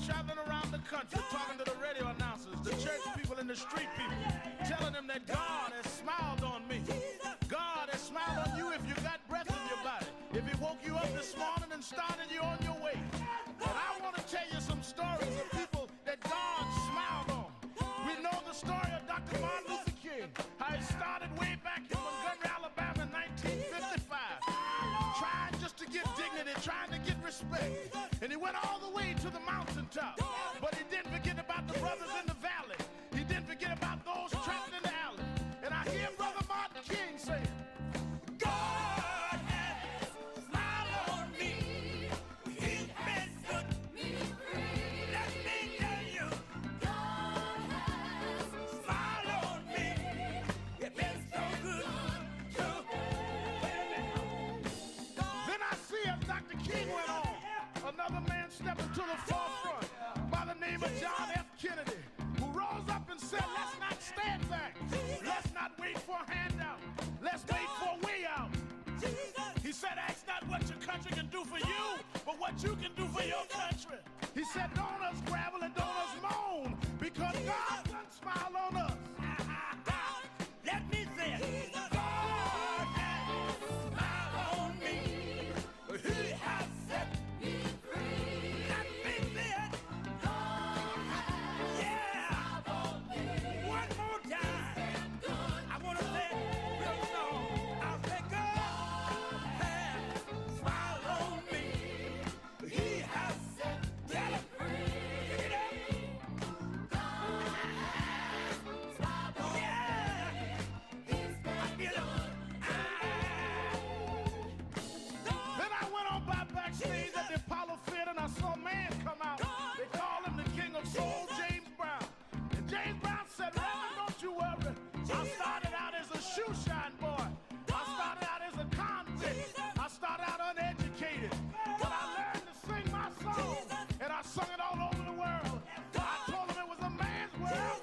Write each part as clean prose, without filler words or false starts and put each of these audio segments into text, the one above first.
Traveling around the country, talking to the radio announcers, the church people and the street people, telling them that God has smiled on me. God has smiled on you if you got breath in your body. If He woke you up this morning and started you on your way. But I want to tell you some stories of people that God smiled on. We know the story of Dr. Martin Luther King, how it started way back in Montgomery, Alabama in 1955, trying just to get dignity, trying to get respect. And he went all the way to the mountaintop. But he didn't forget about the brothers in the valley. He didn't forget about those trapped in the alley. And I hear Brother Martin King say, God has smiled on me. He's been good to me. Let me tell you, God has smiled on me. It's been so good to me. Then I see as Dr. King went on, another man stepping to the forefront by the name of John F. Kennedy, who rose up and said, let's not stand back. Let's not wait for a handout. Let's wait for a way out. He said, ask not what your country can do for you, but what you can do for your country. He said, don't us gravel and don't us moan, because God done smile on us. Let me say it. God has smiled on me. He has set me free. Let me say it. God has smiled on me. One more time. I want to say it real slow. I'll say God has smiled on me. He has set me free. Pick it up. God has smiled on me. I feel it. Then I went on by backstage at the Apollo Theater and I saw a man come out. They call him the King of Soul, James Brown. And James Brown said, Reverend, don't you worry. I started out as a shoe shine boy. I started out as a convict. I started out uneducated. But I learned to sing my song. And I sung it all over the world. I told him it was a man's world.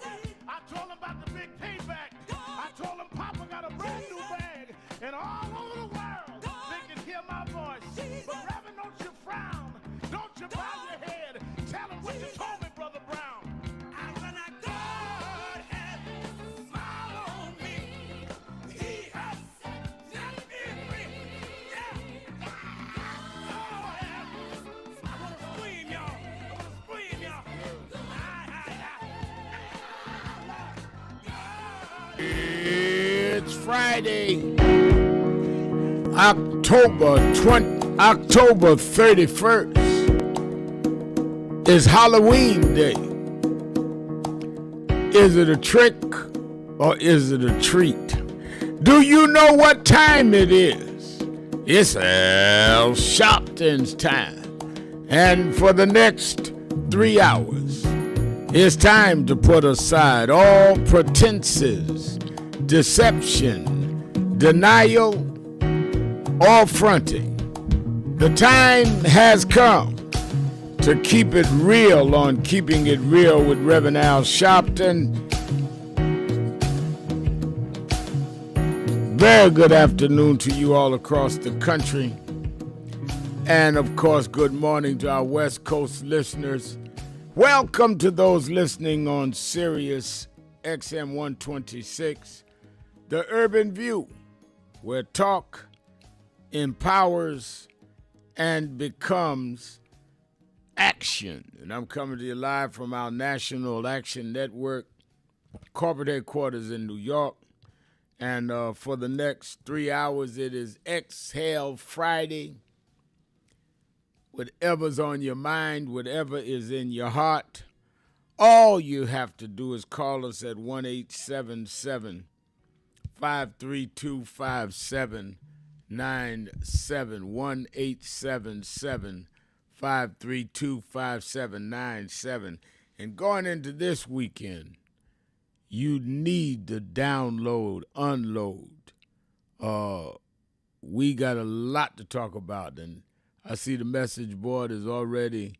I told him about the big payback. I told him Papa got a brand new bag. And all over the world, they can hear my voice. But Reverend, don't you frown. Don't you bow your head. Tell him what you told me, Brother Brown. When I God has smiled on me, He has set me free. Yeah. Oh, yeah. I want to scream, y'all. I want to scream, y'all. It's Friday, October 31st. It's Halloween Day. Is it a trick or is it a treat? Do you know what time it is? It's Al Sharpton's time. And for the next 3 hours, it's time to put aside all pretenses, deception, denial, or fronting. The time has come to keep it real on Keeping It Real with Reverend Al Sharpton. Very good afternoon to you all across the country. And of course, good morning to our West Coast listeners. Welcome to those listening on Sirius XM 126, The Urban View, where talk empowers and becomes action. And I'm coming to you live from our National Action Network corporate headquarters in New York. And for the next 3 hours, it is Exhale Friday. Whatever's on your mind, whatever is in your heart, all you have to do is call us at 1-877-532-5797, 1-877-532-5797. And going into this weekend, you need to download, unload. We got a lot to talk about, and I see the message board is already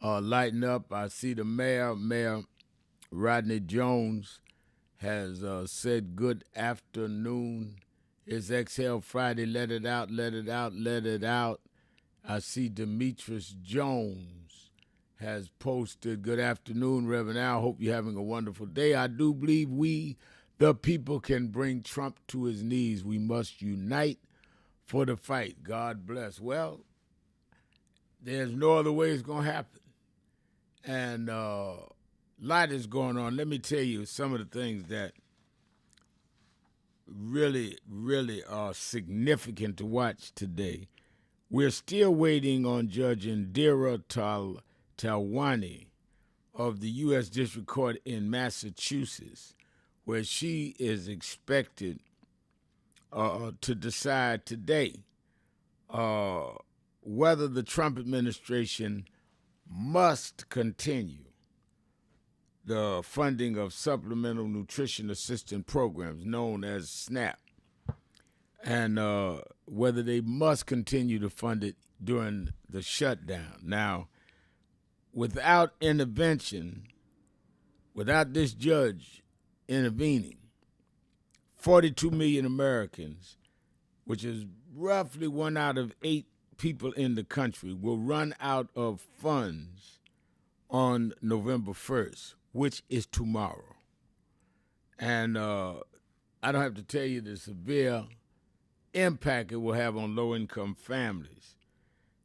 lighting up. I see the Mayor Rodney Jones, has said good afternoon. It's Exhale Friday. Let it out, let it out, let it out. I see Demetrius Jones has posted, good afternoon, Reverend Al. Hope you're having a wonderful day. I do believe we, the people, can bring Trump to his knees. We must unite for the fight. God bless. Well, there's no other way it's going to happen. And a lot is going on. Let me tell you some of the things that really, really are significant to watch today. We're still waiting on Judge Indira Talwani of the U.S. District Court in Massachusetts, where she is expected to decide today whether the Trump administration must continue the funding of supplemental nutrition assistance programs known as SNAP, and whether they must continue to fund it during the shutdown. Now, without intervention, without this judge intervening, 42 million Americans, which is roughly 1 out of 8 people in the country, will run out of funds on November 1st, which is tomorrow. And I don't have to tell you the severe impact it will have on low-income families.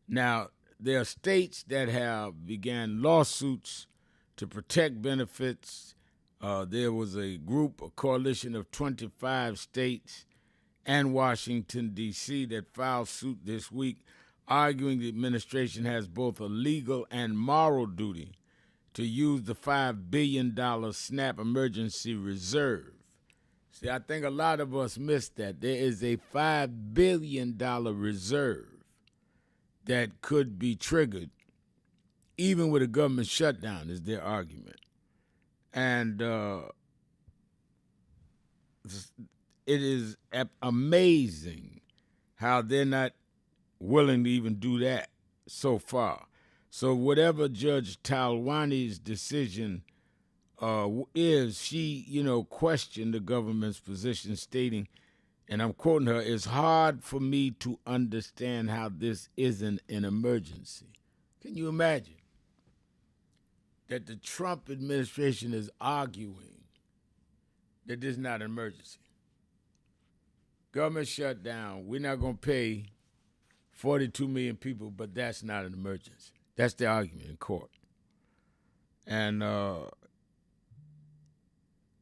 Now, there are states that have began lawsuits to protect benefits. There was a coalition of 25 states and Washington, D.C., that filed suit this week, arguing the administration has both a legal and moral duty to use the $5 billion SNAP emergency reserve. See, I think a lot of us missed that. There is a $5 billion reserve that could be triggered even with a government shutdown, is their argument. And it is amazing how they're not willing to even do that so far. So whatever Judge Talwani's decision is, she, questioned the government's position, stating, and I'm quoting her, "It's hard for me to understand how this isn't an emergency." Can you imagine that the Trump administration is arguing that this is not an emergency? Government shutdown, we're not going to pay 42 million people, but that's not an emergency. That's the argument in court. And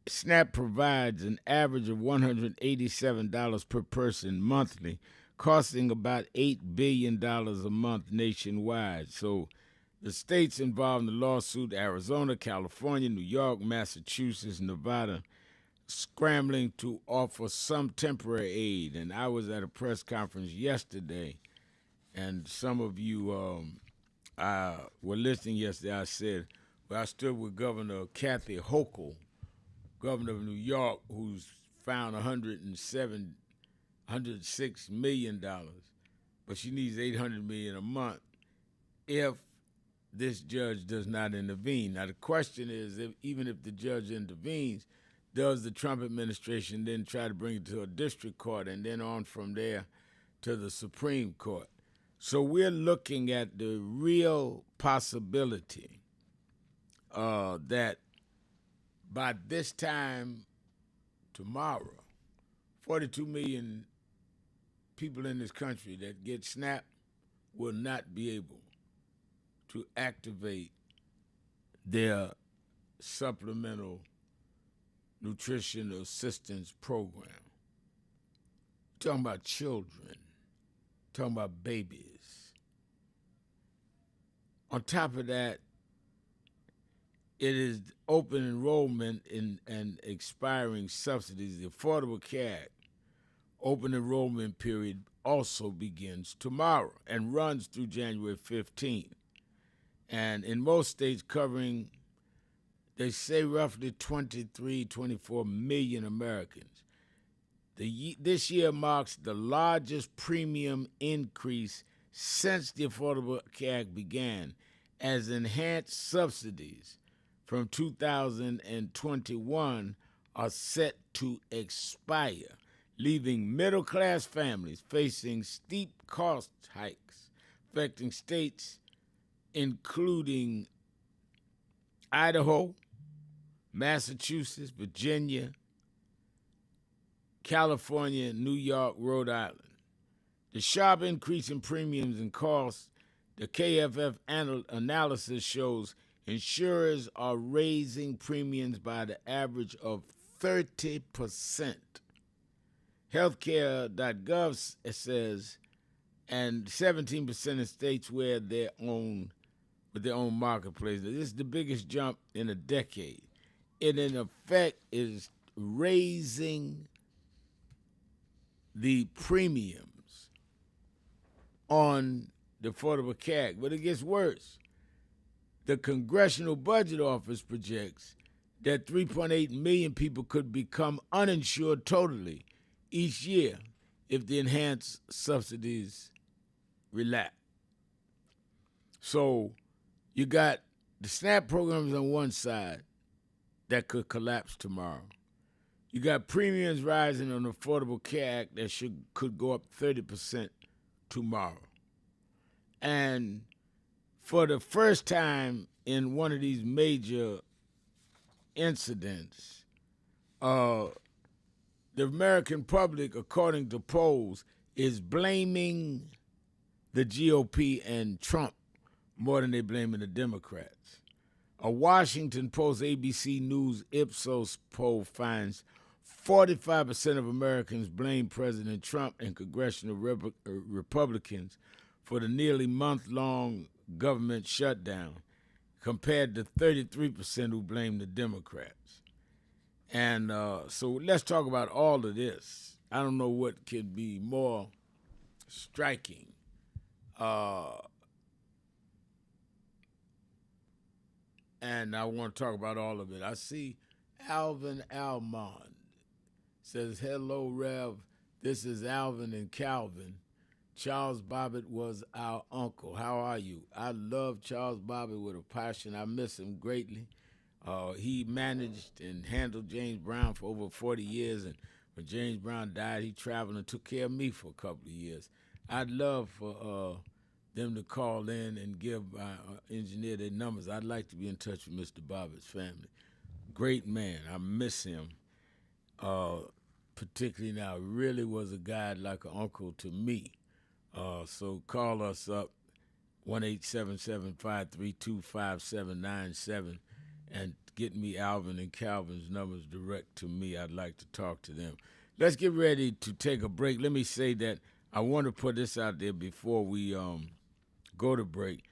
SNAP provides an average of $187 per person monthly, costing about $8 billion a month nationwide. So the states involved in the lawsuit, Arizona, California, New York, Massachusetts, Nevada, scrambling to offer some temporary aid. And I was at a press conference yesterday, and some of you were listening yesterday. I said, well, I stood with Governor Kathy Hochul, governor of New York, who's found $106 million, but she needs $800 million a month if this judge does not intervene. Now, the question is, even if the judge intervenes, does the Trump administration then try to bring it to a district court and then on from there to the Supreme Court? So we're looking at the real possibility that by this time tomorrow, 42 million people in this country that get SNAP will not be able to activate their supplemental nutrition assistance program. Talking about children, talking about babies. On top of that, it is open enrollment and expiring subsidies. The Affordable Care Act open enrollment period also begins tomorrow and runs through January 15th. And in most states covering, they say roughly 23, 24 million Americans. This year marks the largest premium increase since the Affordable Care Act began, as enhanced subsidies from 2021 are set to expire, leaving middle-class families facing steep cost hikes, affecting states including Idaho, Massachusetts, Virginia, California, New York, Rhode Island. The sharp increase in premiums and costs, the KFF analysis shows insurers are raising premiums by the average of 30%. Healthcare.gov says, and 17% in states where their own marketplace. This is the biggest jump in a decade. It, in effect, is raising the premiums on the Affordable Care Act. But it gets worse. The Congressional Budget Office projects that 3.8 million people could become uninsured totally each year if the enhanced subsidies relax. So you got the SNAP programs on one side that could collapse tomorrow. You got premiums rising on the Affordable Care Act that could go up 30% tomorrow. And for the first time in one of these major incidents, the American public, according to polls, is blaming the GOP and Trump more than they're blaming the Democrats. A Washington Post ABC News Ipsos poll finds 45% of Americans blame President Trump and congressional Republicans for the nearly month-long government shutdown, compared to 33% who blame the Democrats. And so let's talk about all of this. I don't know what could be more striking. And I want to talk about all of it. I see Alvin Almond says, "Hello, Rev. This is Alvin and Calvin. Charles Bobbitt was our uncle. How are you? I love Charles Bobbitt with a passion. I miss him greatly. He managed and handled James Brown for over 40 years, and when James Brown died, he traveled and took care of me for a couple of years. I'd love for them to call in and give engineer their numbers. I'd like to be in touch with Mr. Bobbitt's family. Great man. I miss him, particularly now. Really was a guy like an uncle to me. So call us up, 1-877-532-5797, and get me Alvin and Calvin's numbers direct to me. I'd like to talk to them. Let's get ready to take a break. Let me say that I want to put this out there before we go to break.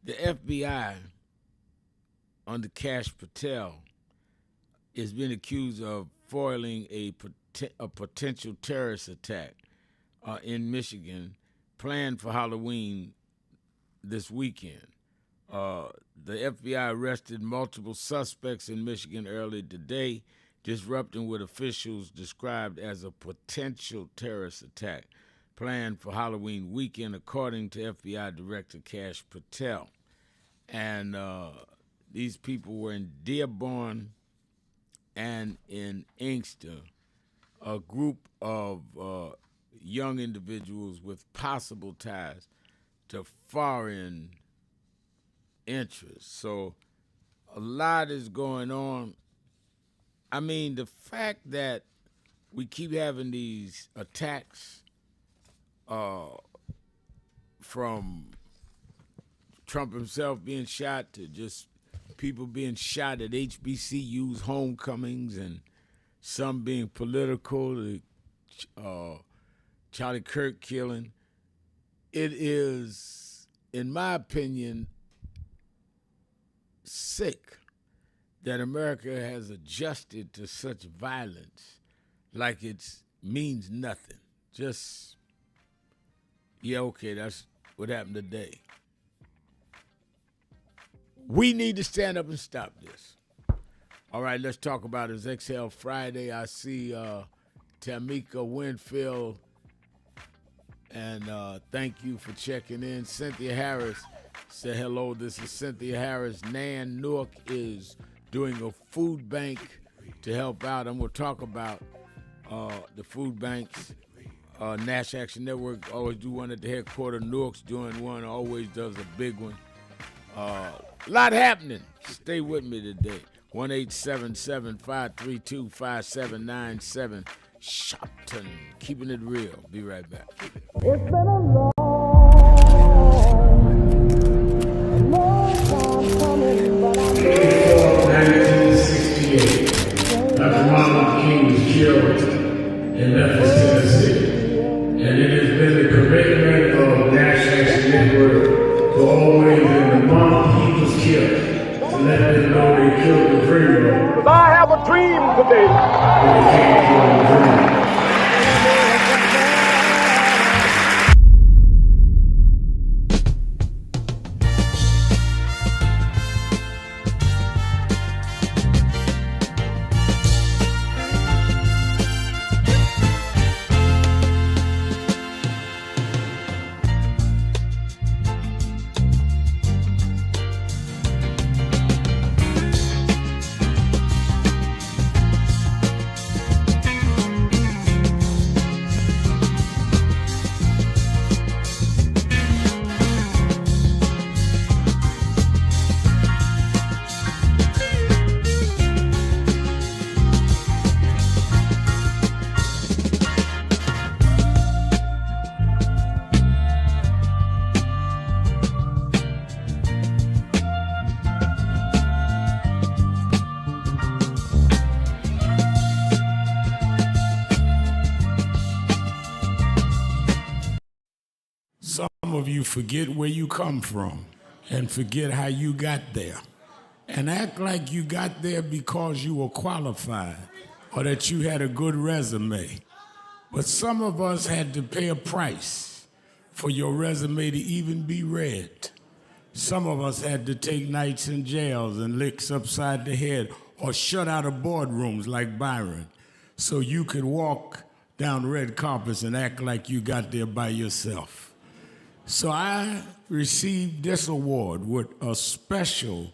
The FBI under Kash Patel is being accused of foiling a potential terrorist attack in Michigan, planned for Halloween this weekend. The FBI arrested multiple suspects in Michigan earlier today, disrupting what officials described as a potential terrorist attack planned for Halloween weekend, according to FBI Director Kash Patel. And these people were in Dearborn and in Inkster, a group of young individuals with possible ties to foreign interests. So a lot is going on. I mean, the fact that we keep having these attacks from Trump himself being shot to just people being shot at HBCUs, homecomings, and some being political, the Charlie Kirk killing. It is, in my opinion, sick that America has adjusted to such violence like it means nothing. Just, yeah, okay, that's what happened today. We need to stand up and stop this. All right, let's talk about it. It's Exhale Friday. I see Tamika Winfield, and thank you for checking in. Cynthia Harris said hello. This is Cynthia Harris. Nan Nook is doing a food bank to help out. I'm going to talk about the food banks. National Action Network always do one at the headquarters. Nook's doing one, always does a big one. A lot happening. Stay with me today. 1-877-532-5797. Sharpton, keeping it real. Be right back. It's been a long time coming, but I know 1968. Dr. Martin Luther King was killed in Memphis, Tennessee. And it has been the commitment of National Action Network to always, in the month he was killed, to let them know they killed the dreamer. I have a dream today. They can't kill the dreamer. Some of you forget where you come from and forget how you got there and act like you got there because you were qualified or that you had a good resume. But some of us had to pay a price for your resume to even be read. Some of us had to take nights in jails and licks upside the head or shut out of boardrooms like Byron so you could walk down red carpets and act like you got there by yourself. So I received this award with a special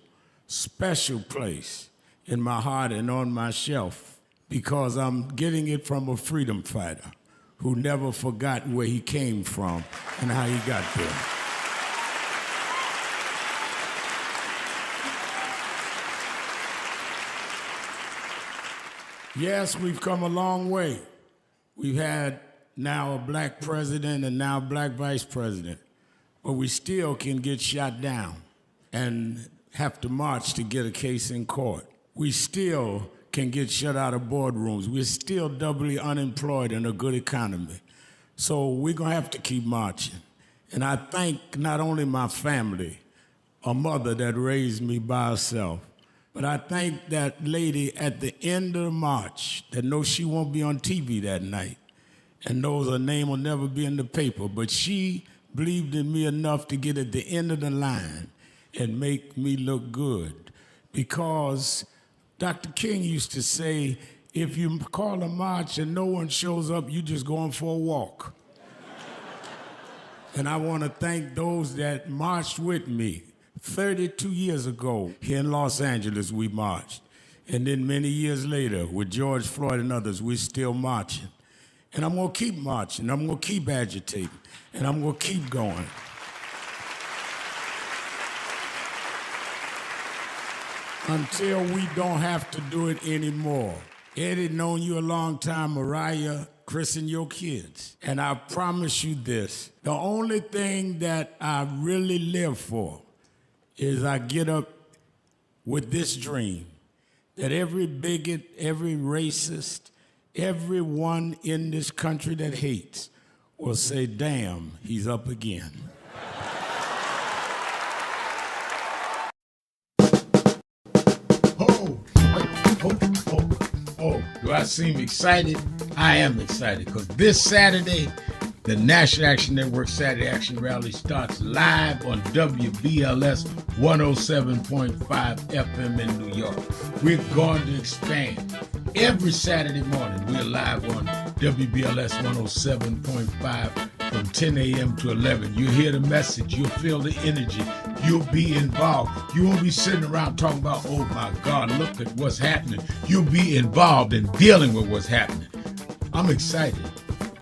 place in my heart and on my shelf because I'm getting it from a freedom fighter who never forgot where he came from and how he got there. Yes, we've come a long way. We've had now a black president and now a black vice president. But we still can get shot down and have to march to get a case in court. We still can get shut out of boardrooms. We're still doubly unemployed in a good economy. So we're gonna have to keep marching. And I thank not only my family, a mother that raised me by herself, but I thank that lady at the end of the march that knows she won't be on TV that night and knows her name will never be in the paper, but she believed in me enough to get at the end of the line and make me look good. Because Dr. King used to say, if you call a march and no one shows up, you just going for a walk. And I want to thank those that marched with me. 32 years ago, here in Los Angeles, we marched. And then many years later, with George Floyd and others, we're still marching. And I'm going to keep marching. I'm going to keep agitating. And I'm going to keep going. until we don't have to do it anymore. Eddie, known you a long time, Mariah, Chris, and your kids. And I promise you this, the only thing that I really live for is I get up with this dream that every bigot, every racist, everyone in this country that hates will say, damn, he's up again. Oh, do I seem excited? I am excited because this Saturday, the National Action Network Saturday Action Rally starts live on WBLS 107.5 FM in New York. We're going to expand. Every Saturday morning, we're live on WBLS 107.5 from 10 a.m. to 11. You'll hear the message. You'll feel the energy. You'll be involved. You won't be sitting around talking about, oh my God, look at what's happening. You'll be involved in dealing with what's happening. I'm excited,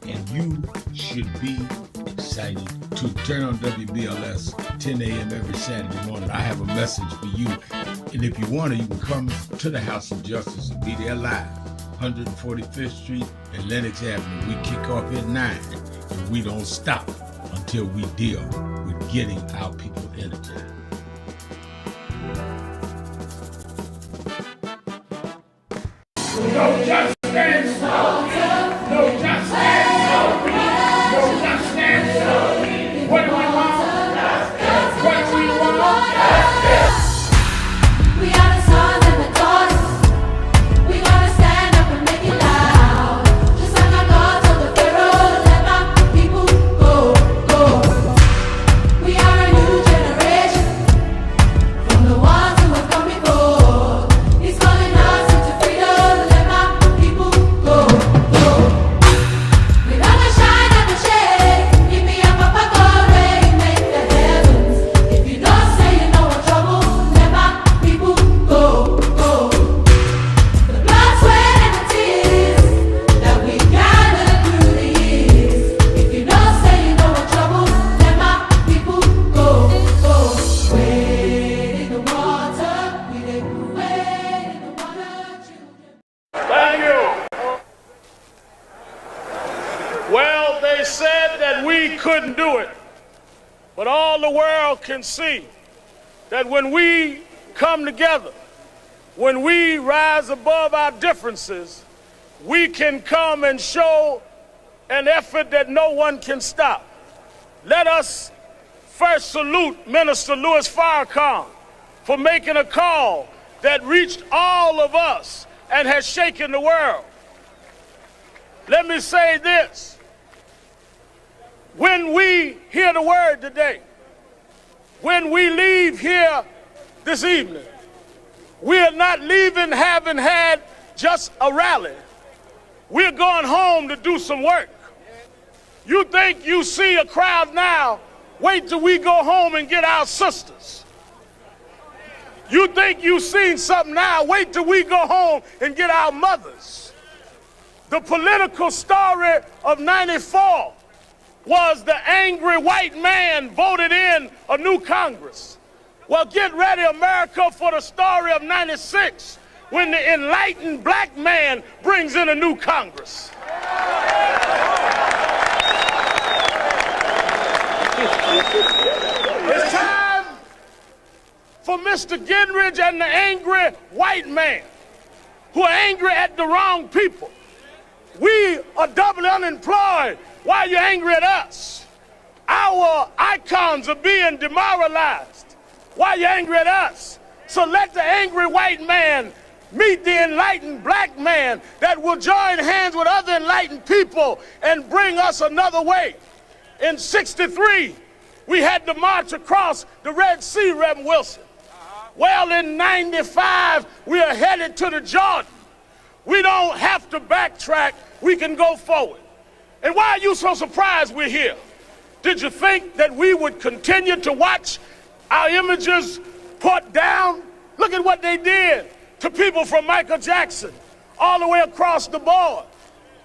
and you should be excited too. Turn on WBLS 10 a.m. every Saturday morning. I have a message for you. And if you want to, you can come to the House of Justice and be there live. 145th Street and Lenox Avenue. We kick off at 9, and we don't stop until we deal with getting our people energized. No justice! No justice! No justice! What do we want? What do we want? We are the sons and the daughters. We gotta stand up and make it loud. Just like our God told the Pharaoh, let my people go, go. We are a new generation from the ones who have come before. He's calling us into freedom, let my people go, go. We gonna shine never shade. Give me up, Papa, God, rain, make the heavens. If you don't say you know we're trouble, let my people go, go. The blood, sweat, and the tears that we gathered through the years. If you don't say you know we're trouble, let my people go, go. Wade in the water, we they wade in the water, children. Thank you. Well, they said that we couldn't do it, but all the world can see that when we come together, when we rise above our differences, we can come and show an effort that no one can stop. Let us first salute Minister Louis Farrakhan for making a call that reached all of us and has shaken the world. Let me say this. When we hear the word today, when we leave here this evening, we are not leaving having had just a rally. We're going home to do some work. You think you see a crowd now, wait till we go home and get our sisters. You think you've seen something now, wait till we go home and get our mothers. The political story of '94 was the angry white man voted in a new Congress. Well, get ready, America, for the story of '96 when the enlightened black man brings in a new Congress. It's time for Mr. Gingrich and the angry white man who are angry at the wrong people. We are doubly unemployed. Why are you angry at us? Our icons are being demoralized. Why are you angry at us? So let the angry white man meet the enlightened black man that will join hands with other enlightened people and bring us another way. In '63, we had to march across the Red Sea, Reverend Wilson. Well, in '95, we are headed to the Jordan. We don't have to backtrack. We can go forward. And why are you so surprised we're here? Did you think that we would continue to watch our images put down? Look at what they did to people from Michael Jackson all the way across the board.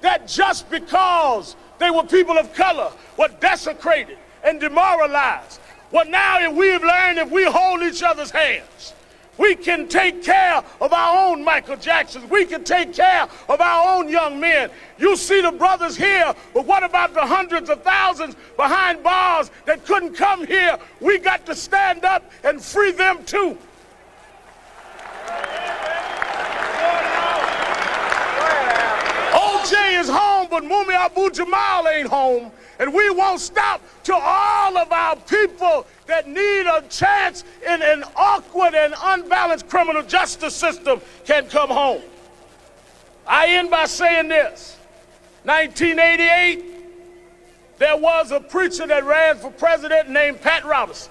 That just because they were people of color were desecrated and demoralized. Well, now if we've learned if we hold each other's hands, We can take care of our own Michael Jacksons. We can take care of our own young men. You see the brothers here, but what about the hundreds of thousands behind bars that couldn't come here? We got to stand up and free them too. OJ is home, but Mumi Abu Jamal ain't home. And we won't stop till all of our people that need a chance in an awkward and unbalanced criminal justice system can come home. I end by saying this. 1988, there was a preacher that ran for president named Pat Robertson.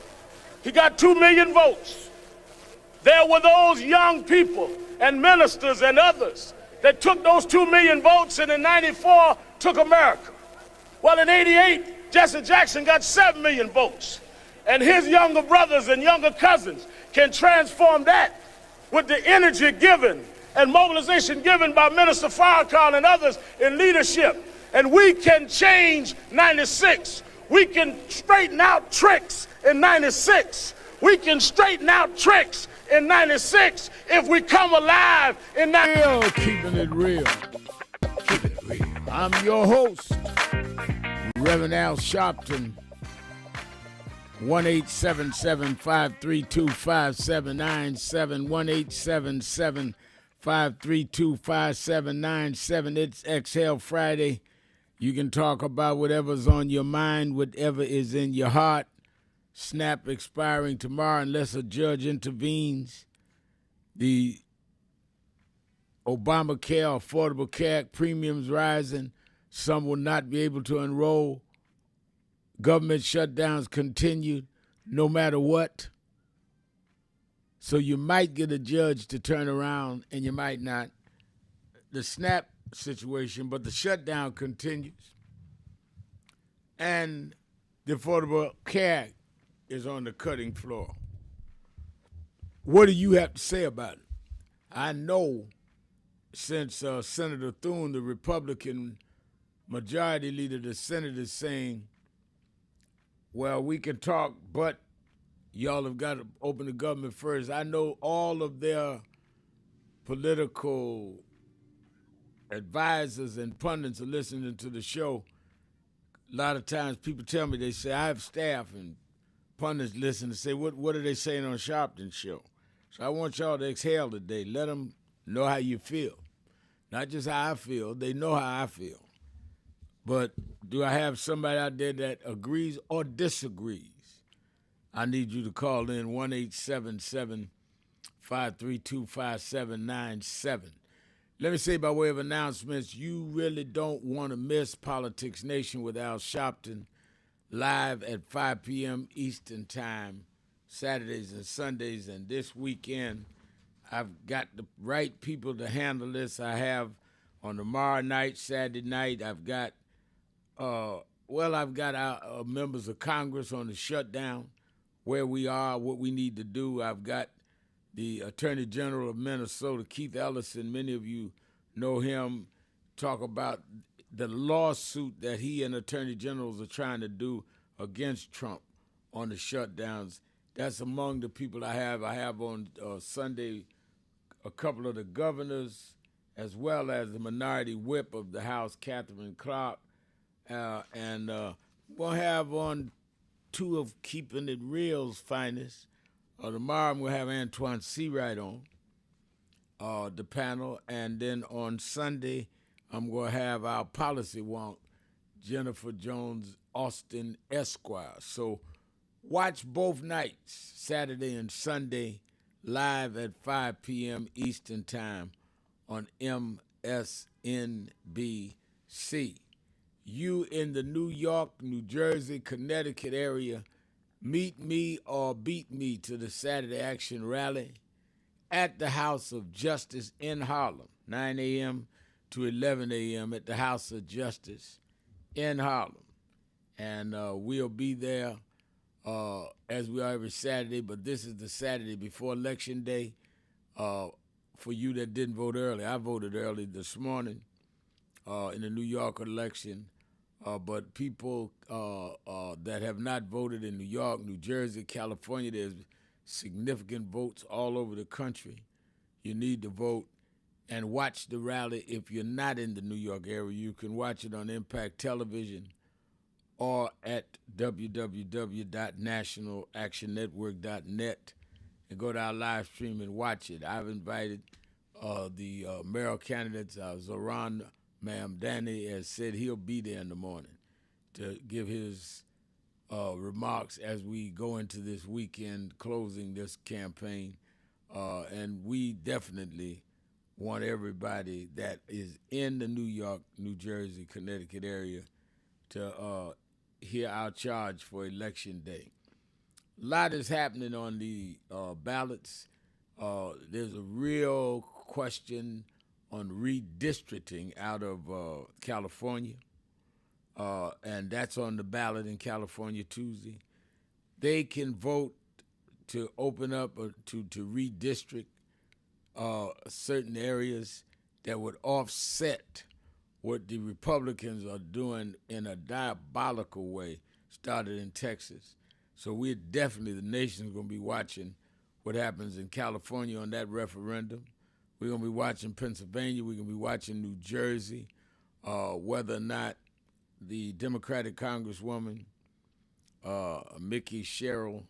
He got 2 million votes. There were those young people and ministers and others that took those 2 million votes and in 94 took America. Well, in 88, Jesse Jackson got 7 million votes. And his younger brothers and younger cousins can transform that with the energy given and mobilization given by Minister Farrakhan and others in leadership. And we can change 96. We can straighten out tricks in 96. We can straighten out tricks in 96 if we come alive in 96. Keeping it real. Keeping it real. I'm your host, Reverend Al Sharpton. 1-877-532-5797, 1-877-532-5797. It's Exhale Friday. You can talk about whatever's on your mind, whatever is in your heart. SNAP expiring tomorrow unless a judge intervenes. The Obamacare, Affordable Care Act, premiums rising. Some will not be able to enroll. Government shutdowns continued no matter what. So you might get a judge to turn around and you might not. The SNAP situation, but the shutdown continues. And the Affordable Care Act is on the cutting floor. What do you have to say about it? I know since Senator Thune, the Republican majority leader of the Senate, is saying, well, we can talk, but y'all have got to open the government first. I know all of their political advisors and pundits are listening to the show. A lot of times people tell me, they say, I have staff and pundits listen to say, what are they saying on Sharpton's show? So I want y'all to exhale today. Let them know how you feel. Not just how I feel, they know how I feel. But do I have somebody out there that agrees or disagrees? I need you to call in 1-877-532-5797. Let me say by way of announcements, you really don't want to miss Politics Nation with Al Sharpton live at 5 p.m. Eastern Time, Saturdays and Sundays. And this weekend, I've got the right people to handle this. I have on tomorrow night, Saturday night, I've got our members of Congress on the shutdown, where we are, what we need to do. I've got the Attorney General of Minnesota, Keith Ellison. Many of you know him. Talk about the lawsuit that he and attorney generals are trying to do against Trump on the shutdowns. That's among the people I have. I have on Sunday a couple of the governors, as well as the minority whip of the House, Catherine Clark. And we'll have on two of Keeping It Real's finest. Tomorrow we'll have Antoine Seawright on the panel. And then on Sunday, I'm going to have our policy wonk, Jennifer Jones Austin Esquire. So watch both nights, Saturday and Sunday, live at 5 p.m. Eastern Time on MSNBC. You in the New York, New Jersey, Connecticut area, meet me or beat me to the Saturday Action Rally at the House of Justice in Harlem, 9 a.m. to 11 a.m. at the House of Justice in Harlem. And we'll be there as we are every Saturday, but this is the Saturday before Election Day. For you that didn't vote early, I voted early this morning in the New York election. But people that have not voted in New York, New Jersey, California, there's significant votes all over the country. You need to vote and watch the rally. If you're not in the New York area, you can watch it on Impact Television or at www.nationalactionnetwork.net and go to our live stream and watch it. I've invited the mayoral candidates. Zoran Mamdani has said he'll be there in the morning to give his remarks as we go into this weekend, closing this campaign. And we definitely want everybody that is in the New York, New Jersey, Connecticut area to hear our charge for Election Day. A lot is happening on the ballots. There's a real question on redistricting out of California, and that's on the ballot in California Tuesday. They can vote to open up to redistrict certain areas that would offset what the Republicans are doing in a diabolical way, started in Texas. So we're definitely, the nation's going to be watching what happens in California on that referendum. We're going to be watching Pennsylvania. We're going to be watching New Jersey, whether or not the Democratic Congresswoman, Mickey Sherrill,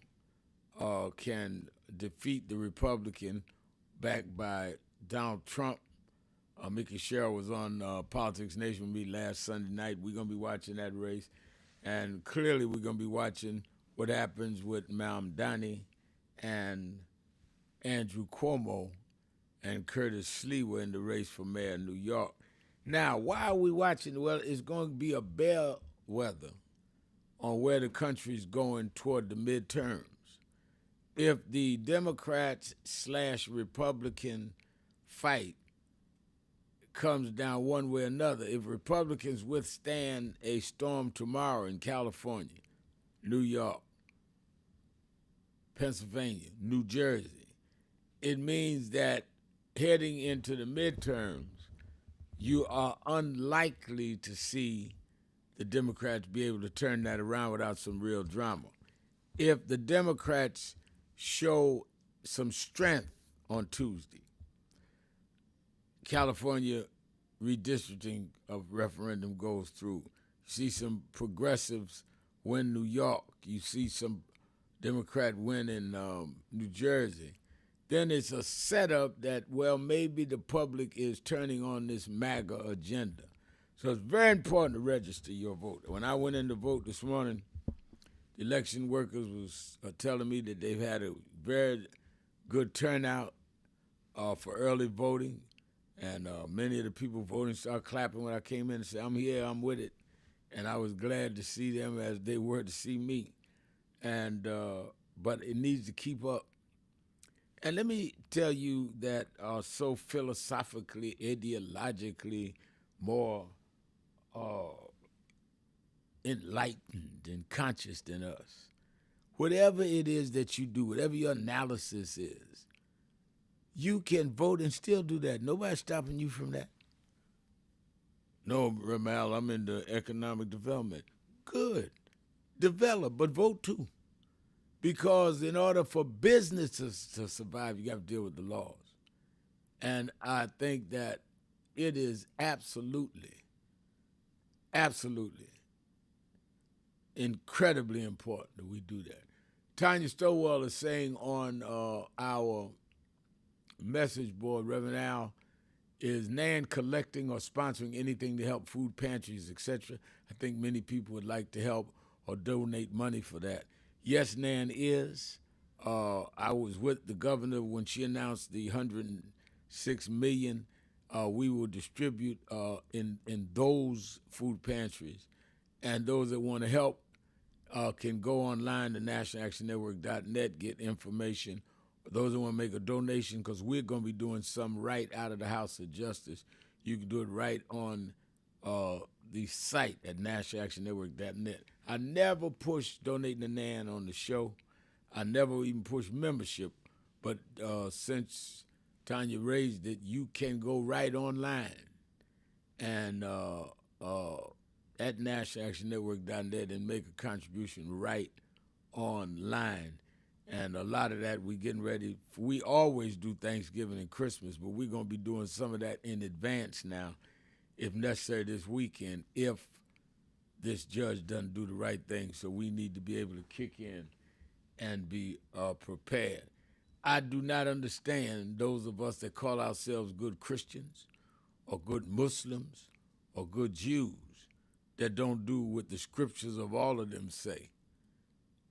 can defeat the Republican backed by Donald Trump. Mickey Sherrill was on Politics Nation with me last Sunday night. We're going to be watching that race. And clearly we're going to be watching what happens with Mamdani and Andrew Cuomo and Curtis Sliwa in the race for mayor of New York. Now, why are we watching? Well, it's going to be a bellwether on where the country's going toward the midterms. If the Democrats/Republican fight comes down one way or another, if Republicans withstand a storm tomorrow in California, New York, Pennsylvania, New Jersey, it means that heading into the midterms, you are unlikely to see the Democrats be able to turn that around without some real drama. If the Democrats show some strength on Tuesday, California redistricting of referendum goes through. You see some progressives win New York. You see some Democrat win in New Jersey. Then it's a setup that, well, maybe the public is turning on this MAGA agenda. So it's very important to register your vote. When I went in to vote this morning, the election workers was telling me that they've had a very good turnout for early voting. And many of the people voting started clapping when I came in and said, I'm here, I'm with it. And I was glad to see them as they were to see me. And but it needs to keep up. And let me tell you that are so philosophically, ideologically more enlightened and conscious than us. Whatever it is that you do, whatever your analysis is, you can vote and still do that. Nobody's stopping you from that. No, Ramal, I'm into economic development. Good. Develop, but vote too. Because in order for businesses to survive, you got to deal with the laws. And I think that it is absolutely incredibly important that we do that. Tanya Stowell is saying on our message board, Reverend Al, is NAN collecting or sponsoring anything to help food pantries, etc.? I think many people would like to help or donate money for that. Yes, NAN is. I was with the governor when she announced the $106 million we will distribute in those food pantries. And those that want to help can go online to nationalactionnetwork.net, get information. Those that want to make a donation, because we're going to be doing some right out of the House of Justice, you can do it right on the site at nationalactionnetwork.net. I never push donating to NAN on the show. I never even push membership. But since Tanya raised it, you can go right online and at nationalactionnetwork.net and make a contribution right online. And a lot of that we getting ready. We always do Thanksgiving and Christmas, but we're going to be doing some of that in advance now, if necessary, this weekend, if this judge doesn't do the right thing. So we need to be able to kick in and be prepared. I do not understand those of us that call ourselves good Christians or good Muslims or good Jews that don't do what the scriptures of all of them say.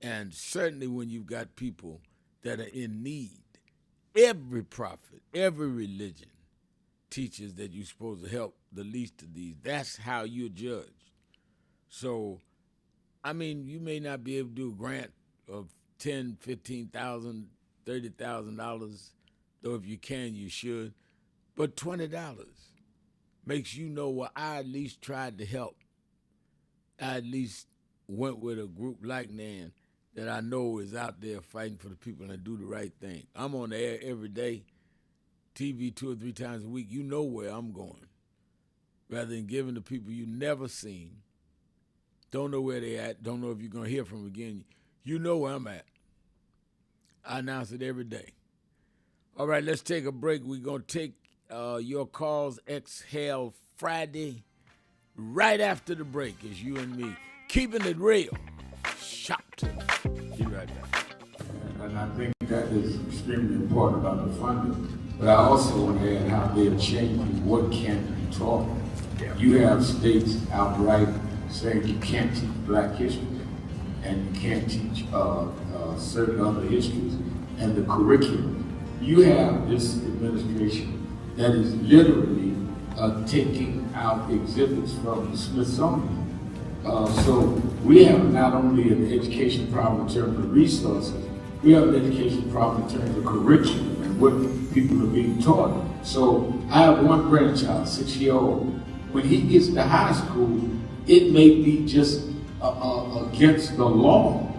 And certainly when you've got people that are in need, every prophet, every religion teaches that you're supposed to help the least of these. That's how you're judged. So, I mean, you may not be able to do a grant of $10,000, $15,000, $30,000, though if you can, you should. But $20 makes you know, well, I at least tried to help. I at least went with a group like Nan that I know is out there fighting for the people and do the right thing. I'm on the air every day, TV 2 or 3 times a week. You know where I'm going. Rather than giving the people you never seen, don't know where they at, don't know if you're going to hear from them again, you know where I'm at. I announce it every day. All right, let's take a break. We're going to take your calls, Exhale Friday, right after the break. It's you and me. Keeping it real. Sharpton. Be right back. And I think that is extremely important about the funding. But I also want to add how they're changing what can be taught. You have states outright saying you can't teach black history and you can't teach certain other histories and the curriculum. You have this administration that is literally taking out exhibits from the Smithsonian. So we have not only an education problem in terms of resources, we have an education problem in terms of curriculum and what people are being taught. So I have one grandchild, 6-year-old. When he gets to high school, it may be just against the law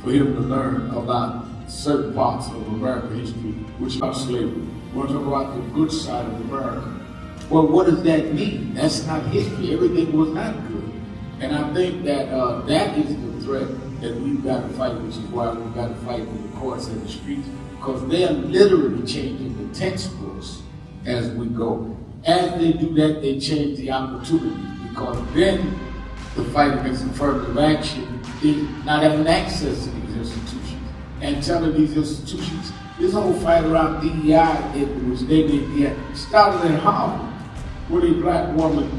for him to learn about certain parts of American history, which are slavery. We're talking about the good side of America. Well, what does that mean? That's not history. Everything was not good. And I think that that is the threat that we've got to fight, which is why we've got to fight with the courts and the streets, because they're literally changing the textbooks as we go. As they do that, they change the opportunities, because then the fight against affirmative action is not having access to these institutions and telling these institutions, this whole fight around DEI, which they did, started in Harvard with a black woman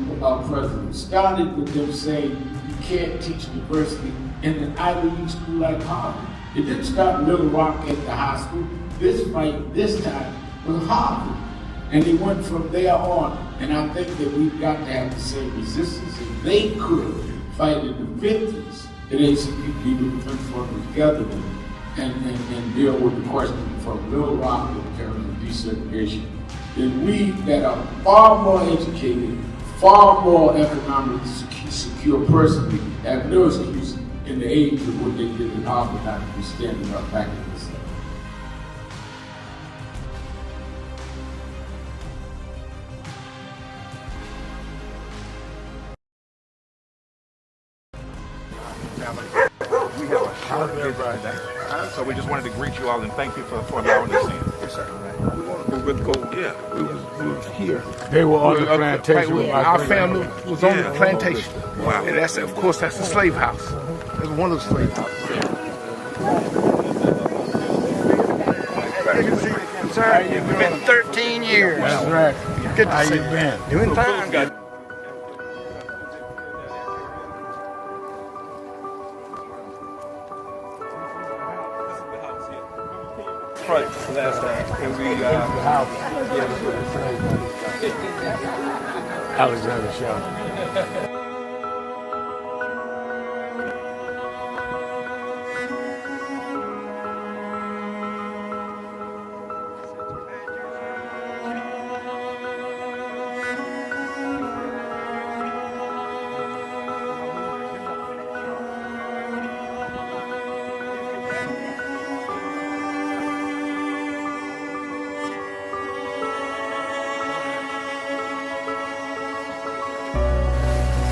president. Started with them saying you can't teach diversity in an Ivy League school like Harvard. It didn't start in Little Rock at the high school. This fight, this time, was Harvard. And they went from there on. And I think that we've got to have the same resistance. If they could fight in the 50s, the ACP people Defense Fund together and deal with the question from Little Rock in terms of desegregation, then we that are far more educated, far more economically secure personally, have no excuse in the age of what they did in Harvard not to be standing up back in this stuff. We have a short visit today, so we just wanted to greet you all and thank you for allowing us in. Yes, sir. We was here. They were on the plantation. Our family was on the plantation. Wow. And that's, of course, that's the slave house. That's one of the slave houses. Sir, it's been 13 years. That's right. Good to How see you been? Doing fine. Good. Right, last time. And we, Alexander Sharpton.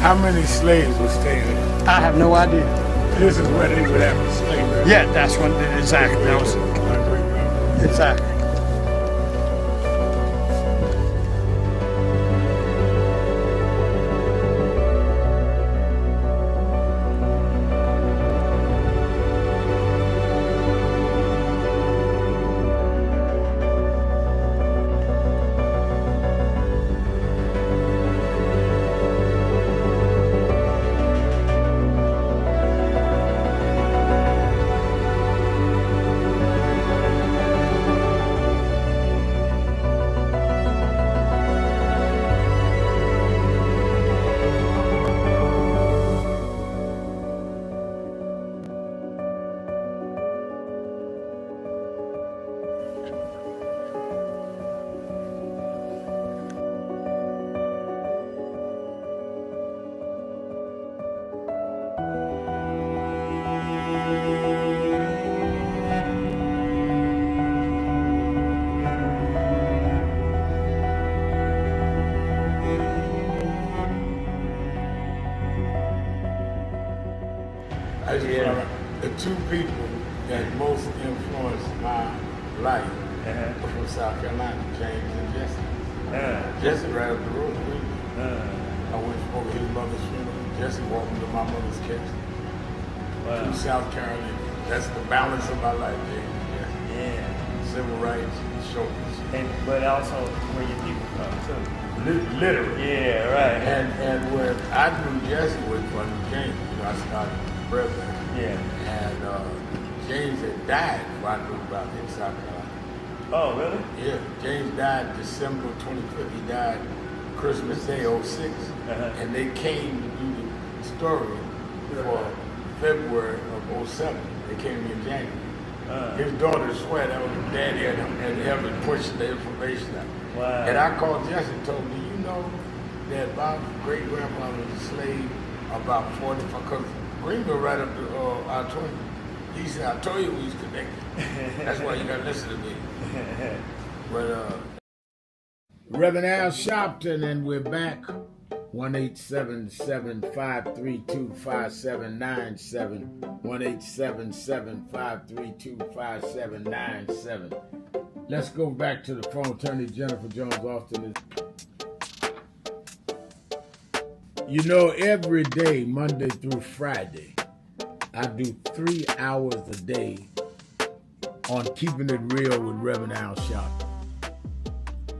How many slaves were staying there? I have no idea. This is where they would have a slavery Yeah, that's when exactly. That was exactly. I just found the two people that most influenced my life were from South Carolina, James and Jesse. Jesse right up the road with me. I went over his mother's funeral. Jesse walked into my mother's kitchen. Wow. From South Carolina. That's the balance of my life, James and Jesse. Yeah. Civil rights, shoulders. But also where your people come too. Literally. Yeah, right. And where I knew Jesse was from James. You know, I started president. Yeah. And James had died before I knew about it in South Carolina. Oh, really? Yeah. James died December 25th. He died Christmas Day, 06. And they came to do the story for February of 07. They came in January. His daughter swear that was his daddy and helped him push the information out. Wow. And I called Jesse and told him, do you know that my great-grandfather was a slave about 45, because Greenville right up to I-20. He said, I told you we was connected. That's why you got to listen to me. But Reverend Al Sharpton, and we're back. 1-877-532-5797. 1-877-532-5797. Let's go back to the phone. Attorney Jennifer Jones Austin is. You know, every day, Monday through Friday, I do 3 hours a day on Keeping It Real with Reverend Al Sharpton.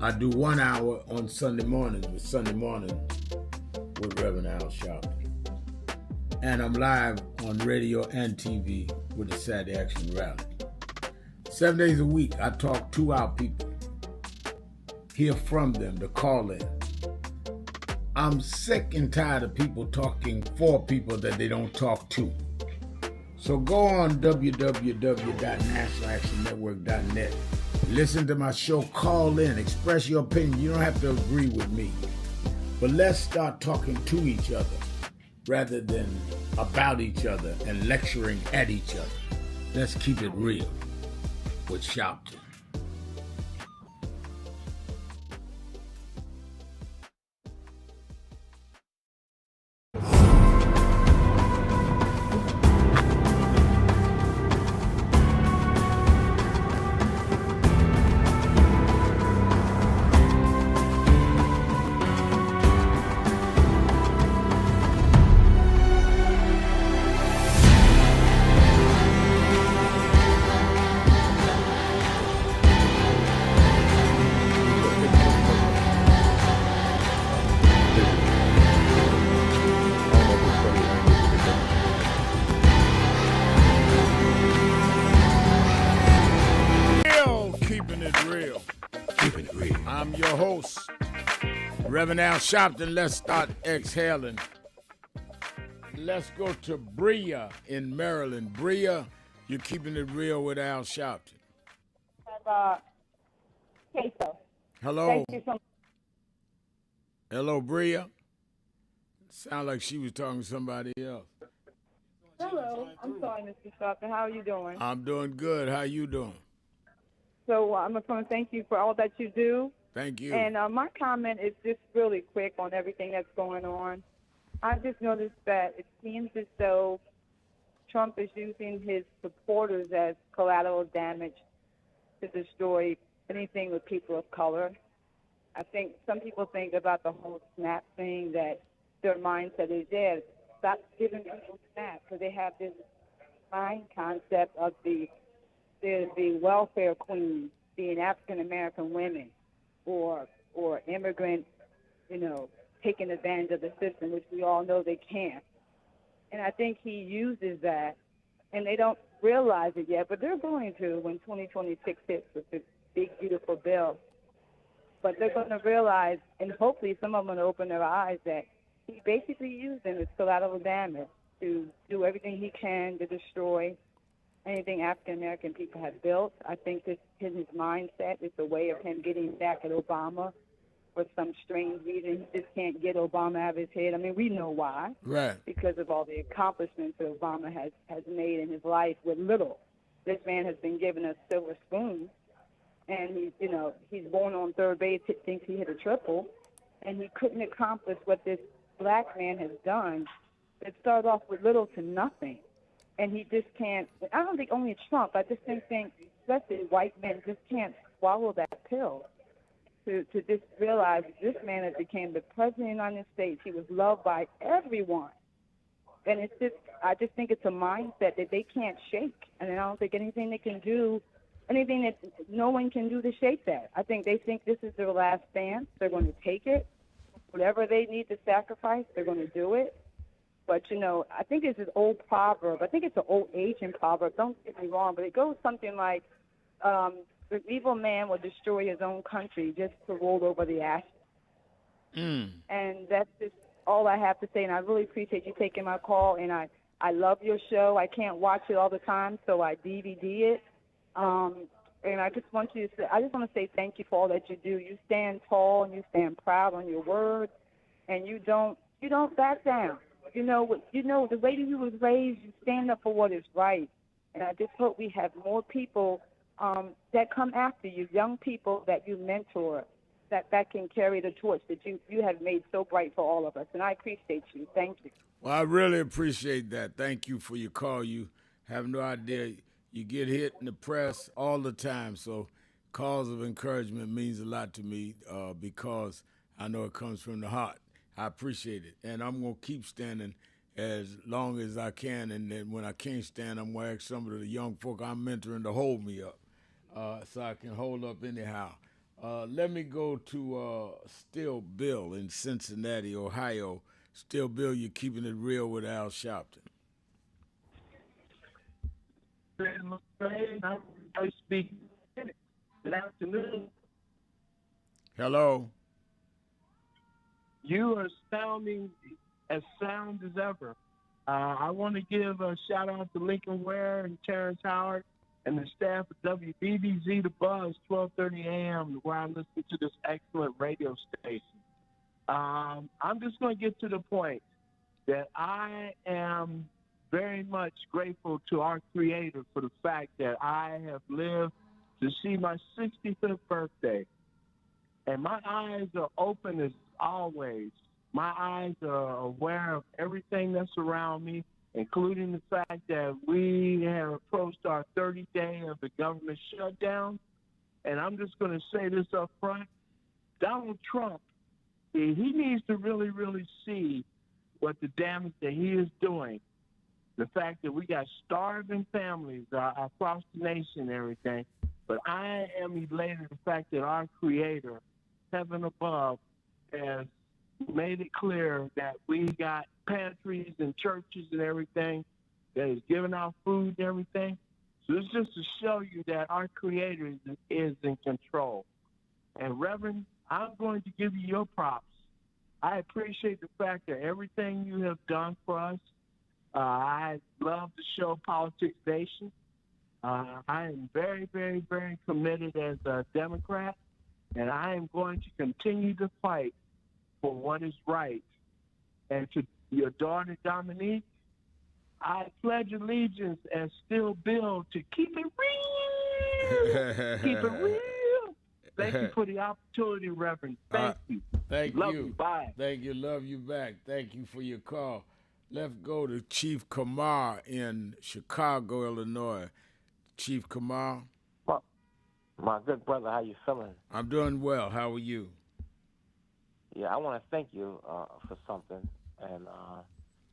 I do 1 hour on Sunday mornings with Reverend Al Sharpton. And I'm live on radio and TV with the Saturday Action Rally. 7 days a week, I talk to our people, hear from them, to call in. I'm sick and tired of people talking for people that they don't talk to. So go on www.nationalactionnetwork.net. Listen to my show, call in, express your opinion. You don't have to agree with me. But let's start talking to each other rather than about each other and lecturing at each other. Let's keep it real with Sharpton. I'm your host, Reverend Al Sharpton. Let's start exhaling. Let's go to Bria in Maryland. Bria, you're Keeping It Real with Al Sharpton. Queso. Hello. Thank you so much. Hello, Bria. Sound like she was talking to somebody else. Hello. I'm sorry, Mr. Sharpton. How are you doing? I'm doing good. How you doing? So I'm just going to thank you for all that you do. Thank you. And my comment is just really quick on everything that's going on. I just noticed that it seems as though Trump is using his supporters as collateral damage to destroy anything with people of color. I think some people think about the whole SNAP thing, that their mindset is, yeah, stop giving people SNAP, because they have this mind concept of the welfare queen being African American women or immigrant, taking advantage of the system, which we all know they can't. And I think he uses that, and they don't realize it yet, but they're going to when 2026 hits with this big, beautiful bill. But they're going to realize, and hopefully some of them will open their eyes, that he basically used them as collateral damage to do everything he can to destroy anything African American people have built. I think this in his mindset is a way of him getting back at Obama for some strange reason. He just can't get Obama out of his head. I mean, we know why. Right. Because of all the accomplishments that Obama has made in his life with little. This man has been given a silver spoon, and he's born on third base, thinks he hit a triple, and he couldn't accomplish what this black man has done. It started off with little to nothing. And he just can't, I don't think only Trump, I just think especially white men just can't swallow that pill to just realize this man has became the president of the United States. He was loved by everyone. And it's just, I just think it's a mindset that they can't shake. And I don't think anything they can do, anything that no one can do to shake that. I think they think this is their last stand. They're going to take it. Whatever they need to sacrifice, they're going to do it. But, I think it's an old proverb. I think it's an old Asian proverb. Don't get me wrong, but it goes something like, the evil man will destroy his own country just to roll over the ashes. And that's just all I have to say. And I really appreciate you taking my call. And I love your show. I can't watch it all the time, so I DVD it. And I just want to say thank you for all that you do. You stand tall and you stand proud on your word, and you don't back down. The way that you was raised, you stand up for what is right. And I just hope we have more people that come after you, young people that you mentor, that can carry the torch that you have made so bright for all of us. And I appreciate you. Thank you. Well, I really appreciate that. Thank you for your call. You have no idea. You get hit in the press all the time. So calls of encouragement means a lot to me because I know it comes from the heart. I appreciate it. And I'm going to keep standing as long as I can. And then when I can't stand, I'm going to ask some of the young folk I'm mentoring to hold me up so I can hold up anyhow. Let me go to Still Bill in Cincinnati, Ohio. Still Bill, you're keeping it real with Al Sharpton. I speak. Good afternoon. Hello. You are sounding as sound as ever. I want to give a shout out to Lincoln Ware and Terrence Howard and the staff of WBBZ The Buzz, 12:30 a.m., where I listen to this excellent radio station. I'm just going to get to the point that I am very much grateful to our Creator for the fact that I have lived to see my 65th birthday. And my eyes are open as always. My eyes are aware of everything that's around me, including the fact that we have approached our 30th day of the government shutdown. And I'm just going to say this up front. Donald Trump, he needs to really, really see what the damage that he is doing. The fact that we got starving families across the nation and everything. But I am elated at the fact that our Creator, heaven above, has made it clear that we got pantries and churches and everything that is giving out food and everything. So it's just to show you that our Creator is in control. And Reverend, I'm going to give you your props. I appreciate the fact that everything you have done for us. I love the show Politics Nation. I am very, very, very committed as a Democrat, and I am going to continue to fight for what is right. And to your daughter, Dominique, I pledge allegiance as Still Bill to keep it real. Keep it real. Thank you for the opportunity, Reverend. Thank you. Thank Love you. you. Bye. Thank you. Love you back. Thank you for your call. Let's go to Chief Kamar in Chicago, Illinois. Chief Kamar. My good brother, how you feeling? I'm doing well. How are you? Yeah, I want to thank you for something, and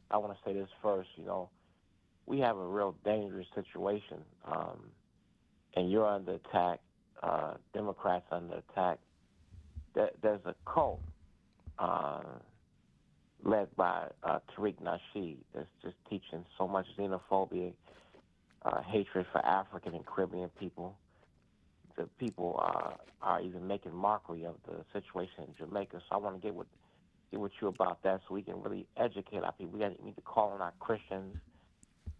I want to say this first. You know, we have a real dangerous situation, and you're under attack. Democrats under attack. There's a cult led by Tariq Nasheed that's just teaching so much xenophobia, hatred for African and Caribbean people. The people are even making mockery of the situation in Jamaica. So I want to get with you about that so we can really educate our people. We need to call on our Christians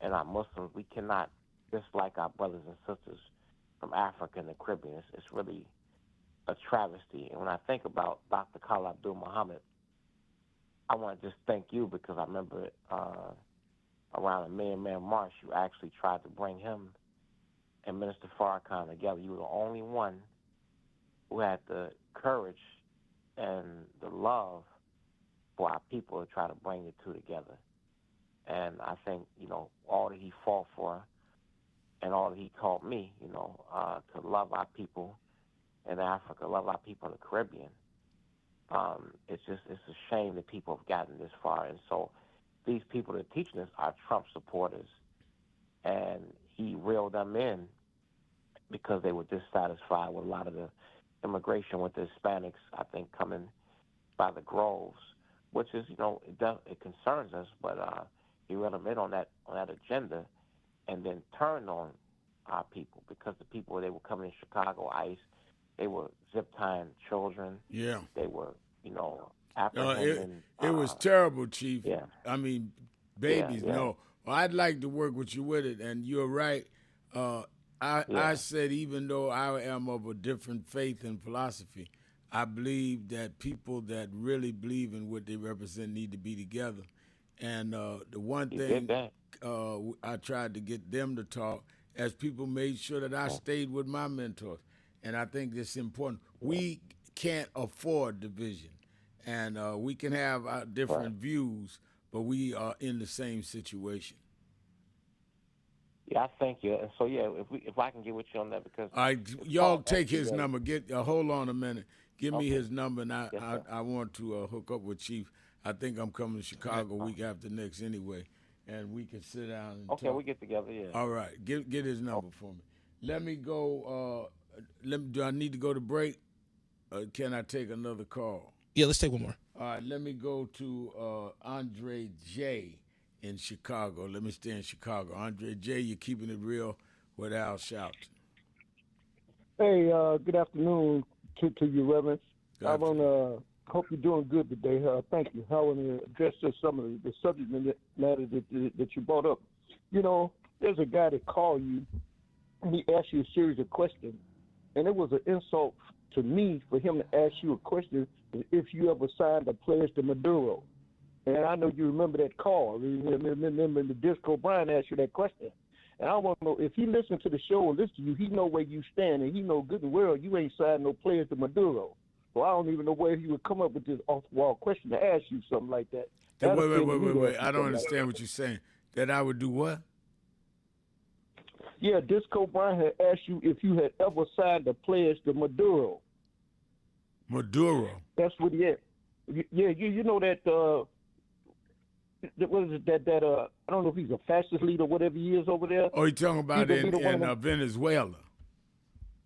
and our Muslims. We cannot dislike our brothers and sisters from Africa and the Caribbean. It's really a travesty. And when I think about Dr. Khalil Abdul Muhammad, I want to just thank you because I remember around the Million Man March, you actually tried to bring him and Minister Farrakhan together. You were the only one who had the courage and the love for our people to try to bring the two together. And I think, you know, all that he fought for and all that he taught me, you know, to love our people in Africa, love our people in the Caribbean. It's a shame that people have gotten this far. And so these people that are teaching us are Trump supporters. And he reeled them in because they were dissatisfied with a lot of the immigration with the Hispanics, I think, coming by the groves, which is, you know, it concerns us, but he reeled them in on that agenda and then turned on our people because the people, they were coming in Chicago, ICE, they were zip-tying children. Yeah. They were, you know, apprehending. It was terrible, Chief. Yeah. I mean, babies, Yeah. no. Well, I'd like to work with you with it, and you're right. I said even though I am of a different faith and philosophy, I believe that people that really believe in what they represent need to be together. And the one thing I tried to get them to talk as people made sure that I stayed with my mentors. And I think it's important. We can't afford division. And we can have our different views, but we are in the same situation. Yeah, I thank you. And so, yeah, if I can get with you on that because y'all take his number. Hold on a minute. Give me his number, and I want to hook up with Chief. I think I'm coming to Chicago week after next anyway, and we can sit down and talk. We get together. Yeah. All right, get his number for me. Let me go. Do I need to go to break? Can I take another call? Yeah, let's take one more. All right, let me go to Andre J. in Chicago. Let me stay in Chicago. Andre J., you're keeping it real with Al Sharpton. Hey, good afternoon to you, Reverend. I want to hope you're doing good today. Thank you. I want to address just some of the subject matter that you brought up. You know, there's a guy that called you, and he asked you a series of questions, and it was an insult to me for him to ask you a question if you ever signed a pledge to Maduro. And I know you remember that call. Remember the Disco Brian asked you that question. And I want to know if he listened to the show or listen to you, he know where you stand, and he know good and well you ain't signed no pledge to Maduro. So I don't even know where he would come up with this off-the-wall question to ask you something like that. Wait. I don't understand what you're saying. That I would do what? Yeah, Disco Brian had asked you if you had ever signed a pledge to Maduro. Maduro? That's what he asked. Yeah, you know that... what is it that I don't know if he's a fascist leader or whatever he is over there. Oh, you're talking about in Venezuela?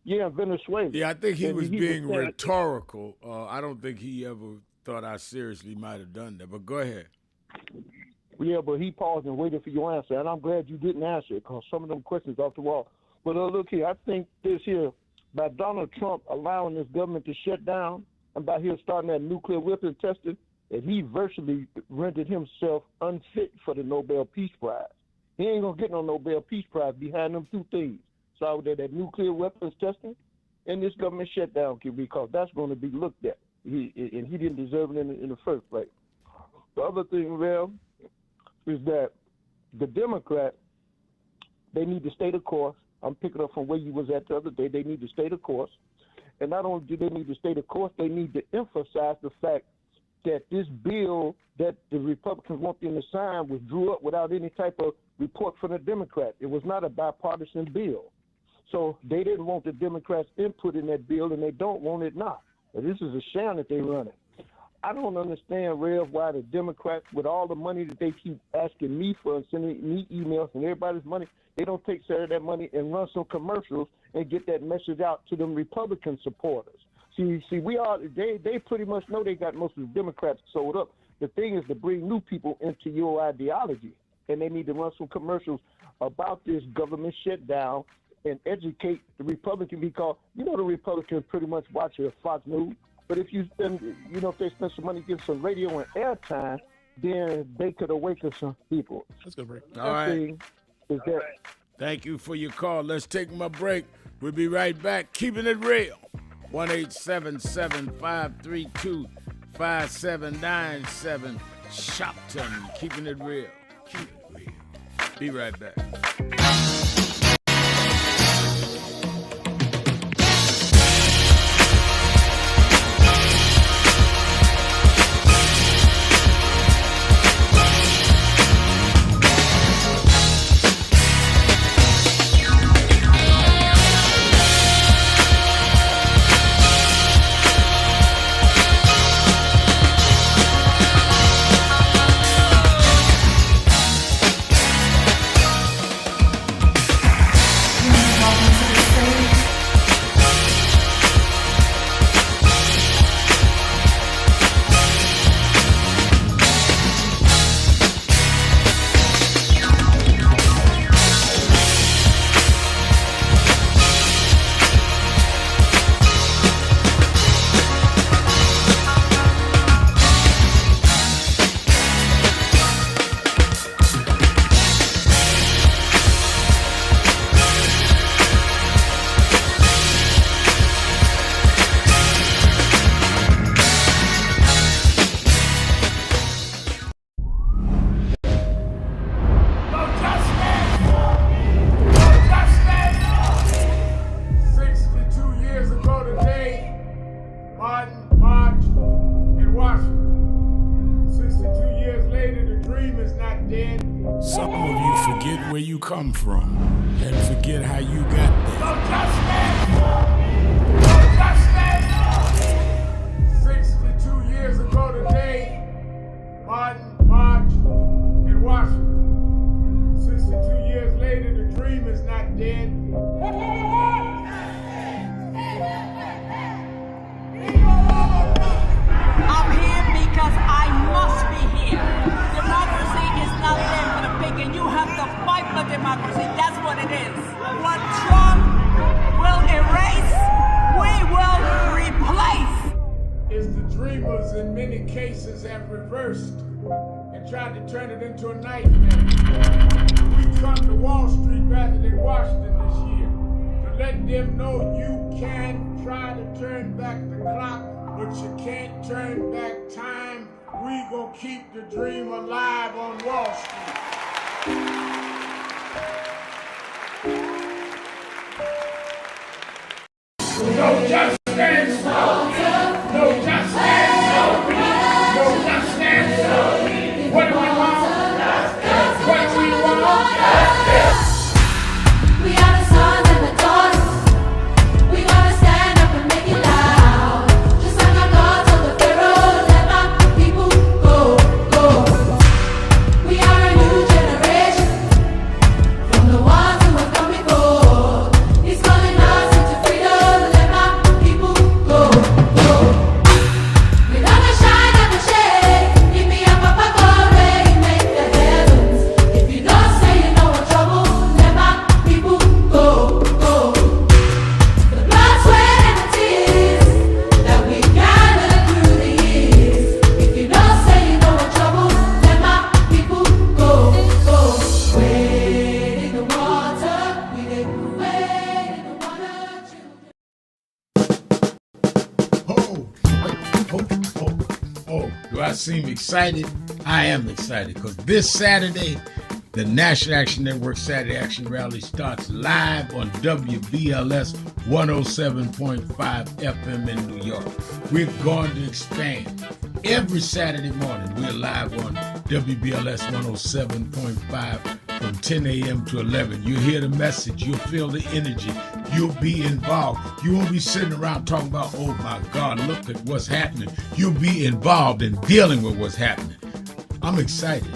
Yeah, Venezuela. Yeah, I think he was being rhetorical. I don't think he ever thought I seriously might have done that. But go ahead. Yeah, but he paused and waited for your answer, and I'm glad you didn't answer it because some of them questions off the wall. But look here, I think this here, by Donald Trump allowing this government to shut down and by him starting that nuclear weapons testing, that he virtually rendered himself unfit for the Nobel Peace Prize. He ain't going to get no Nobel Peace Prize behind them two things. So that nuclear weapons testing and this government shutdown, because that's going to be looked at. He didn't deserve it in the first place. The other thing, well, is that the Democrats, they need to stay the course. I'm picking up from where you was at the other day. They need to stay the course. And not only do they need to stay the course, they need to emphasize the fact that this bill that the Republicans want them to sign was drew up without any type of report from the Democrats. It was not a bipartisan bill. So they didn't want the Democrats' input in that bill, and they don't want it now. This is a sham that they're running. I don't understand, Rev, why the Democrats, with all the money that they keep asking me for and sending me emails and everybody's money, they don't take care of that money and run some commercials and get that message out to them Republican supporters. See, they pretty much know they got most of the Democrats sold up. The thing is to bring new people into your ideology, and they need to run some commercials about this government shutdown and educate the Republican, because the Republicans pretty much watch Fox News. But if you spend, if they spend some money getting some radio and airtime, then they could awaken some people. That's good, Rick. All right. Is that. Thank you for your call. Let's take my break. We'll be right back. Keeping it real. 1-877-532-5797. Sharpton. Keeping it real. Keep it real. Be right back. Come from and forget how you got there. No justice! 62 years ago today, Martin marched in Washington. 62 years later, the dream is not dead. I'm here because I must be here. Democracy is not there for the pig, and you have to fight for democracy. That's what it is. What Trump will erase, we will replace. It's the dreamers in many cases have reversed and tried to turn it into a nightmare. We come to Wall Street rather than Washington this year to let them know you can try to turn back the clock, but you can't turn back time. We gonna keep the dream alive on Wall Street. No justice! No justice! No justice! What do we want? What do we want? We are the sons and the daughters. We gotta stand up and make it loud. Just like our God told the Pharaoh, let my people go, go. We are a new generation from the ones who have come before. He's calling us into freedom. Let my people go, go. We never shine, never shade. Give me a papa God, make the heavens. If you don't say you know what trouble, let my people go, go. The blood, sweat, and the tears that we gathered through the years. If you don't say you know what trouble, let my people go, go. Wade in the water, we did wade in the water, Oh, do I seem excited? I am excited because this Saturday, the National Action Network Saturday Action Rally starts live on WBLS 107.5 FM in New York. We're going to expand every Saturday morning. We're live on WBLS 107.5 from 10 a.m. to 11. You'll hear the message. You'll feel the energy. You'll be involved. You won't be sitting around talking about, oh my God, look at what's happening. You'll be involved in dealing with what's happening. I'm excited,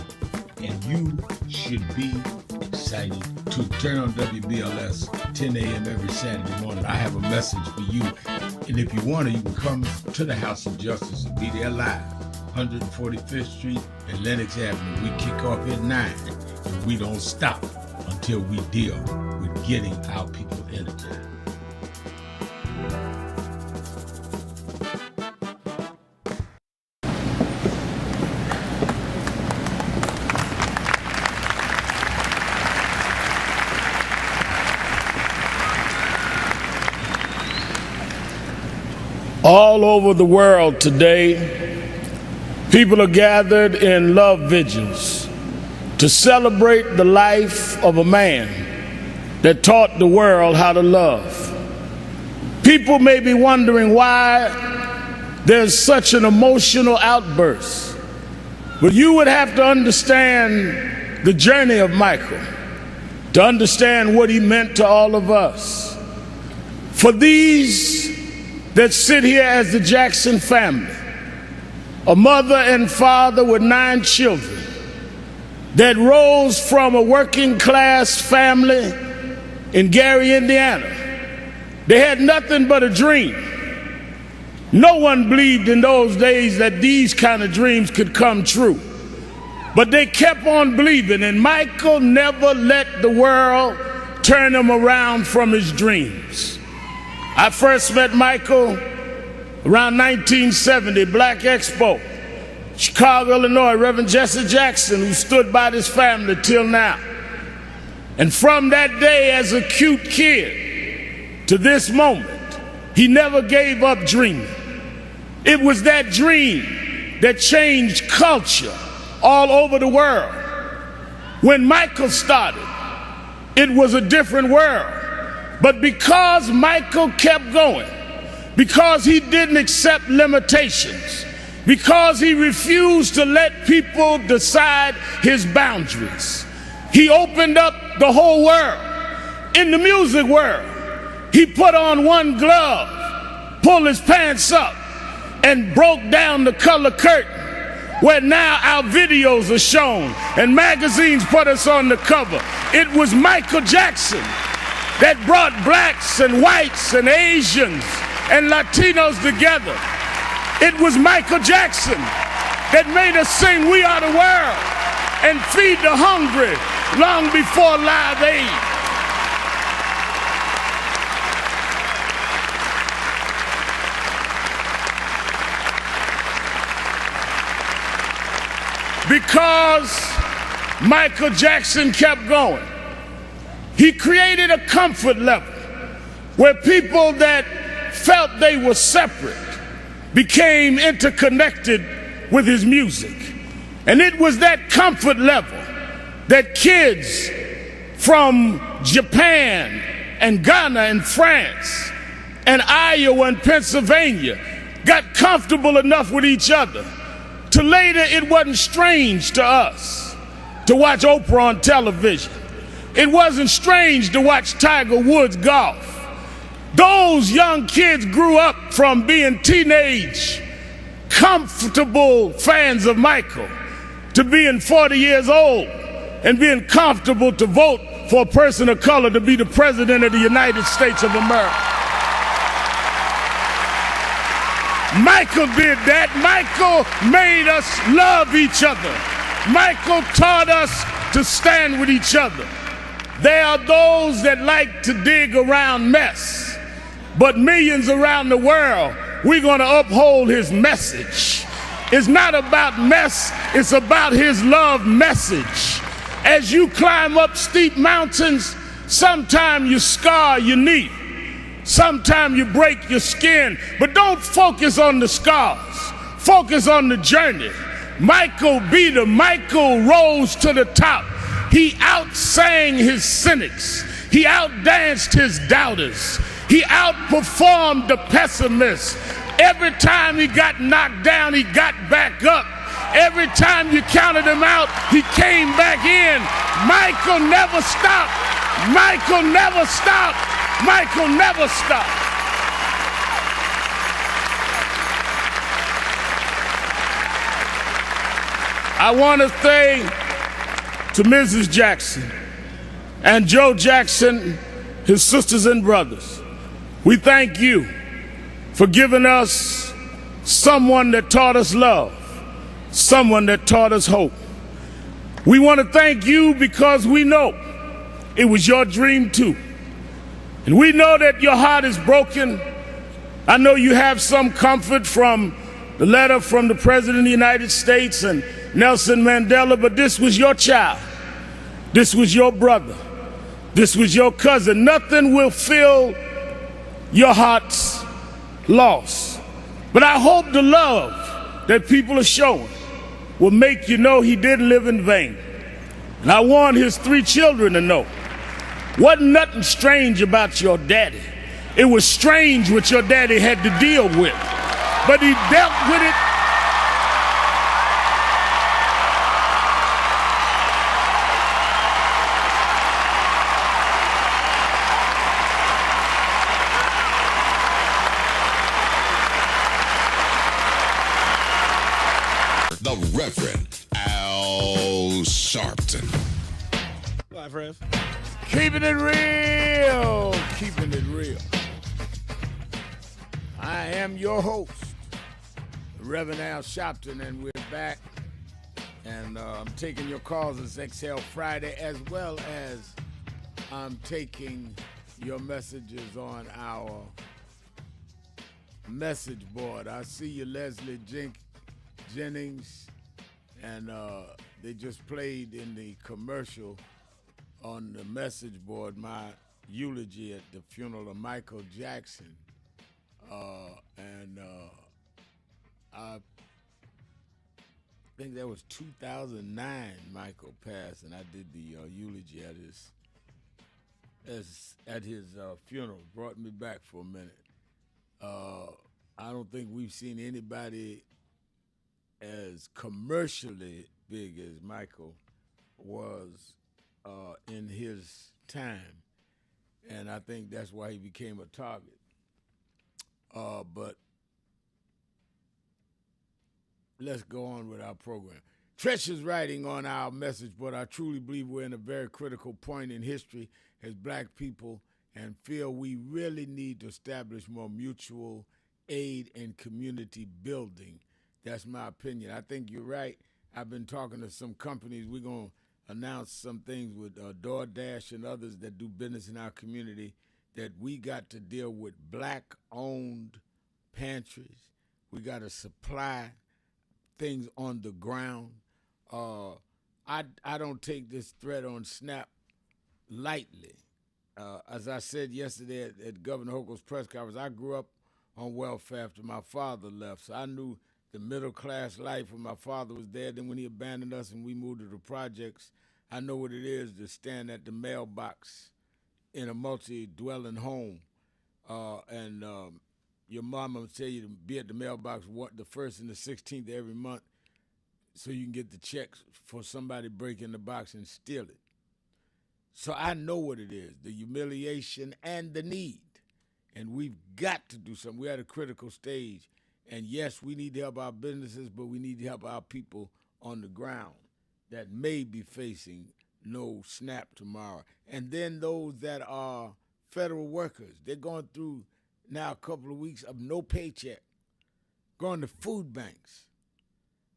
and you should be excited too. Turn on WBLS 10 a.m. every Saturday morning. I have a message for you. And if you want to, you can come to the House of Justice and be there live. 145th Street and Lenox Avenue. We kick off at 9. And we don't stop until we deal with getting our people energized. All over the world today, people are gathered in love vigils to celebrate the life of a man that taught the world how to love. People may be wondering why there's such an emotional outburst, but you would have to understand the journey of Michael to understand what he meant to all of us. For these that sit here as the Jackson family, a mother and father with 9 children that rose from a working class family in Gary, Indiana. They had nothing but a dream. No one believed in those days that these kind of dreams could come true. But they kept on believing, and Michael never let the world turn him around from his dreams. I first met Michael around 1970, Black Expo, Chicago, Illinois, Reverend Jesse Jackson, who stood by this family till now. And from that day as a cute kid to this moment, he never gave up dreaming. It was that dream that changed culture all over the world. When Michael started, it was a different world. But because Michael kept going, because he didn't accept limitations, because he refused to let people decide his boundaries, he opened up the whole world. In the music world, he put on one glove, pulled his pants up, and broke down the color curtain, where now our videos are shown and magazines put us on the cover. It was Michael Jackson that brought blacks and whites and Asians and Latinos together. It was Michael Jackson that made us sing "We Are the World" and feed the hungry long before Live Aid. Because Michael Jackson kept going, he created a comfort level where people that felt they were separate became interconnected with his music. And it was that comfort level that kids from Japan and Ghana and France and Iowa and Pennsylvania got comfortable enough with each other to later it wasn't strange to us to watch Oprah on television. It wasn't strange to watch Tiger Woods golf. Those young kids grew up from being teenage, comfortable fans of Michael to being 40 years old and being comfortable to vote for a person of color to be the president of the United States of America. Michael did that. Michael made us love each other. Michael taught us to stand with each other. There are those that like to dig around mess, but millions around the world, we're going to uphold his message. It's not about mess, it's about his love message. As you climb up steep mountains, sometimes you scar your knee, sometimes you break your skin, but don't focus on the scars, focus on the journey. Michael rose to the top. He outsang his cynics. He outdanced his doubters. He outperformed the pessimists. Every time he got knocked down, he got back up. Every time you counted him out, he came back in. Michael never stopped. Michael never stopped. Michael never stopped. I want to say to Mrs. Jackson and Joe Jackson, his sisters and brothers, we thank you for giving us someone that taught us love, someone that taught us hope. We want to thank you because we know it was your dream too. And we know that your heart is broken. I know you have some comfort from the letter from the President of the United States and Nelson Mandela, but this was your child. This was your brother. This was your cousin. Nothing will fill your heart's loss. But I hope the love that people are showing will make you know he didn't live in vain. And I want his 3 children to know, wasn't nothing strange about your daddy. It was strange what your daddy had to deal with, but he dealt with it. The Reverend Al Sharpton. Live, Rev. Keeping it real. Keeping it real. I am your host, Reverend Al Sharpton, and we're back. And I'm taking your calls as XL Friday, as well as I'm taking your messages on our message board. I see you, Leslie Jennings, and they just played in the commercial on the message board my eulogy at the funeral of Michael Jackson. I think that was 2009 Michael passed, and I did the eulogy at his funeral. Brought me back for a minute. I don't think we've seen anybody as commercially big as Michael was in his time, and I think that's why he became a target. But let's go on with our program. Trish is writing on our message board, I truly believe we're in a very critical point in history as black people and feel we really need to establish more mutual aid and community building. That's my opinion. I think you're right. I've been talking to some companies. We're going to announce some things with DoorDash and others that do business in our community that we got to deal with black-owned pantries. We got to supply things on the ground. I don't take this threat on SNAP lightly. As I said yesterday at Governor Hochul's press conference, I grew up on welfare after my father left, so I knew the middle-class life when my father was there. Then when he abandoned us and we moved to the projects, I know what it is to stand at the mailbox in a multi-dwelling home, and your mama will tell you to be at the mailbox the 1st and the 16th of every month so you can get the checks for somebody breaking the box and steal it. So I know what it is, the humiliation and the need, and we've got to do something. We're at a critical stage, and yes, we need to help our businesses, but we need to help our people on the ground that may be facing no SNAP tomorrow. And then those that are federal workers, they're going through now a couple of weeks of no paycheck, going to food banks.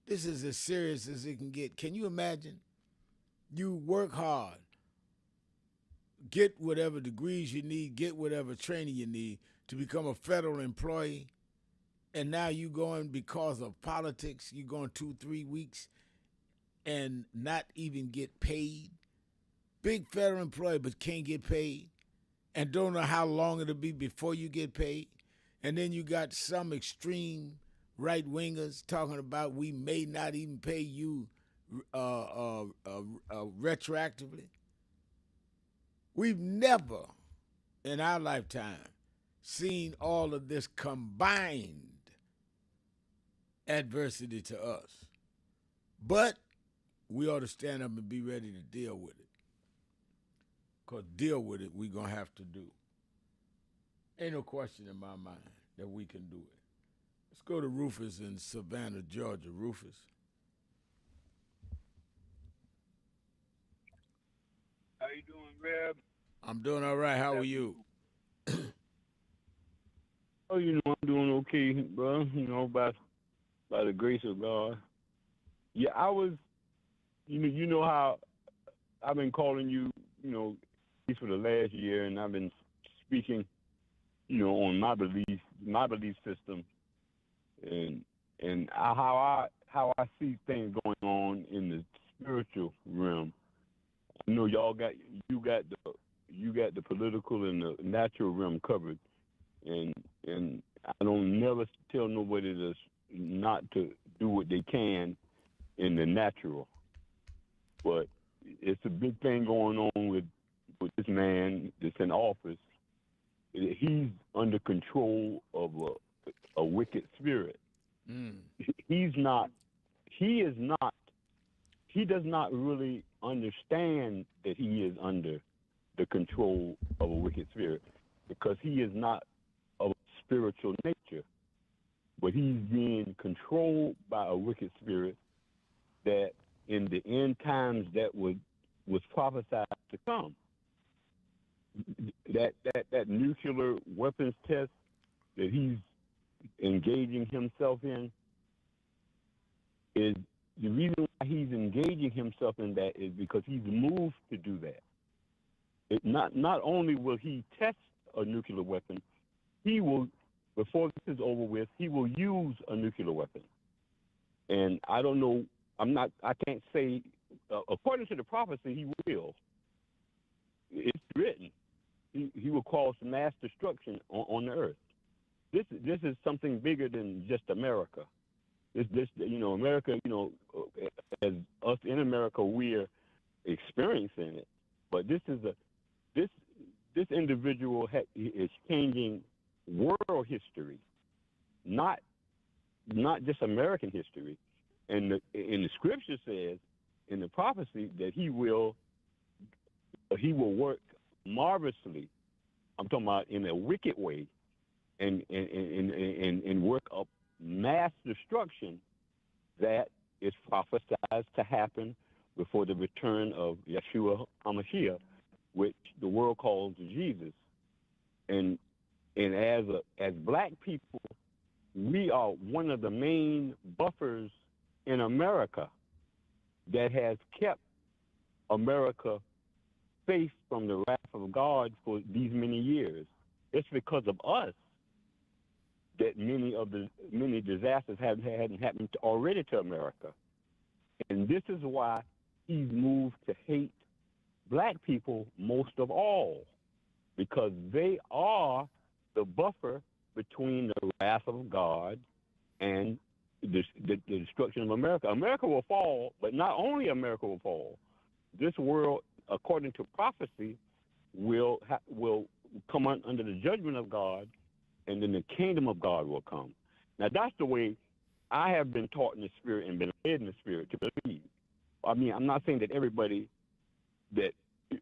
This is as serious as it can get. Can you imagine? You work hard, get whatever degrees you need, get whatever training you need to become a federal employee, and now you going because of politics, you going 2-3 weeks and not even get paid. Big federal employee, but can't get paid, and don't know how long it'll be before you get paid. And then you got some extreme right-wingers talking about we may not even pay you retroactively. We've never in our lifetime seen all of this combined adversity to us. But we ought to stand up and be ready to deal with it. Because deal with it, we're going to have to do. Ain't no question in my mind that we can do it. Let's go to Rufus in Savannah, Georgia. Rufus. How you doing, Reb? I'm doing all right. How are you? Oh, I'm doing okay, bro. By the grace of God. Yeah, I was. You know how I've been calling you. At least for the last year, and I've been speaking. On my belief system, and how I see things going on in the spiritual realm. I know you got the political and the natural realm covered, and I don't never tell nobody not to do what they can in the natural, but it's a big thing going on with this man that's in office. He's under control of a wicked spirit. He does not really understand that he is under the control of a wicked spirit, because he is not of spiritual nature, but he's being controlled by a wicked spirit that in the end times that was prophesied to come. That nuclear weapons test that he's engaging himself in, is the reason why he's engaging himself in that is because he's moved to do that. Not only will he test a nuclear weapon, he will, before this is over with, he will use a nuclear weapon. And I don't know, I can't say, according to the prophecy, he will. It's written. He will cause mass destruction on the earth. This is something bigger than just America. America, as us in America, we're experiencing it. But this individual is changing world history, not just American history. And the scripture says in the prophecy that he will work marvelously. I'm talking about in a wicked way, and work up mass destruction that is prophesied to happen before the return of Yeshua HaMashiach, which the world calls Jesus. And as black people, we are one of the main buffers in America that has kept America safe from the wrath of God for these many years. It's because of us that many disasters hadn't happened already to America. And this is why he's moved to hate black people most of all, because they are the buffer between the wrath of God and the destruction of America. America will fall, but not only America will fall. This world, according to prophecy, will come under the judgment of God, and then the kingdom of God will come. Now, that's the way I have been taught in the Spirit and been led in the Spirit to believe. I mean, I'm not saying that everybody that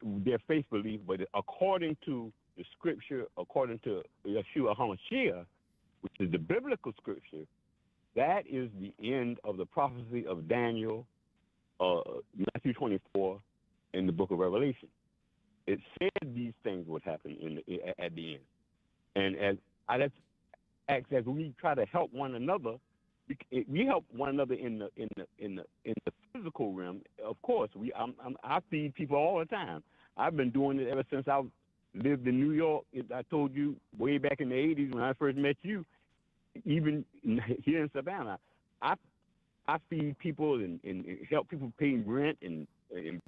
their faith believes, but according to the Scripture, according to Yeshua HaMashiach, which is the biblical Scripture, that is the end of the prophecy of Daniel, Matthew 24, in the book of Revelation. It said these things would happen at the end. And as we try to help one another, we help one another in the physical realm. Of course, I feed people all the time. I've been doing it ever since I lived in New York. I told you way back in the 80s when I first met you. Even here in Savannah, I feed people and help people pay rent and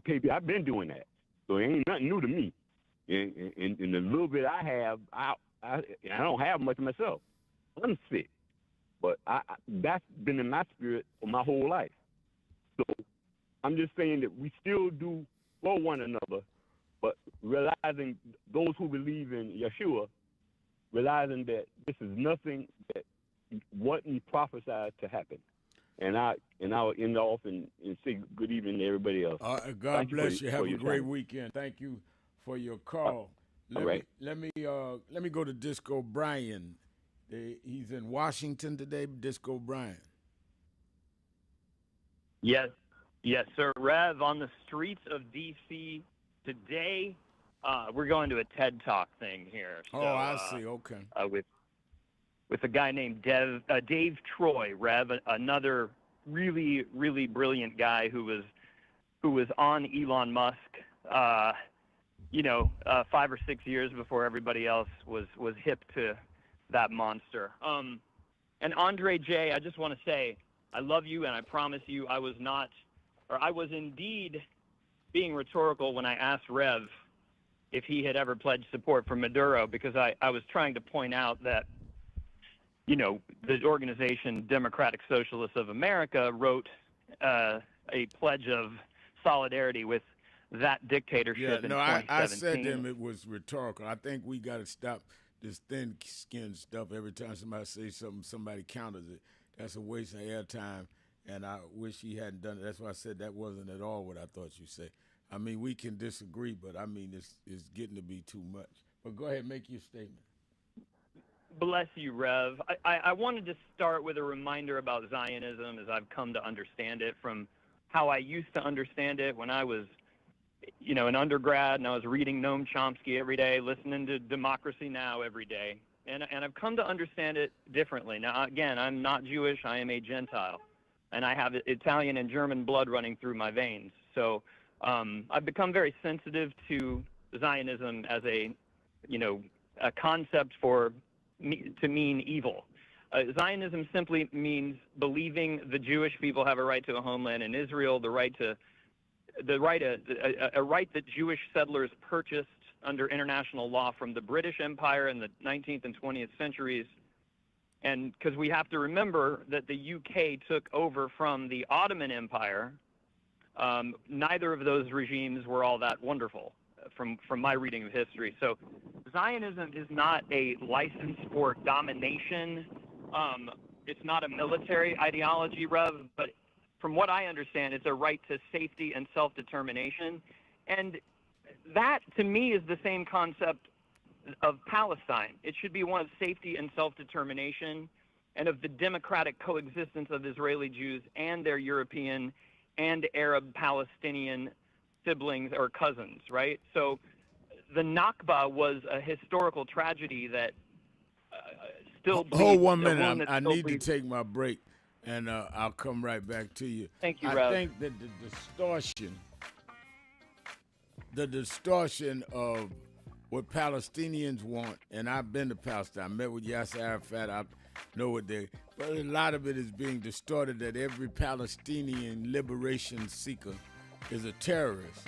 pay. I've been doing that, so it ain't nothing new to me. And the little bit I have, I don't have much myself. I'm sick, but that's been in my spirit for my whole life. So I'm just saying that we still do for one another, but realizing those who believe in Yeshua, realizing that this is nothing that wasn't prophesied to happen. And I'll end off and say good evening to everybody else. God bless you. Have a great weekend. Thank you for your call. Let me go to Disco Brian. He's in Washington today. Disco Brian. Yes, sir. Rev, on the streets of D.C. today, we're going to a TED Talk thing here. So, I see. Okay. With a guy named Dave Troy, Rev, another really, really brilliant guy who was on Elon Musk, 5 or 6 years before everybody else was hip to that monster. And Andre J., I just want to say, I love you, and I promise you I was indeed being rhetorical when I asked Rev if he had ever pledged support for Maduro, because I was trying to point out that, the organization Democratic Socialists of America wrote a pledge of solidarity with that dictatorship in 2017. I said to him it was rhetorical. I think we got to stop this thin-skinned stuff. Every time somebody says something, somebody counters it. That's a waste of airtime, and I wish he hadn't done it. That's why I said that wasn't at all what I thought you said. I mean, we can disagree, but I mean, it's getting to be too much. But go ahead, make your statement. Bless you, Rev. I wanted to start with a reminder about Zionism as I've come to understand it from how I used to understand it when I was, an undergrad, and I was reading Noam Chomsky every day, listening to Democracy Now! Every day. And I've come to understand it differently. Now, again, I'm not Jewish. I am a Gentile. And I have Italian and German blood running through my veins. So I've become very sensitive to Zionism as a concept to mean evil. Zionism simply means believing the Jewish people have a right to a homeland in Israel, a right that Jewish settlers purchased under international law from the British Empire in the 19th and 20th centuries. And because we have to remember that the UK took over from the Ottoman Empire, neither of those regimes were all that wonderful from my reading of history. So Zionism is not a license for domination. It's not a military ideology, Rev, but from what I understand, it's a right to safety and self-determination. And that, to me, is the same concept of Palestine. It should be one of safety and self-determination and of the democratic coexistence of Israeli Jews and their European and Arab Palestinian siblings or cousins, right? So the Nakba was a historical tragedy that still bleeds. Hold 1 minute. I need to take my break, and I'll come right back to you. Thank you, I Rev. think that the distortion of what Palestinians want, and I've been to Palestine. I met with Yasser Arafat. I know what but a lot of it is being distorted that every Palestinian liberation seeker is a terrorist.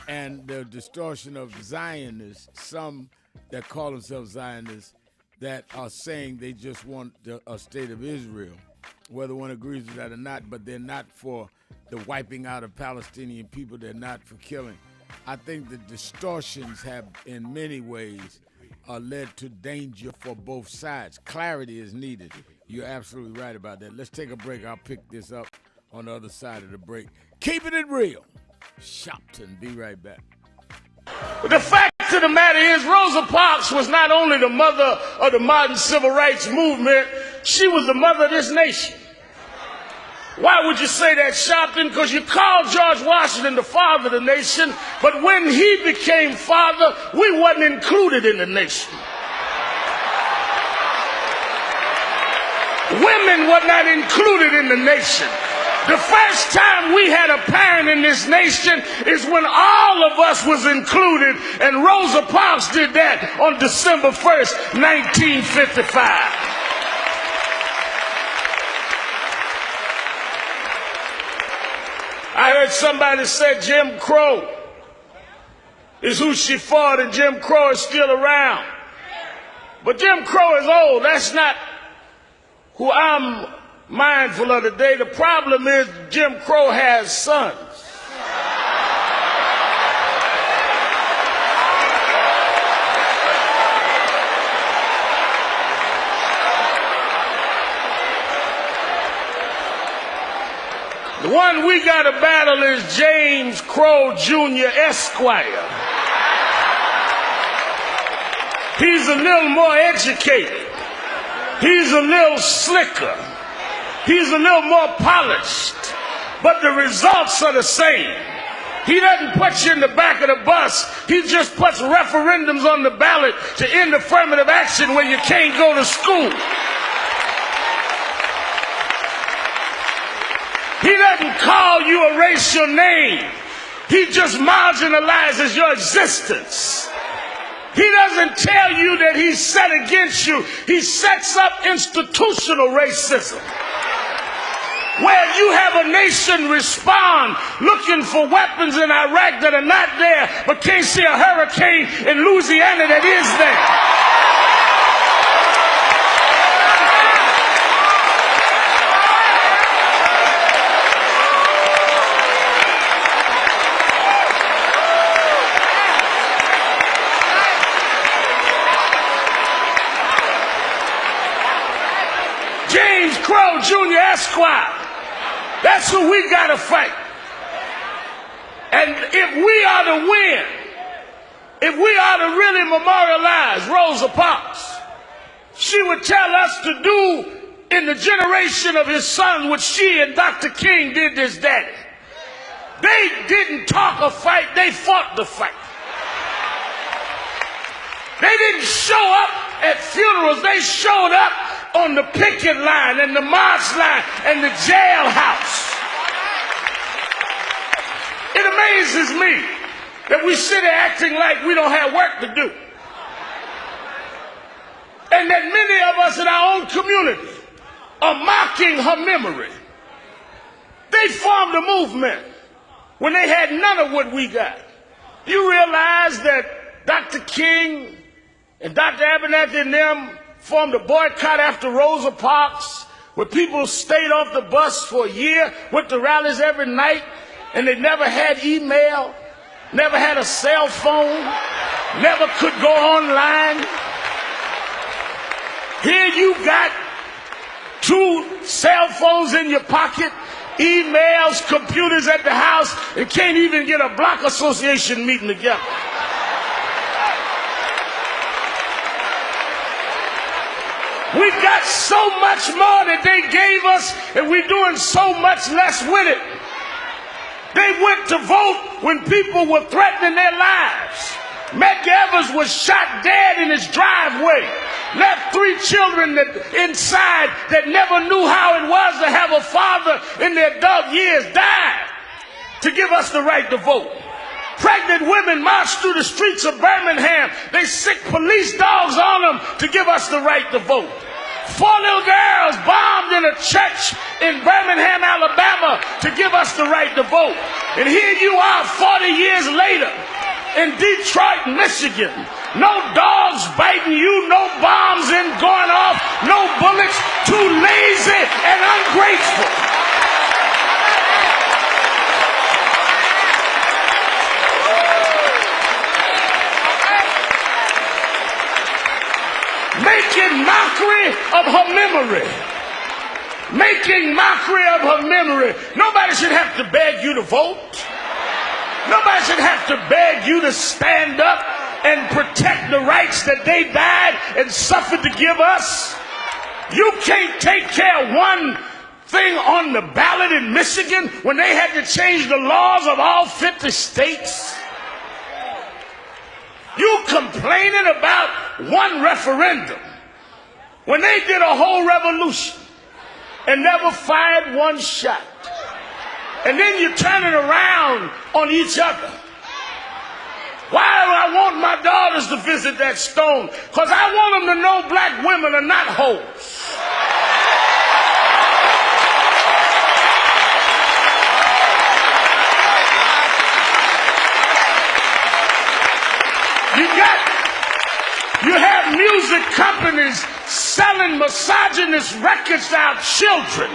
And the distortion of Zionists, some that call themselves Zionists, that are saying they just want a state of Israel, whether one agrees with that or not, but they're not for the wiping out of Palestinian people. They're not for killing. I think the distortions have, in many ways, led to danger for both sides. Clarity is needed. You're absolutely right about that. Let's take a break. I'll pick this up on the other side of the break. Keeping it real. Sharpton. Be right back. But the fact of the matter is, Rosa Parks was not only the mother of the modern civil rights movement, she was the mother of this nation. Why would you say that, Sharpton? Because you called George Washington the father of the nation, but when he became father, we wasn't included in the nation. Women were not included in the nation. The first time we had a parent in this nation is when all of us was included, and Rosa Parks did that on December 1st, 1955. I heard somebody say Jim Crow is who she fought, and Jim Crow is still around. But Jim Crow is old. That's not who I'm mindful of today. The problem is Jim Crow has sons. The one we got to battle is James Crow Jr. Esquire. He's a little more educated. He's a little slicker. He's a little more polished. But the results are the same. He doesn't put you in the back of the bus. He just puts referendums on the ballot to end affirmative action when you can't go to school. He doesn't call you a racial name. He just marginalizes your existence. He doesn't tell you that he's set against you. He sets up institutional racism, where you have a nation respond looking for weapons in Iraq that are not there, but can't see a hurricane in Louisiana that is there. James Crow Jr. Esquire. That's who we got to fight. And if we are to win, if we are to really memorialize Rosa Parks, she would tell us to do in the generation of his son what she and Dr. King did to his daddy. They didn't talk a fight, they fought the fight. They didn't show up at funerals, they showed up on the picket line and the march line and the jailhouse. It amazes me that we sit there acting like we don't have work to do. And that many of us in our own community are mocking her memory. They formed a movement when they had none of what we got. You realize that Dr. King and Dr. Abernathy and them formed a boycott after Rosa Parks, where people stayed off the bus for a year, went to rallies every night, and they never had email, never had a cell phone, never could go online. Here you got 2 cell phones in your pocket, emails, computers at the house, and can't even get a block association meeting together. We got so much more that they gave us, and we're doing so much less with it. They went to vote when people were threatening their lives. Medgar Evers was shot dead in his driveway, left 3 children inside that never knew how it was to have a father in their adult years die to give us the right to vote. Pregnant women marched through the streets of Birmingham. They sick police dogs on them to give us the right to vote. 4 little girls bombed in a church in Birmingham, Alabama to give us the right to vote. And here you are 40 years later in Detroit, Michigan. No dogs biting you, no bombs going off, no bullets, too lazy and ungrateful. Making mockery of her memory. Making mockery of her memory. Nobody should have to beg you to vote. Nobody should have to beg you to stand up and protect the rights that they died and suffered to give us. You can't take care of one thing on the ballot in Michigan when they had to change the laws of all 50 states. You complaining about one referendum when they did a whole revolution and never fired one shot. And then you turn it around on each other. Why do I want my daughters to visit that stone? Because I want them to know black women are not hoes. You have music companies selling misogynist records to our children.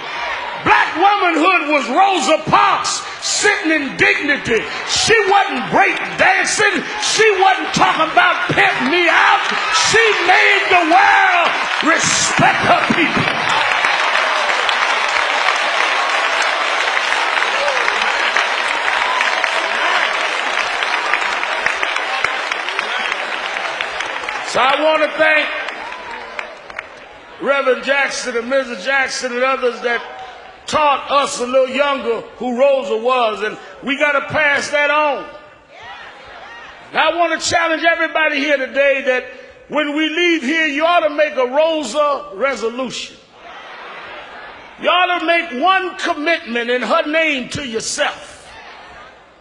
Black womanhood was Rosa Parks sitting in dignity. She wasn't break dancing. She wasn't talking about pimp me out. She made the world respect her people. So I want to thank Reverend Jackson and Mrs. Jackson and others that taught us a little younger who Rosa was, and we got to pass that on. Now, I want to challenge everybody here today that when we leave here, you ought to make a Rosa resolution. You ought to make one commitment in her name to yourself.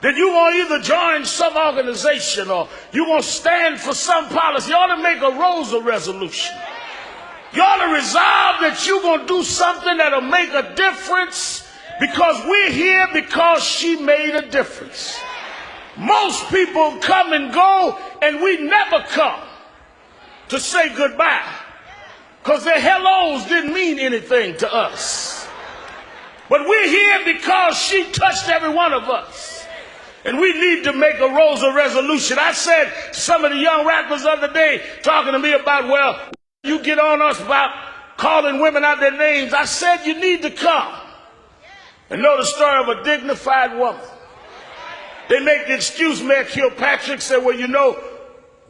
That you're going to either join some organization or you're going to stand for some policy. You ought to make a Rosa resolution. You ought to resolve that you're going to do something that'll make a difference because we're here because she made a difference. Most people come and go and we never come to say goodbye because their hellos didn't mean anything to us. But we're here because she touched every one of us. And we need to make a Rosa resolution. I said some of the young rappers the other day talking to me about, well, you get on us about calling women out their names. I said you need to come and know the story of a dignified woman. They make the excuse, Mayor Kilpatrick said, well, you know,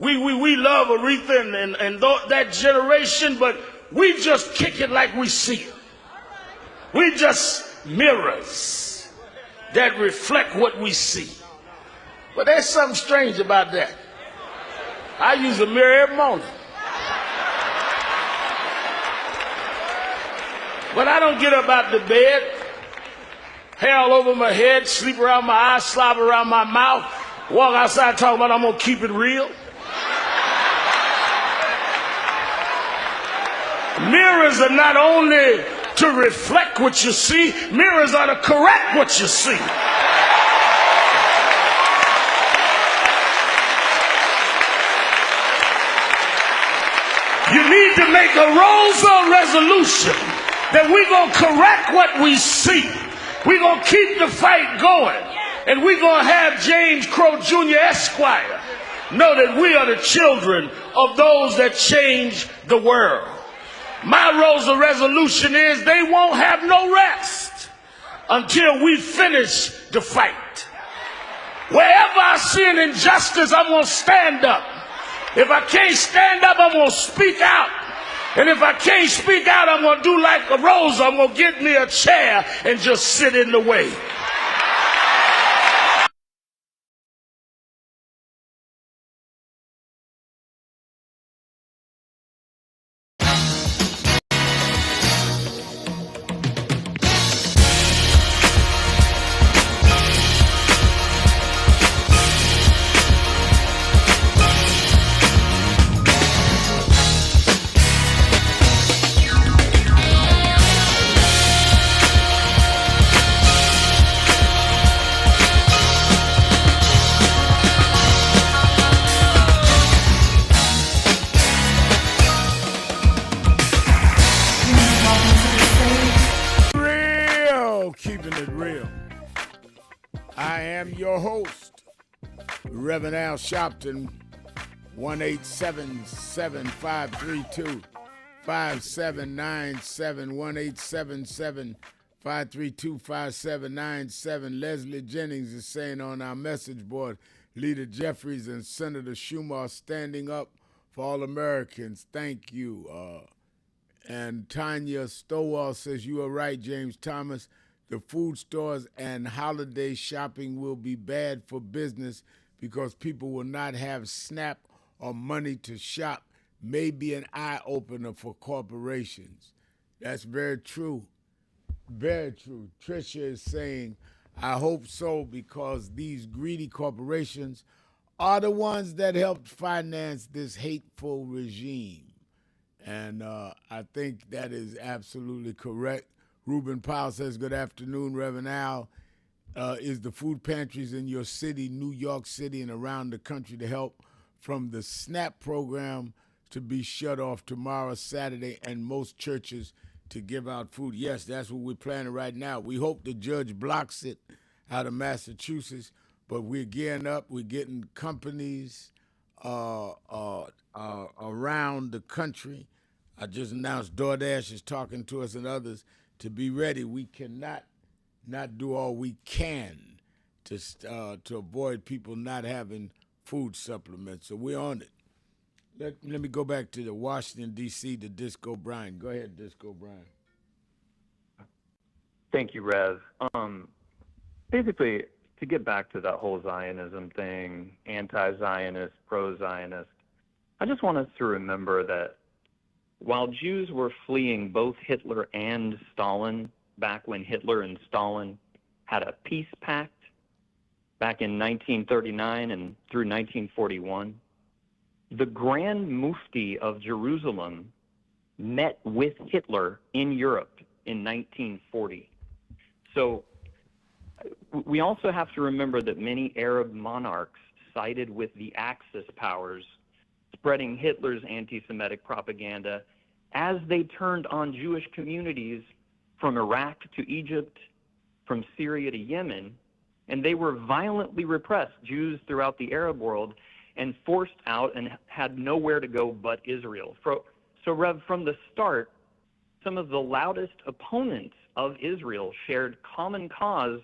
we love Aretha and that generation, but we just kick it like we see it. We just mirrors that reflect what we see. But there's something strange about that. I use a mirror every morning. But I don't get up out the bed, hair all over my head, sleep around my eyes, slobber around my mouth, walk outside talking about I'm going to keep it real. Mirrors are not only to reflect what you see, mirrors are to correct what you see. You need to make a Rosa resolution that we're going to correct what we see. We're going to keep the fight going. And we're going to have James Crow Jr. Esquire know that we are the children of those that change the world. My Rosa resolution is they won't have no rest until we finish the fight. Wherever I see an injustice, I'm going to stand up. If I can't stand up, I'm going to speak out. And if I can't speak out, I'm going to do like a Rosa. I'm going to get me a chair and just sit in the way. Keeping it real. I am your host, Reverend Al Sharpton, 1-877-532-5797, 1-877-532-5797. Leslie Jennings is saying on our message board, Leader Jeffries and Senator Schumer are standing up for all Americans. Thank you. And Tanya Stowell says, you are right, James Thomas. The food stores and holiday shopping will be bad for business because people will not have SNAP or money to shop. May be an eye-opener for corporations. That's very true. Very true. Tricia is saying, I hope so, because these greedy corporations are the ones that helped finance this hateful regime. And I think that is absolutely correct. Ruben Powell says, good afternoon, Reverend Al. Is the food pantries in your city, New York City, and around the country to help from the SNAP program to be shut off tomorrow, Saturday, and most churches to give out food? Yes, that's what we're planning right now. We hope the judge blocks it out of Massachusetts, but we're gearing up. We're getting companies around the country. I just announced DoorDash is talking to us and others to be ready. We cannot not do all we can to avoid people not having food supplements. So we're on it. Let me go back to the Washington, D.C., to Disco Brian. Go ahead, Disco Brian. Thank you, Rev. Basically, to get back to that whole Zionism thing, anti-Zionist, pro-Zionist, I just want us to remember that while Jews were fleeing both Hitler and Stalin, back when Hitler and Stalin had a peace pact back in 1939 and through 1941, the Grand Mufti of Jerusalem met with Hitler in Europe in 1940. So we also have to remember that many Arab monarchs sided with the Axis powers, spreading Hitler's anti-Semitic propaganda as they turned on Jewish communities from Iraq to Egypt, from Syria to Yemen, and they were violently repressed, Jews throughout the Arab world, and forced out and had nowhere to go but Israel. So Rev, from the start, some of the loudest opponents of Israel shared common cause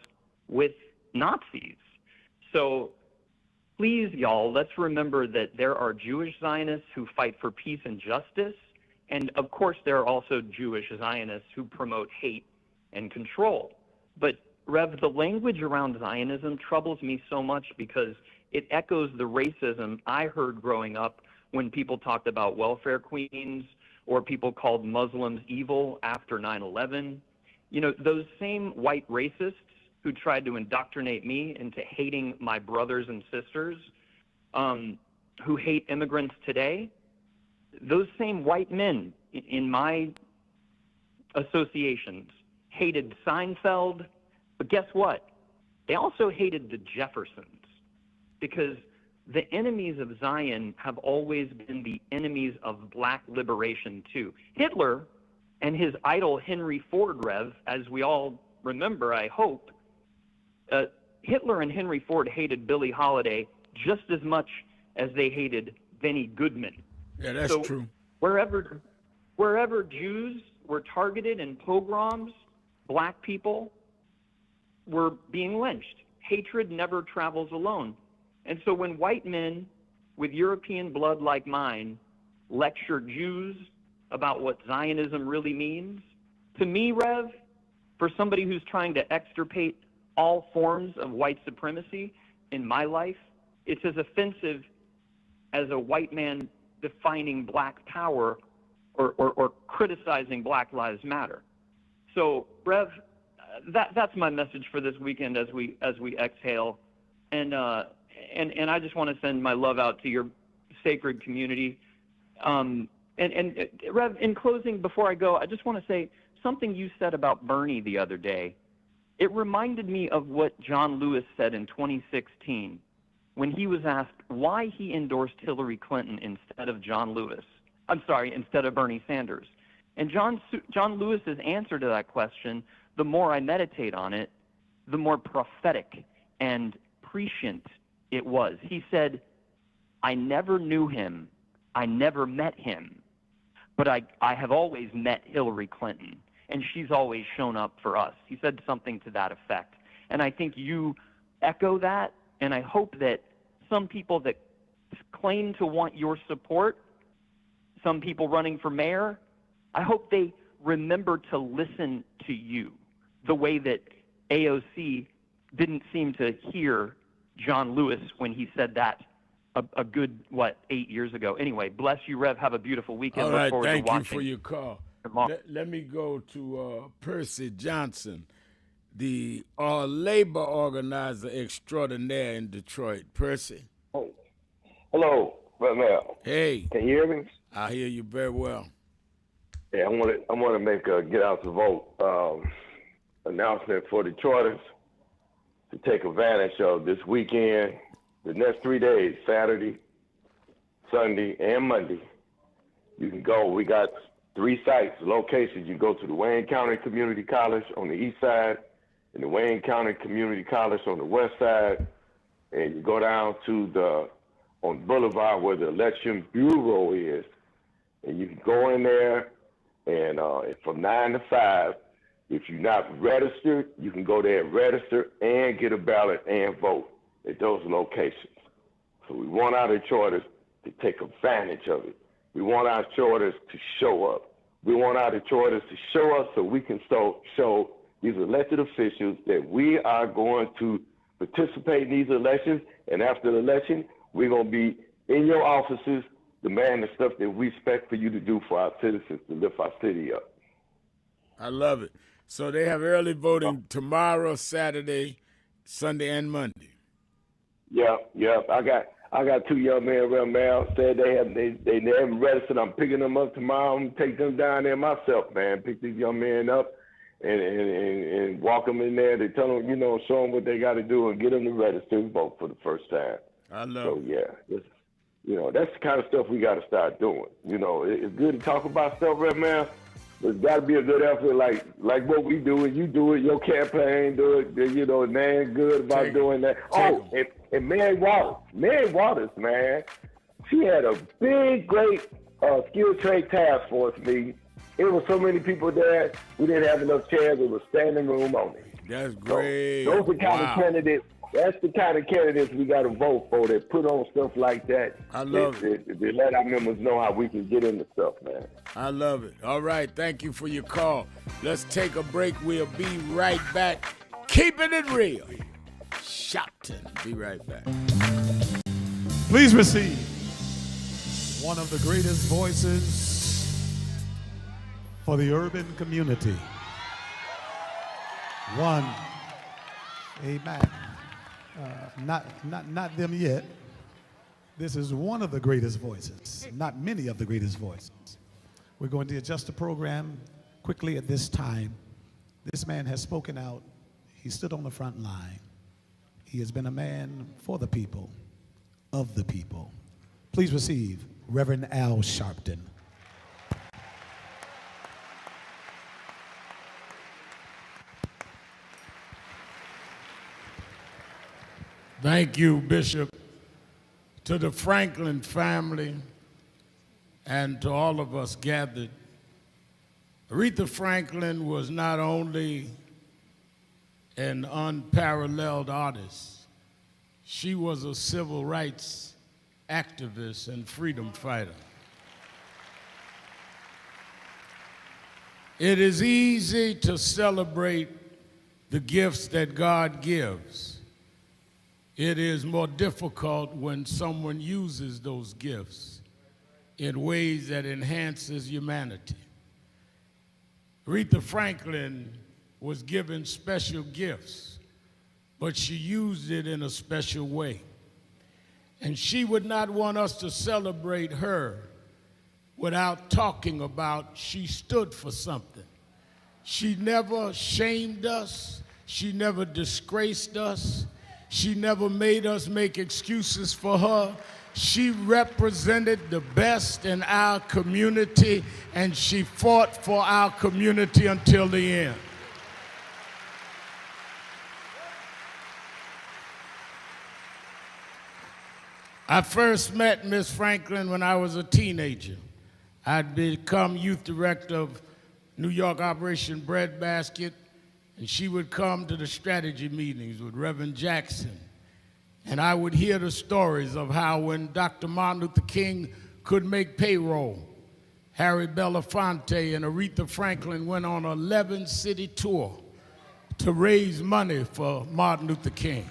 with Nazis. So please, y'all, let's remember that there are Jewish Zionists who fight for peace and justice, and of course there are also Jewish Zionists who promote hate and control. But Rev, the language around Zionism troubles me so much because it echoes the racism I heard growing up when people talked about welfare queens or people called Muslims evil after 9/11. You know, those same white racists who tried to indoctrinate me into hating my brothers and sisters, who hate immigrants today, those same white men in my associations hated Seinfeld, but guess what? They also hated the Jeffersons, because the enemies of Zion have always been the enemies of black liberation too. Hitler and his idol Henry Ford, Rev, as we all remember, I hope, Hitler and Henry Ford hated Billie Holiday just as much as they hated Benny Goodman. Yeah, that's true. Wherever Jews were targeted in pogroms, black people were being lynched. Hatred never travels alone. And so when white men with European blood like mine lecture Jews about what Zionism really means, to me, Rev, for somebody who's trying to extirpate all forms of white supremacy in my life, it's as offensive as a white man defining black power or criticizing Black Lives Matter. So, Rev, that's my message for this weekend as we exhale, and I just want to send my love out to your sacred community. And Rev, in closing, before I go, I just want to say something you said about Bernie the other day. It reminded me of what John Lewis said in 2016 when he was asked why he endorsed Hillary Clinton instead of instead of Bernie Sanders. And John Lewis's answer to that question, the more I meditate on it, the more prophetic and prescient it was. He said, I never knew him, I never met him, but I have always met Hillary Clinton, and she's always shown up for us. He said something to that effect. And I think you echo that, and I hope that some people that claim to want your support, some people running for mayor, I hope they remember to listen to you the way that AOC didn't seem to hear John Lewis when he said that a good, 8 years ago. Anyway, bless you, Rev. Have a beautiful weekend. All right, Look forward to thank you watching for your call. tomorrow. Let me go to Percy Johnson, the labor organizer extraordinaire in Detroit. Percy. Oh. Hello, Brother Mel. Hey. Can you hear me? I hear you very well. Yeah, I want to make a get out the vote announcement for Detroiters to take advantage of this weekend, the next 3 days, Saturday, Sunday, and Monday. You can go. We got 3 sites, locations. You go to the Wayne County Community College on the east side and the Wayne County Community College on the west side, and you go down to on Boulevard where the election bureau is, and you can go in there, and from 9 to 5, if you're not registered, you can go there and register and get a ballot and vote at those locations. So we want our Detroiters to take advantage of it. We want our Detroiters to show up. We want our Detroiters to show up so we can show these elected officials that we are going to participate in these elections, and after the election, we're going to be in your offices demanding the stuff that we expect for you to do for our citizens to lift our city up. I love it. So they have early voting tomorrow, Saturday, Sunday, and Monday. Yeah. I got two young men around now said they haven't registered. I'm picking them up tomorrow. I'm gonna take them down there myself, man. Pick these young men up and walk them in there. They tell them, show them what they got to do and get them to register and vote for the first time. I love So yeah, that's the kind of stuff we got to start doing. It's good to talk about stuff right now. There's got to be a good effort like what we do, and you do it, your campaign do it, man, good about doing that. And Mary Waters, man, she had a big, great skilled trade task force meeting. It was so many people there, we didn't have enough chairs. It was standing room only. That's great. So those are the kind of candidates. That's the kind of candidates we got to vote for that put on stuff like that. I love it. They let our members know how we can get into stuff, man. I love it. All right. Thank you for your call. Let's take a break. We'll be right back. Keeping it real. Sharpton. Be right back. Please receive one of the greatest voices for the urban community. One. Amen. Not them yet. This is one of the greatest voices, not many of the greatest voices. We're going to adjust the program quickly at this time. This man has spoken out. He stood on the front line. He has been a man for the people, of the people. Please receive Reverend Al Sharpton. Thank you, Bishop. To the Franklin family and to all of us gathered, Aretha Franklin was not only an unparalleled artist, she was a civil rights activist and freedom fighter. It is easy to celebrate the gifts that God gives. It is more difficult when someone uses those gifts in ways that enhances humanity. Aretha Franklin was given special gifts, but she used it in a special way. And she would not want us to celebrate her without talking about she stood for something. She never shamed us. She never disgraced us. She never made us make excuses for her. She represented the best in our community, and she fought for our community until the end. I first met Miss Franklin when I was a teenager. I'd become youth director of New York Operation Breadbasket, and she would come to the strategy meetings with Reverend Jackson. And I would hear the stories of how when Dr. Martin Luther King couldn't make payroll, Harry Belafonte and Aretha Franklin went on an 11-city tour to raise money for Martin Luther King.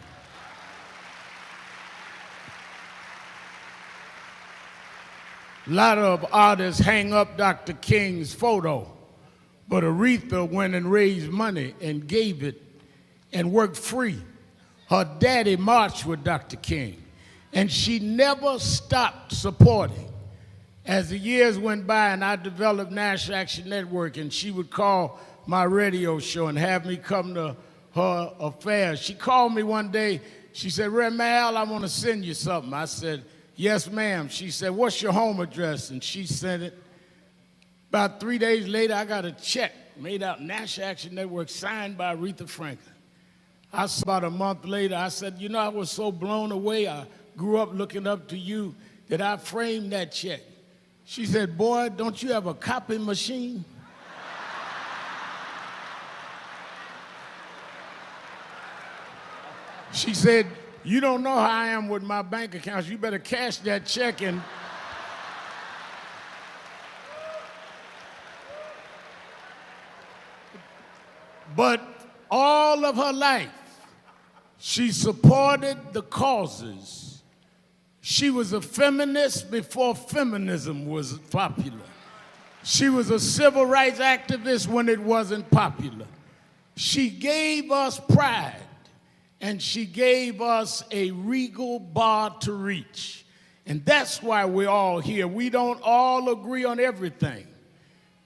A lot of artists hang up Dr. King's photo, but Aretha went and raised money and gave it and worked free. Her daddy marched with Dr. King, and she never stopped supporting. As the years went by and I developed National Action Network, and she would call my radio show and have me come to her affairs. She called me one day. She said, "Reverend Al, I want to send you something." I said, "Yes, ma'am." She said, "What's your home address?" And she sent it. About 3 days later, I got a check made out National Action Network signed by Aretha Franklin. I saw about a month later, I said, "You know, I was so blown away. I grew up looking up to you that I framed that check." She said, "Boy, don't you have a copy machine?" She said, "You don't know how I am with my bank accounts. You better cash that check and But all of her life, she supported the causes. She was a feminist before feminism was popular. She was a civil rights activist when it wasn't popular. She gave us pride, and she gave us a regal bar to reach. And that's why we're all here. We don't all agree on everything,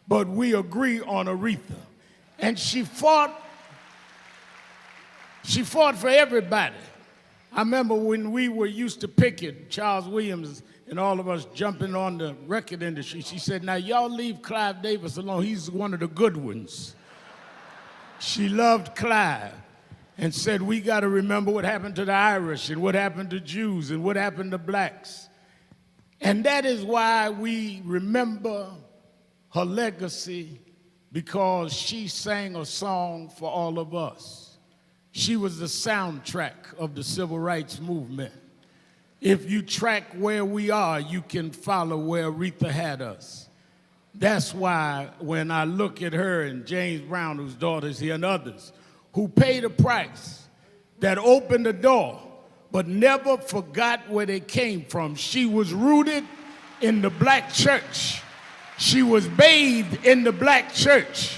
but we agree on Aretha. And she fought for everybody. I remember when we were used to picket, Charles Williams and all of us jumping on the record industry, she said, now y'all leave Clive Davis alone. He's one of the good ones. She loved Clive and said, we got to remember what happened to the Irish and what happened to Jews and what happened to blacks. And that is why we remember her legacy, because she sang a song for all of us. She was the soundtrack of the civil rights movement. If you track where we are, you can follow where Aretha had us. That's why when I look at her and James Brown, whose daughter is here, and others who paid a price, that opened the door, but never forgot where they came from. She was rooted in the black church. She was bathed in the black church.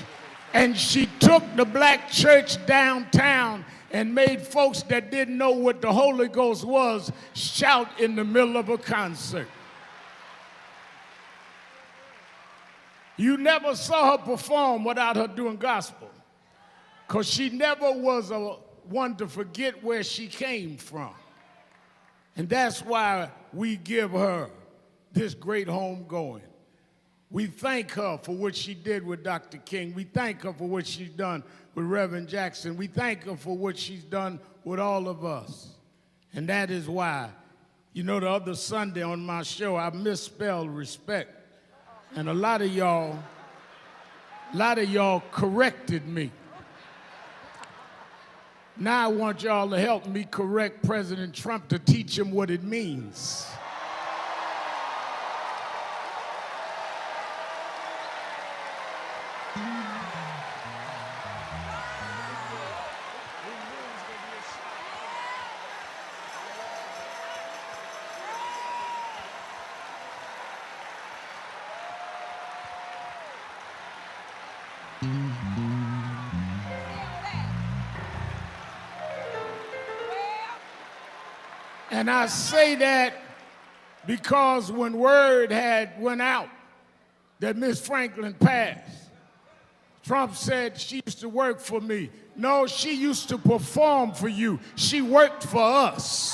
And she took the black church downtown and made folks that didn't know what the Holy Ghost was shout in the middle of a concert. You never saw her perform without her doing gospel, because she never was one to forget where she came from. And that's why we give her this great homegoing. We thank her for what she did with Dr. King. We thank her for what she's done with Reverend Jackson. We thank her for what she's done with all of us. And that is why, you know, the other Sunday on my show, I misspelled respect. And a lot of y'all corrected me. Now I want y'all to help me correct President Trump to teach him what it means. And I say that because when word had went out that Miss Franklin passed, Trump said she used to work for me. No, she used to perform for you. She worked for us.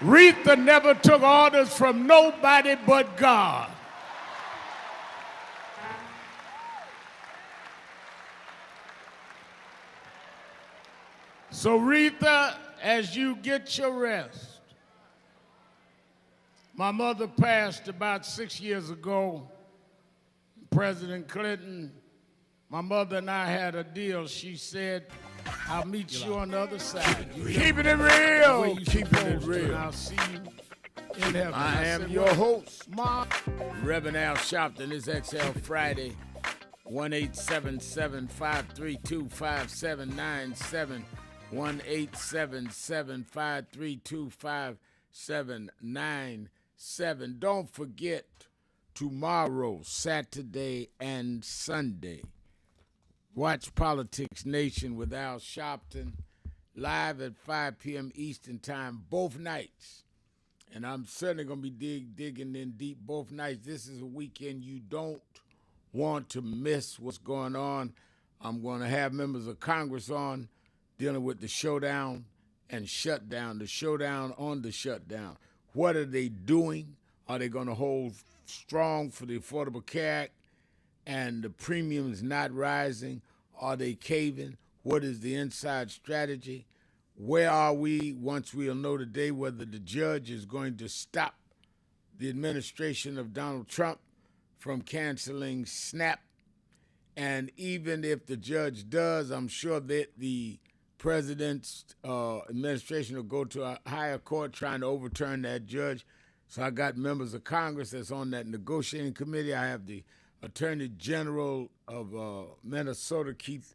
Aretha never took orders from nobody but God. So Aretha, as you get your rest, my mother passed about 6 years ago. President Clinton, my mother and I had a deal. She said, I'll meet you on the other side. Keeping it real. Keeping it real. I'll see you in heaven. I am your host, Reverend Al Sharpton. It's XL Friday, 1-877-532-5797. 1-877-532-5797. Don't forget, tomorrow, Saturday and Sunday, watch Politics Nation with Al Sharpton, live at 5 p.m. Eastern Time, both nights. And I'm certainly going to be digging in deep both nights. This is a weekend you don't want to miss what's going on. I'm going to have members of Congress on, dealing with the showdown and shutdown, the showdown on the shutdown. What are they doing? Are they going to hold strong for the Affordable Care Act and the premiums not rising? Are they caving? What is the inside strategy? Where are we once we'll know today whether the judge is going to stop the administration of Donald Trump from canceling SNAP? And even if the judge does, I'm sure that the president's administration will go to a higher court trying to overturn that judge. So I got members of Congress that's on that negotiating committee. I have the Attorney General of Minnesota, Keith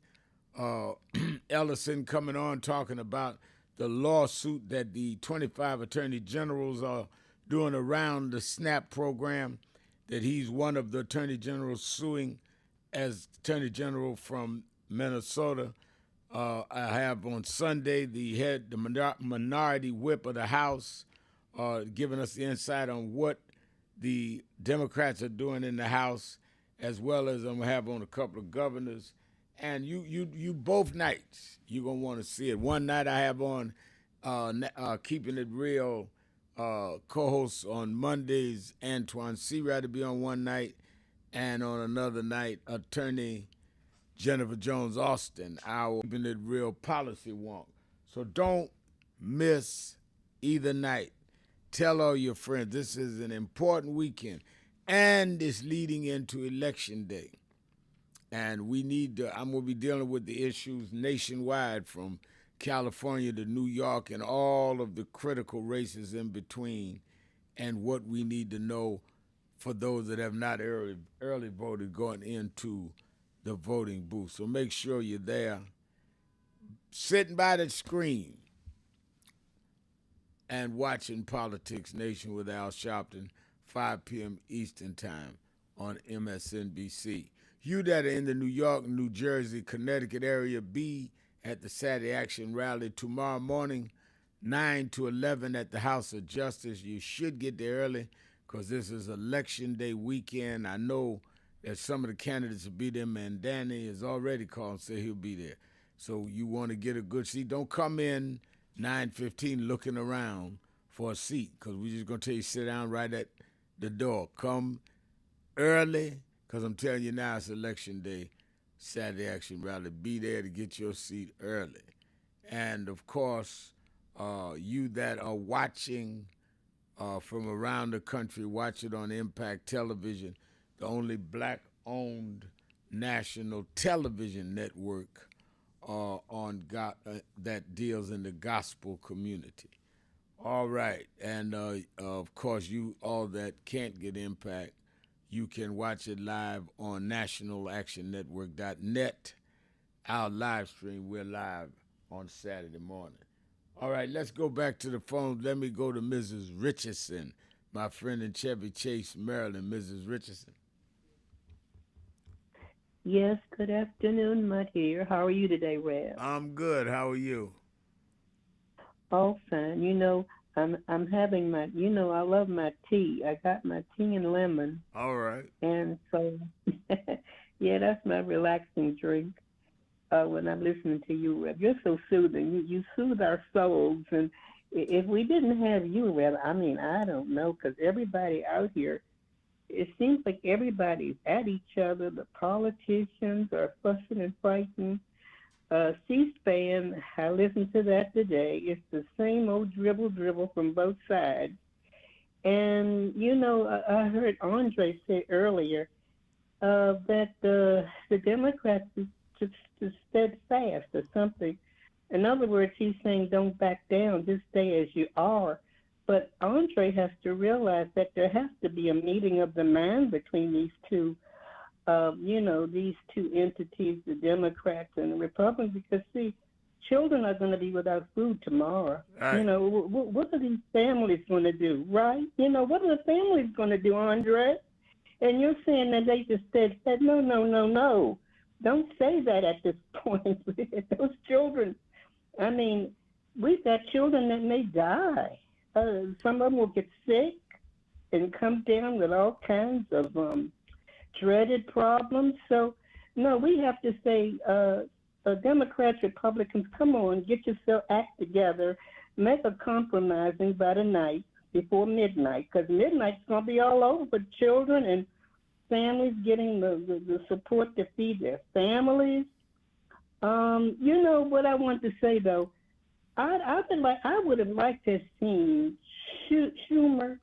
Ellison, coming on talking about the lawsuit that the 25 attorney generals are doing around the SNAP program, that he's one of the attorney generals suing as attorney general from Minnesota. I have on Sunday the minority whip of the House giving us the insight on what the Democrats are doing in the House, as well as I'm gonna have on a couple of governors. And you both nights you're gonna want to see it. One night I have on Keeping It Real co-host on Mondays, Antoine Seawright to be on one night, and on another night, Attorney Jennifer Jones Austin, our Keeping It Real policy wonk. So don't miss either night. Tell all your friends. This is an important weekend, and it's leading into Election Day. And we need to, I'm going to be dealing with the issues nationwide from California to New York and all of the critical races in between, and what we need to know for those that have not early voted going into the voting booth. So make sure you're there, sitting by the screen and watching Politics Nation with Al Sharpton, 5 p.m. Eastern Time on MSNBC. You that are in the New York, New Jersey, Connecticut area, be at the Saturday Action Rally tomorrow morning, 9 to 11 at the House of Justice. You should get there early because this is Election Day weekend. I know that some of the candidates will be there, and Danny has already called and said he'll be there. So you want to get a good seat. Don't come in 9:15 looking around for a seat, because we're just going to tell you sit down right at the door. Come early, because I'm telling you now it's Election Day, Saturday Action Rally. Be there to get your seat early. And, of course, you that are watching from around the country, watch it on Impact Television, the only black-owned national television network that deals in the gospel community. All right, and of course, you all that can't get Impact, you can watch it live on nationalactionnetwork.net. Our live stream, we're live on Saturday morning. All right, let's go back to the phone. Let me go to Mrs. Richardson, my friend in Chevy Chase, Maryland. Mrs. Richardson. Yes, good afternoon, my dear. How are you today, Rev? I'm good. How are you? All fine. You know, I'm having my, I love my tea. I got my tea and lemon. All right. And so, yeah, that's my relaxing drink when I'm listening to you, Rev. You're so soothing. You soothe our souls. And if we didn't have you, Rev, I mean, I don't know, because everybody out here, it seems like everybody's at each other. The politicians are fussing and fighting. C-SPAN, I listened to that today. It's the same old dribble from both sides. And, I heard Andre say earlier that the Democrats is just steadfast or something. In other words, he's saying don't back down, just stay as you are. But Andre has to realize that there has to be a meeting of the mind between these two, these two entities, the Democrats and the Republicans, because, see, children are going to be without food tomorrow. Right. What are these families going to do, right? What are the families going to do, Andre? And you're saying that they just said, no. Don't say that at this point. Those children, I mean, we've got children that may die. Some of them will get sick and come down with all kinds of dreaded problems. So, no, we have to say, Democrats, Republicans, come on, get yourself act together, make a compromising by the night before midnight, because midnight's going to be all over for children and families getting the support to feed their families. What I want to say, though, I would have liked to have seen Schumer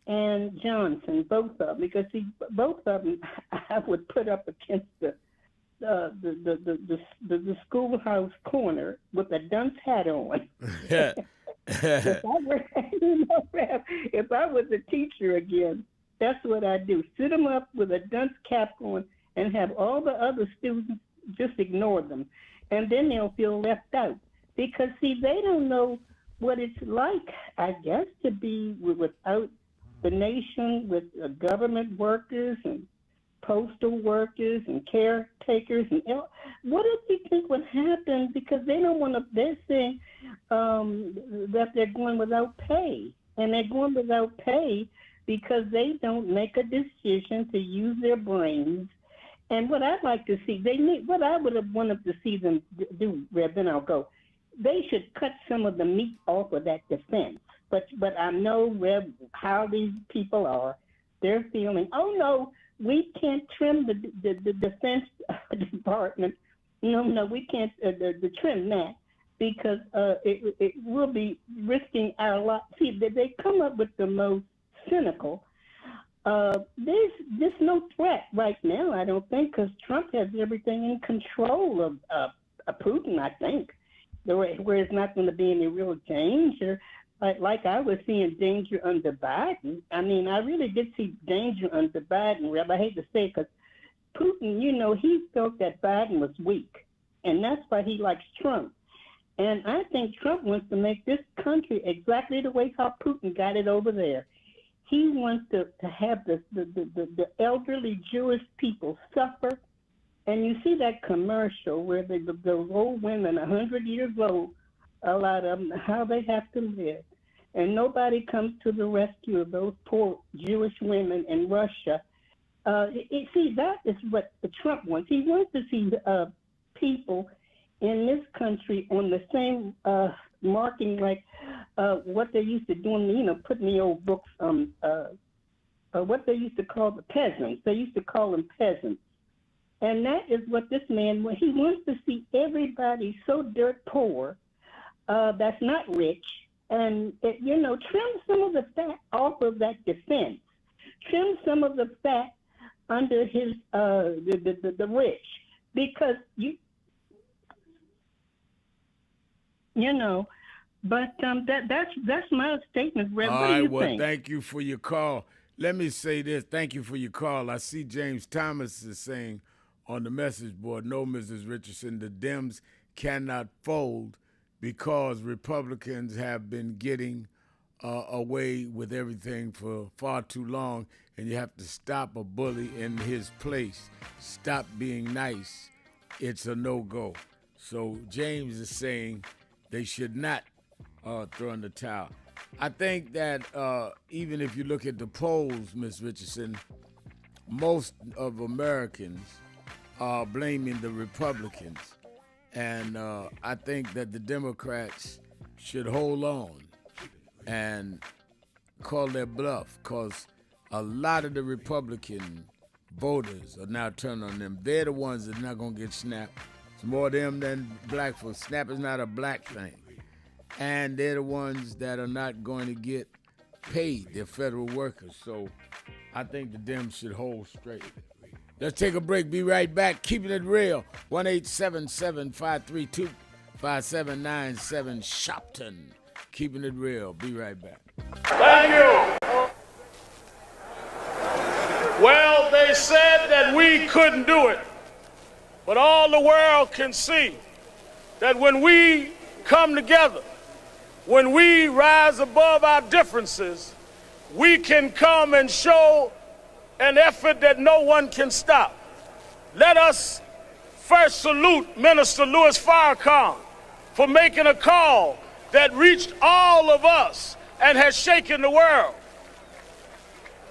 and Johnson, both of them, because both of them I would put up against the the schoolhouse corner with a dunce hat on. If I was a teacher again, that's what I'd do. Sit them up with a dunce cap on and have all the other students just ignore them. And then they'll feel left out. Because, see, they don't know what it's like, I guess, to be without the nation, with government workers and postal workers and caretakers. And what do you think would happen? Because they don't want to, they're saying that they're going without pay. And they're going without pay because they don't make a decision to use their brains. And what I'd like to see, what I would have wanted to see them do, Reb, then I'll go. They should cut some of the meat off of that defense. But I know, Reb, how these people are. They're feeling, oh, no, we can't trim the Defense Department. No, we can't trim that because it will be risking our life. See, they come up with the most cynical. There's no threat right now, I don't think, because Trump has everything in control of Putin, I think, where it's not going to be any real danger. Like I was seeing danger under Biden. I mean, I really did see danger under Biden, Reb. I hate to say it, because Putin, he felt that Biden was weak, and that's why he likes Trump. And I think Trump wants to make this country exactly the way how Putin got it over there. He wants to have the elderly Jewish people suffer. And you see that commercial where the old women, 100 years old, a lot of them, how they have to live. And nobody comes to the rescue of those poor Jewish women in Russia. See, that is what Trump wants. He wants to see people in this country on the same marking like what they used to do, put in the old books, what they used to call the peasants. They used to call them peasants. And that is what this man, he wants to see everybody so dirt poor that's not rich. And, trim some of the fat off of that defense. Trim some of the fat under his, the rich. Because, but that's my statement, Rev. All what do right, you well, think? thank you for your call. Let me say this. Thank you for your call. I see James Thomas is saying on the message board, no, Mrs. Richardson, the Dems cannot fold because Republicans have been getting away with everything for far too long, and you have to stop a bully in his place. Stop being nice. It's a no-go. So James is saying they should not throw in the towel. I think that even if you look at the polls, Ms. Richardson, most of Americans are blaming the Republicans. And I think that the Democrats should hold on and call their bluff, because a lot of the Republican voters are now turning on them. They're the ones that are not going to get snapped. It's more them than black folks. Snap is not a black thing. And they're the ones that are not going to get paid. They're federal workers. So I think the Dems should hold straight. Let's take a break. Be right back. Keeping it real. 1-877-532-5797 Sharpton. Keeping it real. Be right back. Thank you. Well, they said that we couldn't do it. But all the world can see that when we come together, when we rise above our differences, we can come and show an effort that no one can stop. Let us first salute Minister Louis Farrakhan for making a call that reached all of us and has shaken the world.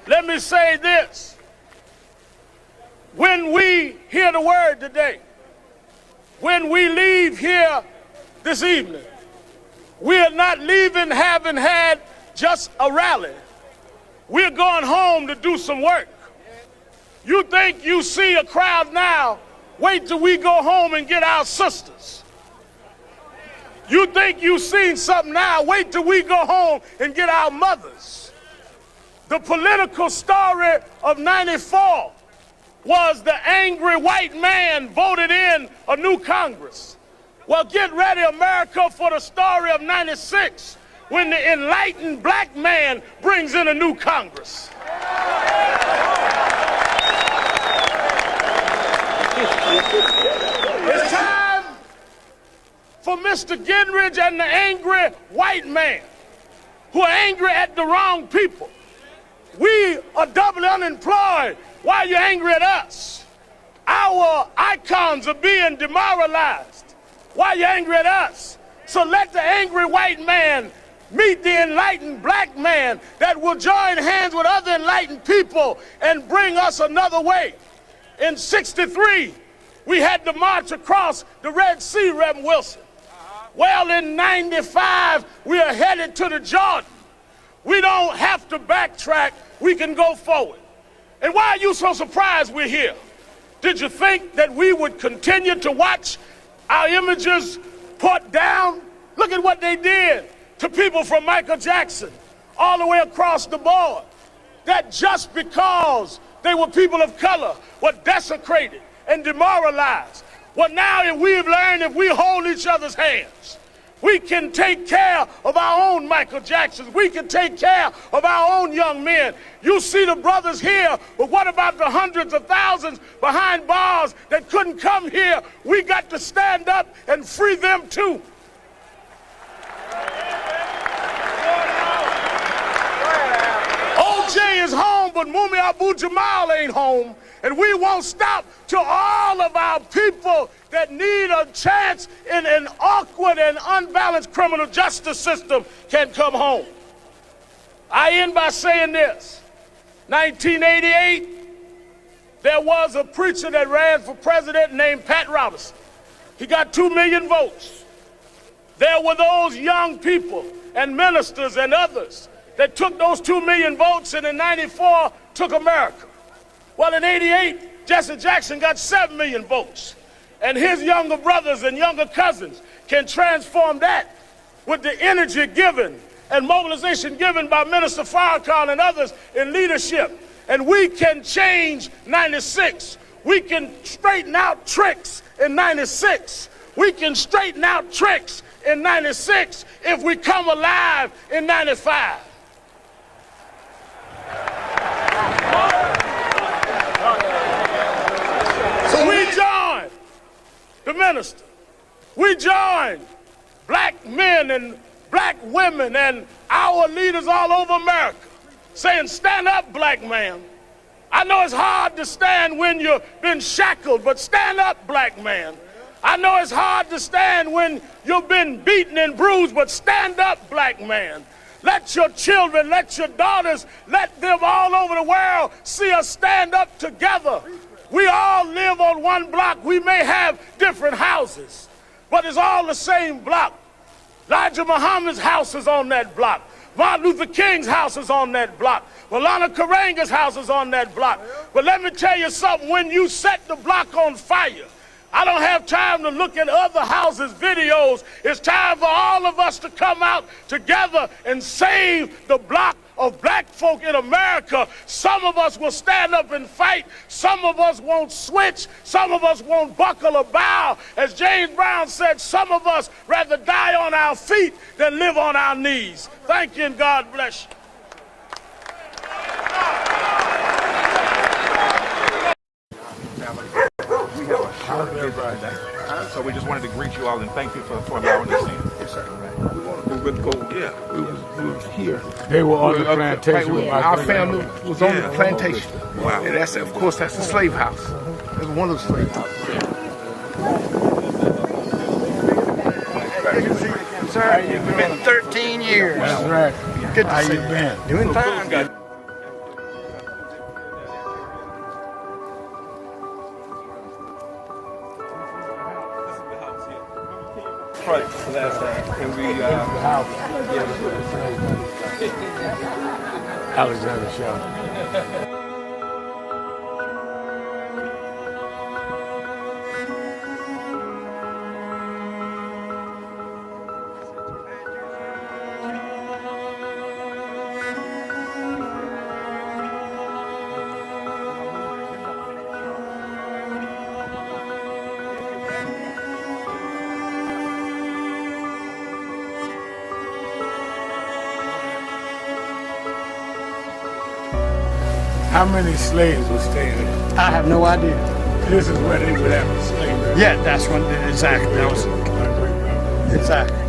Let me say this. When we hear the word today, when we leave here this evening, we are not leaving having had just a rally. We're going home to do some work. You think you see a crowd now, wait till we go home and get our sisters. You think you've seen something now, wait till we go home and get our mothers. The political story of '94 was the angry white man voted in a new Congress. Well, get ready, America, for the story of 96, when the enlightened black man brings in a new Congress. It's time for Mr. Gingrich and the angry white man who are angry at the wrong people. We are doubly unemployed. Why are you angry at us? Our icons are being demoralized. Why are you angry at us? So let the angry white man meet the enlightened black man that will join hands with other enlightened people and bring us another way. In '63, we had to march across the Red Sea, Reverend Wilson. Well, in '95, we are headed to the Jordan. We don't have to backtrack. We can go forward. And why are you so surprised we're here? Did you think that we would continue to watch our images put down? Look at what they did to people from Michael Jackson all the way across the board. That just because they were people of color were desecrated and demoralized. Well, now if we've learned, if we hold each other's hands, we can take care of our own Michael Jacksons. We can take care of our own young men. You see the brothers here, but what about the hundreds of thousands behind bars that couldn't come here? We got to stand up and free them too. OJ is home, but Mumi Abu Jamal ain't home. And we won't stop till all of our people that need a chance in an awkward and unbalanced criminal justice system can come home. I end by saying this. 1988, there was a preacher that ran for president named Pat Robertson. He got 2 million votes. There were those young people and ministers and others that took those 2 million votes and in '94 took America. Well, in '88, Jesse Jackson got 7 million votes. And his younger brothers and younger cousins can transform that with the energy given and mobilization given by Minister Farrakhan and others in leadership. And we can change 96. We can straighten out tricks in 96. We can straighten out tricks in 96 if we come alive in 95. So we join the minister. We join black men and black women and our leaders all over America saying, stand up, black man. I know it's hard to stand when you've been shackled, but stand up, black man. I know it's hard to stand when you've been beaten and bruised, but stand up, black man. Let your children, let your daughters, let them all over the world see us stand up together. We all live on one block. We may have different houses, but it's all the same block. Elijah Muhammad's house is on that block. Martin Luther King's house is on that block. Malana Karanga's house is on that block. But let me tell you something, when you set the block on fire, I don't have time to look at other houses' videos. It's time for all of us to come out together and save the block of black folk in America. Some of us will stand up and fight. Some of us won't switch. Some of us won't buckle or bow. As James Brown said, some of us rather die on our feet than live on our knees. Thank you and God bless you. We have a short visit today, so we just wanted to greet you all and thank you for allowing us in. Yes, sir. We would go. Yeah, we was here. They were on the plantation. Right, our family was on the plantation. Wow. And that's, of course, that's the slave house. That's one of the slave houses. Sir, it's been 13 years. That's right. Good to How see you been? Doing fine. Good. Last time. And we, Alexander Sharpton. How many slaves were staying there? I have no idea. This is where they would have the slavery. Yeah, that's when exactly. That was exactly.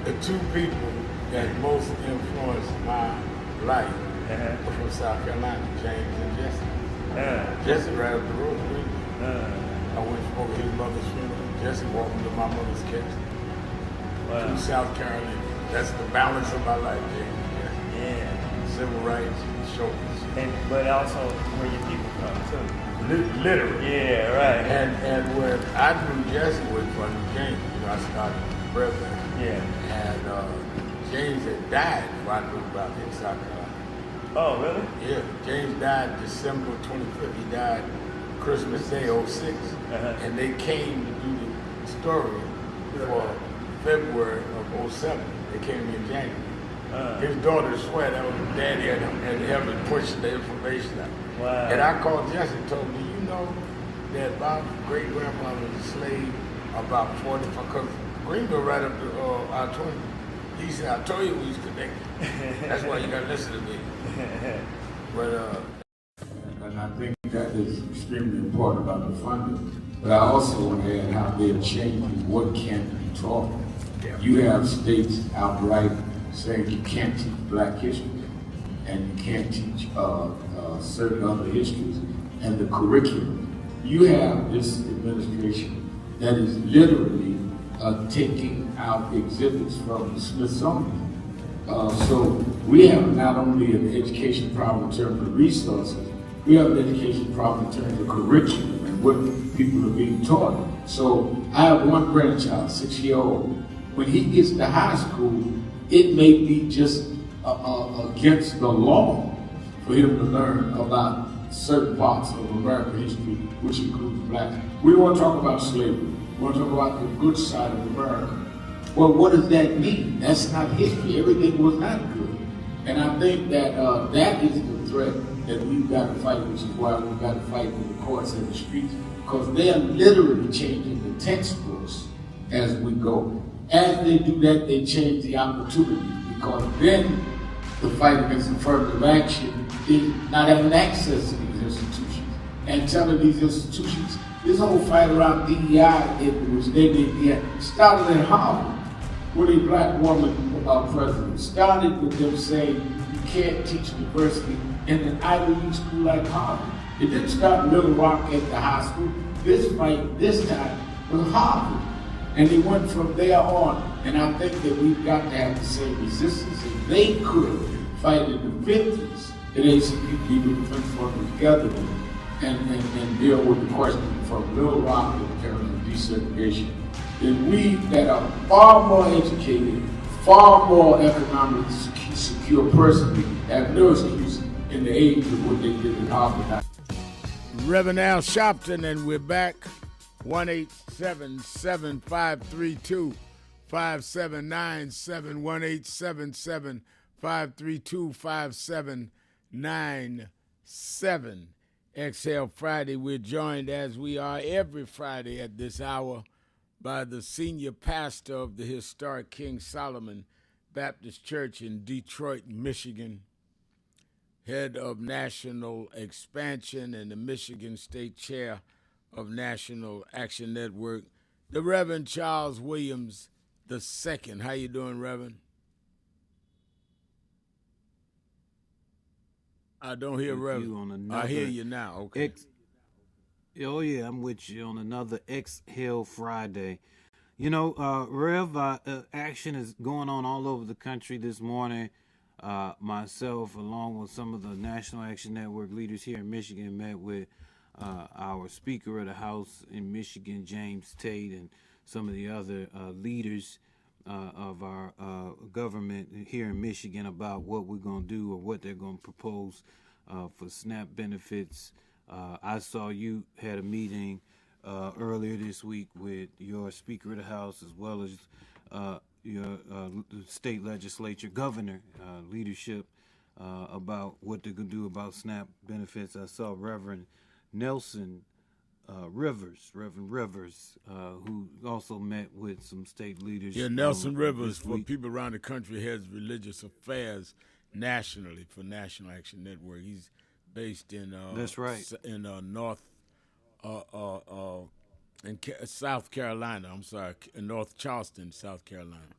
The two people that most influenced my life were from South Carolina, James and Jesse. Jesse right up the road from me. I went over his mother's funeral. Jesse walked into my mother's casket. From South Carolina. That's the balance of my life, James. Yeah. Civil rights, shoulders. But also where your people come too. Literally. Yeah, right. And when I knew Jesse was from James, I started Brevard. Yeah. And James had died before I knew about him in South Carolina. Oh, really? Yeah. James died December 25th. He died Christmas Day, 06. And they came to do the story for February of 07. They came in January. His daughter swear that was his daddy and him and pushing the information out. Wow. And I called Jesse and told him, do you know that my great-grandfather was a slave about 45, because Greenville right up to I-20. He said, I told you we was connected. That's why you got to listen to me. But, and I think that is extremely important about the funding. But I also want to add how they're changing what can be taught. You have states outright saying you can't teach black history and you can't teach certain other histories and the curriculum. You have this administration that is literally taking out exhibits from the Smithsonian. So we have not only an education problem in terms of resources, we have an education problem in terms of curriculum and what people are being taught. So I have one grandchild, 6-year-old. When he gets to high school, it may be just against the law for him to learn about certain parts of American history, which includes blacks. We want to talk about slavery. We want to talk about the good side of America. Well, what does that mean? That's not history. Everything was not good. And I think that that is the threat that we've got to fight, which is why we've got to fight in the courts and the streets, because they are literally changing the textbooks as we go. As they do that, they change the opportunities, because then the fight against affirmative action is not having access to these institutions and telling these institutions, this whole fight around DEI, which they did, started in Harvard with a black woman president. Started with them saying you can't teach diversity in an Ivy League school like Harvard. It didn't start in Little Rock at the high school. This fight, this time, was Harvard. And they went from there on. And I think that we've got to have the same resistance. If they could fight in the 50s, at ACP, people defense fund together and deal with the question from Little Rock in terms of desegregation, then we that are far more educated, far more economically secure personally, have no excuse in the age of what they did in Harvard. Reverend Al Sharpton, and we're back. 1-877-532-5797, 1-877-532-5797. Exhale Friday. We're joined, as we are every Friday at this hour, by the senior pastor of the historic King Solomon Baptist Church in Detroit, Michigan, head of national expansion and the Michigan State Chair of National Action Network, the Reverend Charles Williams II. How you doing, Reverend? I don't hear with Reverend. you on I hear another you now. Okay. Oh yeah, I'm with you on another Exhale Friday. You know, Rev, action is going on all over the country this morning. Myself, along with some of the National Action Network leaders here in Michigan, met with our Speaker of the House in Michigan, James Tate, and some of the other leaders of our government here in Michigan about what we're going to do or what they're going to propose for SNAP benefits. I saw you had a meeting earlier this week with your Speaker of the House as well as your state legislature governor leadership about what they're going to do about SNAP benefits. I saw Reverend Nelson Reverend Rivers, who also met with some state leaders. Yeah, Nelson Rivers, this for week. people around the country, heads religious affairs nationally for National Action Network. He's based in That's right. in South Carolina. I'm sorry, in North Charleston, South Carolina.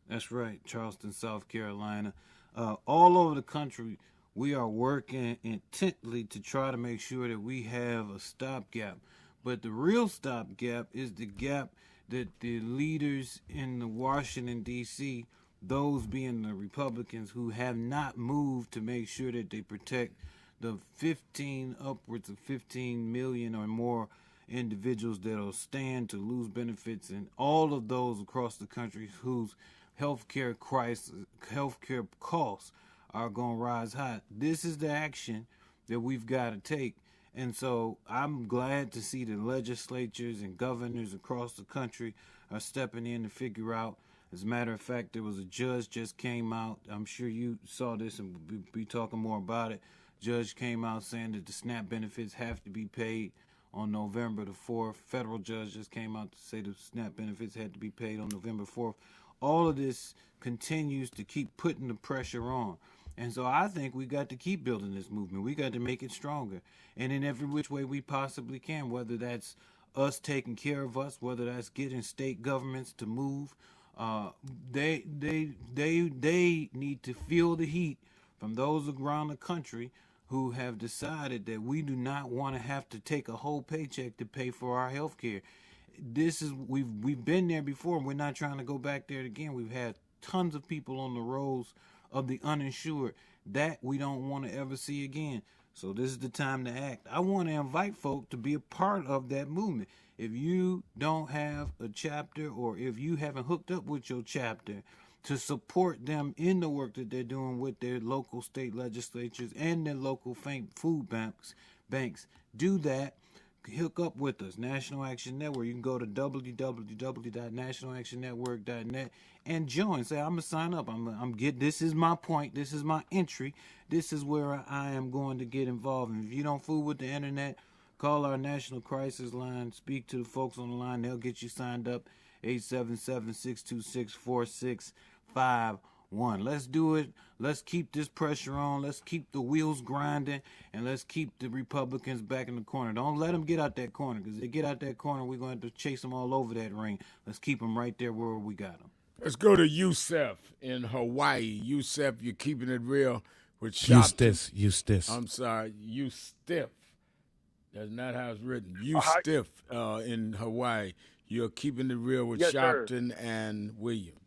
That's right, Charleston, South Carolina. All over the country, we are working intently to try to make sure that we have a stopgap. But the real stopgap is the gap that the leaders in the Washington, D.C., those being the Republicans who have not moved to make sure that they protect the upwards of 15 million or more individuals that will stand to lose benefits, and all of those across the country whose healthcare costs are going to rise high. This is the action that we've got to take. And so I'm glad to see the legislatures and governors across the country are stepping in to figure out. As a matter of fact, there was a judge just came out. I'm sure you saw this and we'll be talking more about it. Judge came out saying that the SNAP benefits have to be paid on November the 4th. Federal judge just came out to say the SNAP benefits had to be paid on November 4th. All of this continues to keep putting the pressure on. And so I think we got to keep building this movement. We got to make it stronger. And in every which way we possibly can, whether that's us taking care of us, whether that's getting state governments to move, they need to feel the heat from those around the country who have decided that we do not want to have to take a whole paycheck to pay for our health care. We've been there before, and we're not trying to go back there again. We've had tons of people on the rolls of the uninsured that we don't want to ever see again. So this is the time to act. I want to invite folk to be a part of that movement. If you don't have a chapter, or if you haven't hooked up with your chapter, to support them in the work that they're doing with their local state legislatures and their local food banks, do that. Hook up with us, National Action Network. You can go to www.nationalactionnetwork.net and join. Say, I'm gonna sign up. This is my point. This is my entry. This is where I am going to get involved. And if you don't fool with the internet, call our National Crisis Line. Speak to the folks on the line. They'll get you signed up. 877-626-4651. Let's do it. Let's keep this pressure on. Let's keep the wheels grinding, and let's keep the Republicans back in the corner. Don't let them get out that corner, because if they get out that corner, we're going to have to chase them all over that ring. Let's keep them right there where we got them. Let's go to Yusef in Hawaii. Yusef, you're keeping it real with Sharpton. Eustace. I'm sorry, Yustif. That's not how it's written. Yustif in Hawaii. You're keeping it real with Sharpton and Williams.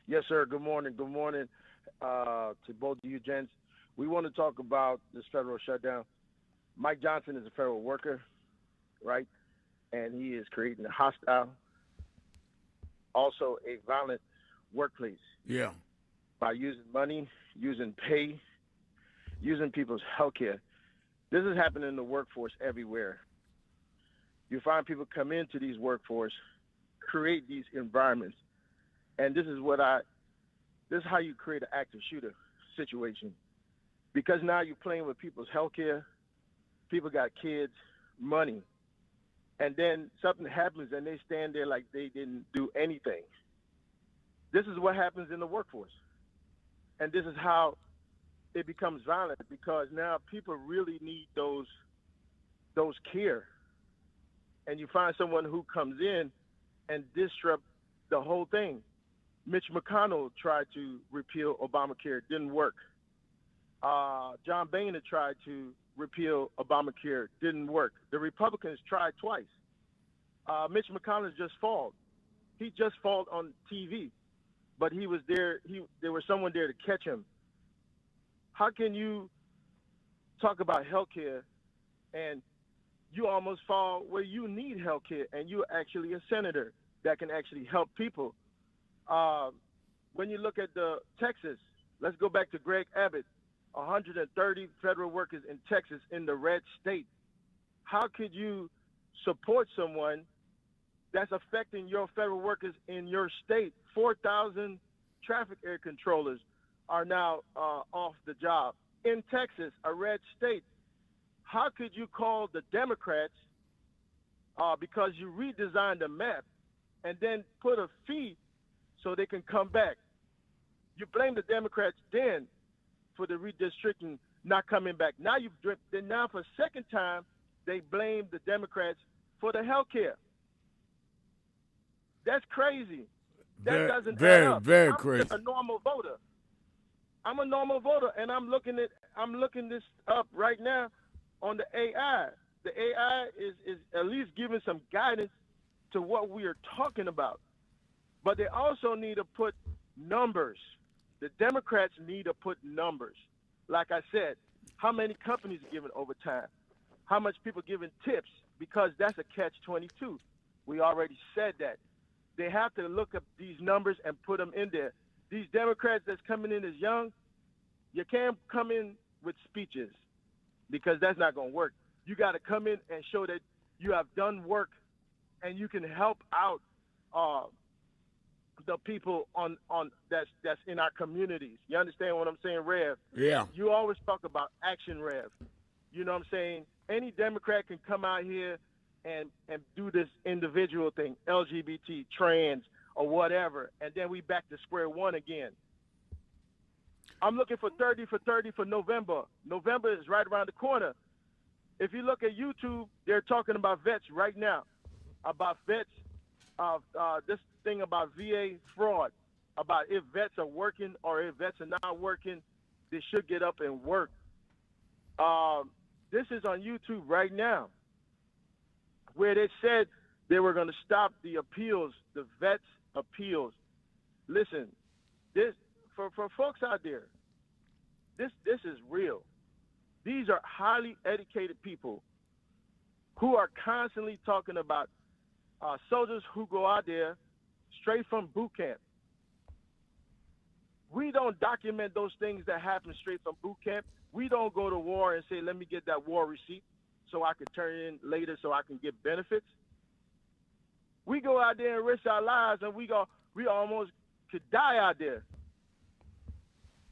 Yes, sir. Good morning. Good morning to both of you gents. We want to talk about this federal shutdown. Mike Johnson is a federal worker, right? And he is creating a hostile, also a violent workplace. Yeah. By using money, using pay, using people's health care. This is happening in the workforce everywhere. You find people come into these workforce, create these environments, and this is how you create an active shooter situation. Because now you're playing with people's health care, people got kids, money, and then something happens and they stand there like they didn't do anything. This is what happens in the workforce. And this is how it becomes violent, because now people really need those those care, and you find someone who comes in and disrupt the whole thing. Mitch McConnell tried to repeal Obamacare, didn't work. John Boehner tried to repeal Obamacare, didn't work. The Republicans tried twice. Mitch McConnell just fought. He just fought on TV, but he was there. There was someone there to catch him. How can you talk about healthcare and you almost fall where you need healthcare and you're actually a senator that can actually help people? When you look at the Texas, let's go back to Greg Abbott, 130 federal workers in Texas in the red state. How could you support someone that's affecting your federal workers in your state? 4,000 traffic air controllers are now off the job. In Texas, a red state, how could you call the Democrats because you redesigned the map and then put a fee so they can come back? You blame the Democrats then for the redistricting not coming back. Now now for a second time, they blame the Democrats for the health care. That's crazy. That doesn't add up. Very I'm crazy. just a normal voter. I'm a normal voter, and I'm looking this up right now on the AI. The AI is at least giving some guidance to what we are talking about. But they also need to put numbers. The Democrats need to put numbers. Like I said, how many companies are giving overtime? How much people giving tips? Because that's a catch-22. We already said that. They have to look up these numbers and put them in there. These Democrats that's coming in as young, you can't come in with speeches because that's not going to work. You got to come in and show that you have done work and you can help out the people on that's in our communities. You understand what I'm saying, Rev? Yeah. You always talk about action, Rev. You know what I'm saying? Any Democrat can come out here and do this individual thing, LGBT, trans, or whatever, and then we back to square one again. I'm looking for 30 for November. November is right around the corner. If you look at YouTube, they're talking about vets right now, about vets, this thing about VA fraud, about if vets are working or if vets are not working, they should get up and work. This is on YouTube right now, where they said they were going to stop the appeals, the vets' appeals. Listen, this for folks out there, this is real. These are highly educated people who are constantly talking about soldiers who go out there straight from boot camp. We don't document those things that happen straight from boot camp. We don't go to war and say, let me get that war receipt so I can turn it in later so I can get benefits. We go out there and risk our lives, and we almost could die out there.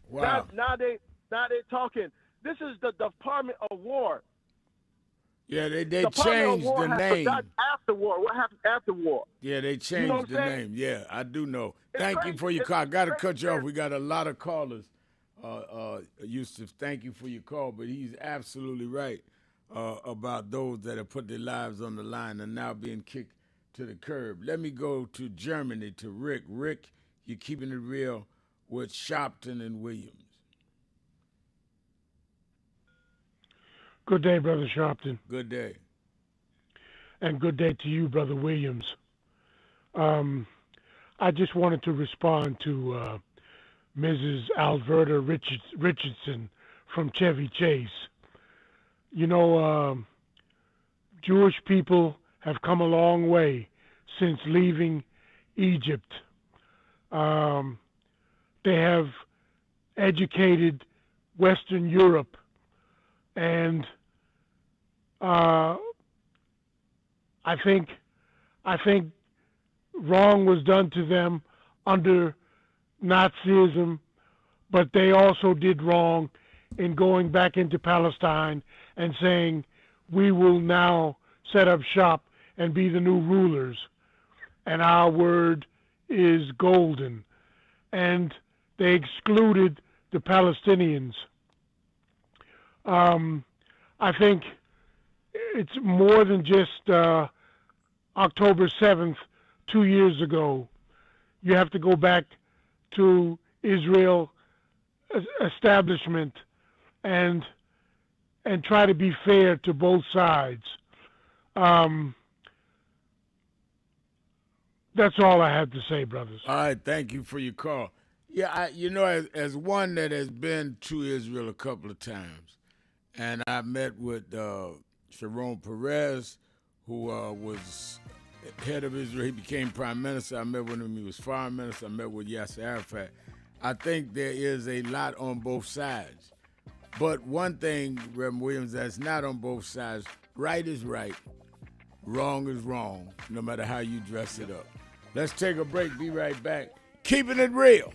Wow. Now they talking. This is the Department of War. Yeah, they Department changed of War the has name. forgotten after war. What happened after war? Yeah, they changed know what the I'm saying? name. Yeah, I do know. It's Thank crazy. you for your It's call. I got to crazy. cut you off. We got a lot of callers. Yusuf, thank you for your call, but he's absolutely right about those that have put their lives on the line and now being kicked to the curb. Let me go to Germany, to Rick. Rick, you're keeping it real with Sharpton and Williams. Good day, Brother Sharpton. Good day. And good day to you, Brother Williams. I just wanted to respond to Mrs. Alverta Richardson from Chevy Chase. You know, Jewish people have come a long way since leaving Egypt. They have educated Western Europe, and I think wrong was done to them under Nazism, but they also did wrong in going back into Palestine and saying, we will now set up shop and be the new rulers, and our word is golden. And they excluded the Palestinians. I think it's more than just October 7th, 2 years ago. You have to go back to Israel establishment and try to be fair to both sides. That's all I had to say, brothers. All right, thank you for your call. Yeah, as one that has been to Israel a couple of times, and I met with Sharon Peres, who was head of Israel. He became prime minister. I met with him. He was foreign minister. I met with Yasser Arafat. I think there is a lot on both sides. But one thing, Reverend Williams, that's not on both sides, right is right, wrong is wrong, no matter how you dress it up. Let's take a break. Be right back. Keeping it real.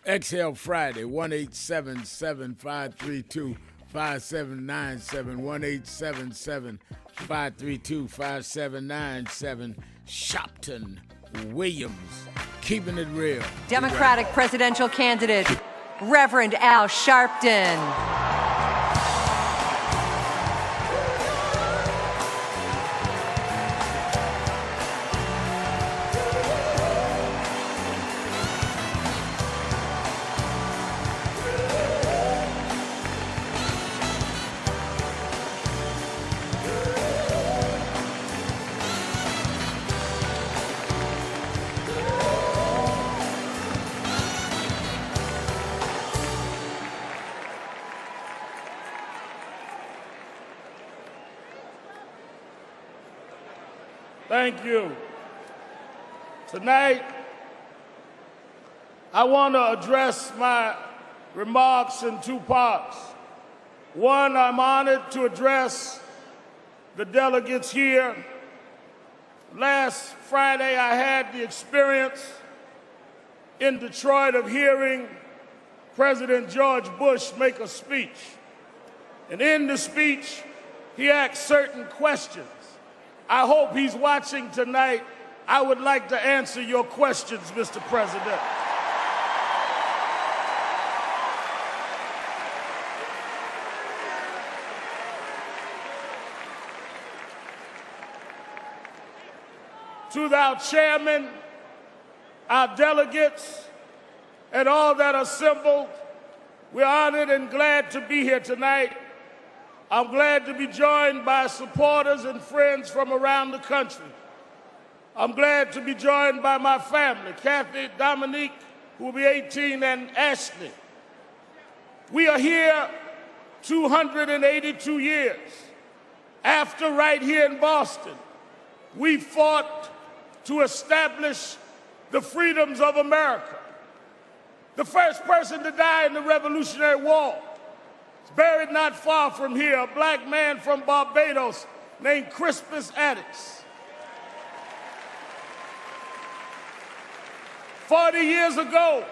Exhale Friday, 1-877-532-5797, 1-877-532-5797. Sharpton, Williams, keeping it real. Democratic presidential candidate, Reverend Al Sharpton. Thank you. Tonight, I want to address my remarks in two parts. One, I'm honored to address the delegates here. Last Friday, I had the experience in Detroit of hearing President George Bush make a speech. And in the speech, he asked certain questions. I hope he's watching tonight. I would like to answer your questions, Mr. President. To our chairman, our delegates, and all that are assembled, we're honored and glad to be here tonight. I'm glad to be joined by supporters and friends from around the country. I'm glad to be joined by my family, Kathy, Dominique, who will be 18, and Ashley. We are here 282 years after, right here in Boston, we fought to establish the freedoms of America. The first person to die in the Revolutionary War is buried not far from here, a black man from Barbados named Crispus Attucks. 40 years ago,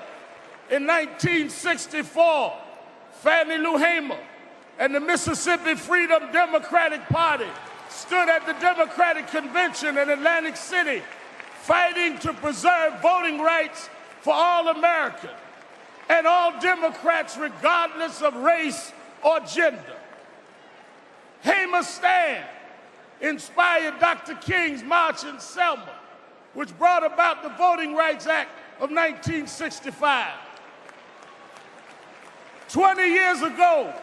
in 1964, Fannie Lou Hamer and the Mississippi Freedom Democratic Party stood at the Democratic Convention in Atlantic City, fighting to preserve voting rights for all Americans and all Democrats, regardless of race or gender. Hamer's stand inspired Dr. King's March in Selma, which brought about the Voting Rights Act of 1965. 20 years ago,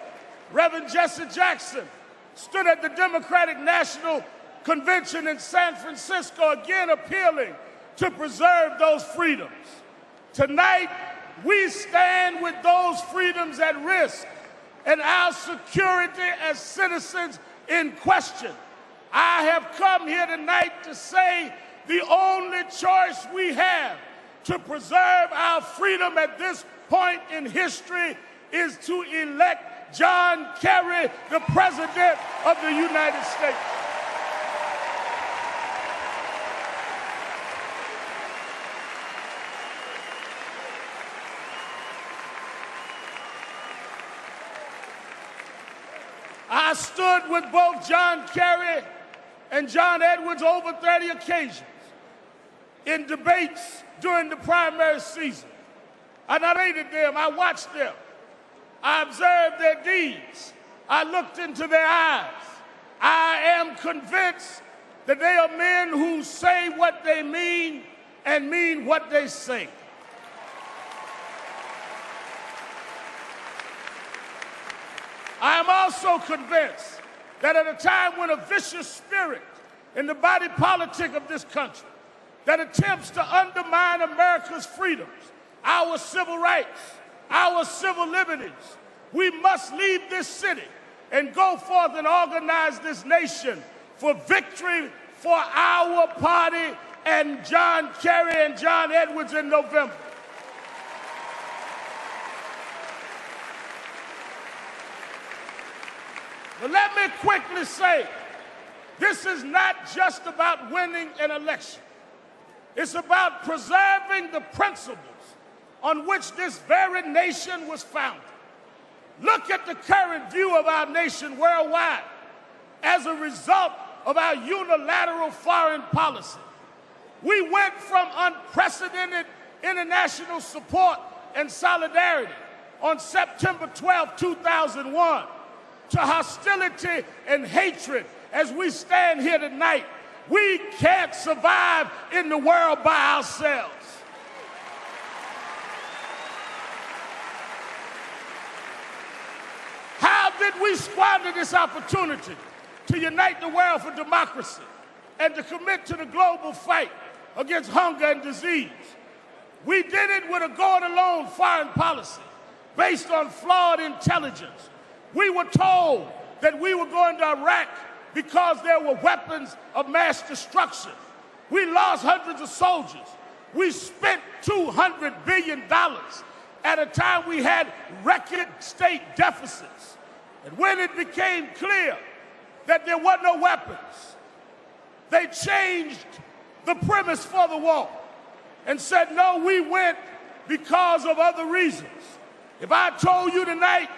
Reverend Jesse Jackson stood at the Democratic National Convention in San Francisco, again appealing to preserve those freedoms. Tonight, we stand with those freedoms at risk and our security as citizens in question. I have come here tonight to say the only choice we have to preserve our freedom at this point in history is to elect John Kerry, the President of the United States. I stood with both John Kerry and John Edwards over 30 occasions in debates during the primary season. I narrated them, I watched them, I observed their deeds, I looked into their eyes, I am convinced that they are men who say what they mean and mean what they say. I am also convinced that at a time when a vicious spirit in the body politic of this country that attempts to undermine America's freedoms, our civil rights, our civil liberties, we must leave this city and go forth and organize this nation for victory for our party and John Kerry and John Edwards in November. But let me quickly say, this is not just about winning an election. It's about preserving the principles on which this very nation was founded. Look at the current view of our nation worldwide as a result of our unilateral foreign policy. We went from unprecedented international support and solidarity on September 12, 2001, to hostility and hatred as we stand here tonight. We can't survive in the world by ourselves. How did we squander this opportunity to unite the world for democracy and to commit to the global fight against hunger and disease? We did it with a go-it-alone foreign policy based on flawed intelligence. We were told that we were going to Iraq because there were weapons of mass destruction. We lost hundreds of soldiers. We spent $200 billion at a time we had record state deficits. And when it became clear that there were no weapons, they changed the premise for the war and said, no, we went because of other reasons. If I told you tonight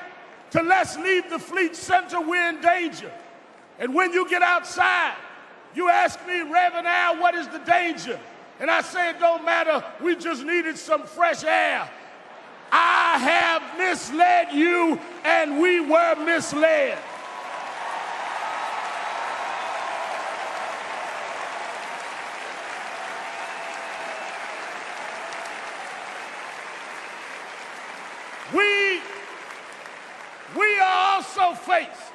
to let's leave the fleet center, we're in danger. And when you get outside, you ask me, Reverend Al, what is the danger? And I say, it don't matter, we just needed some fresh air. I have misled you, and we were misled. We are also faced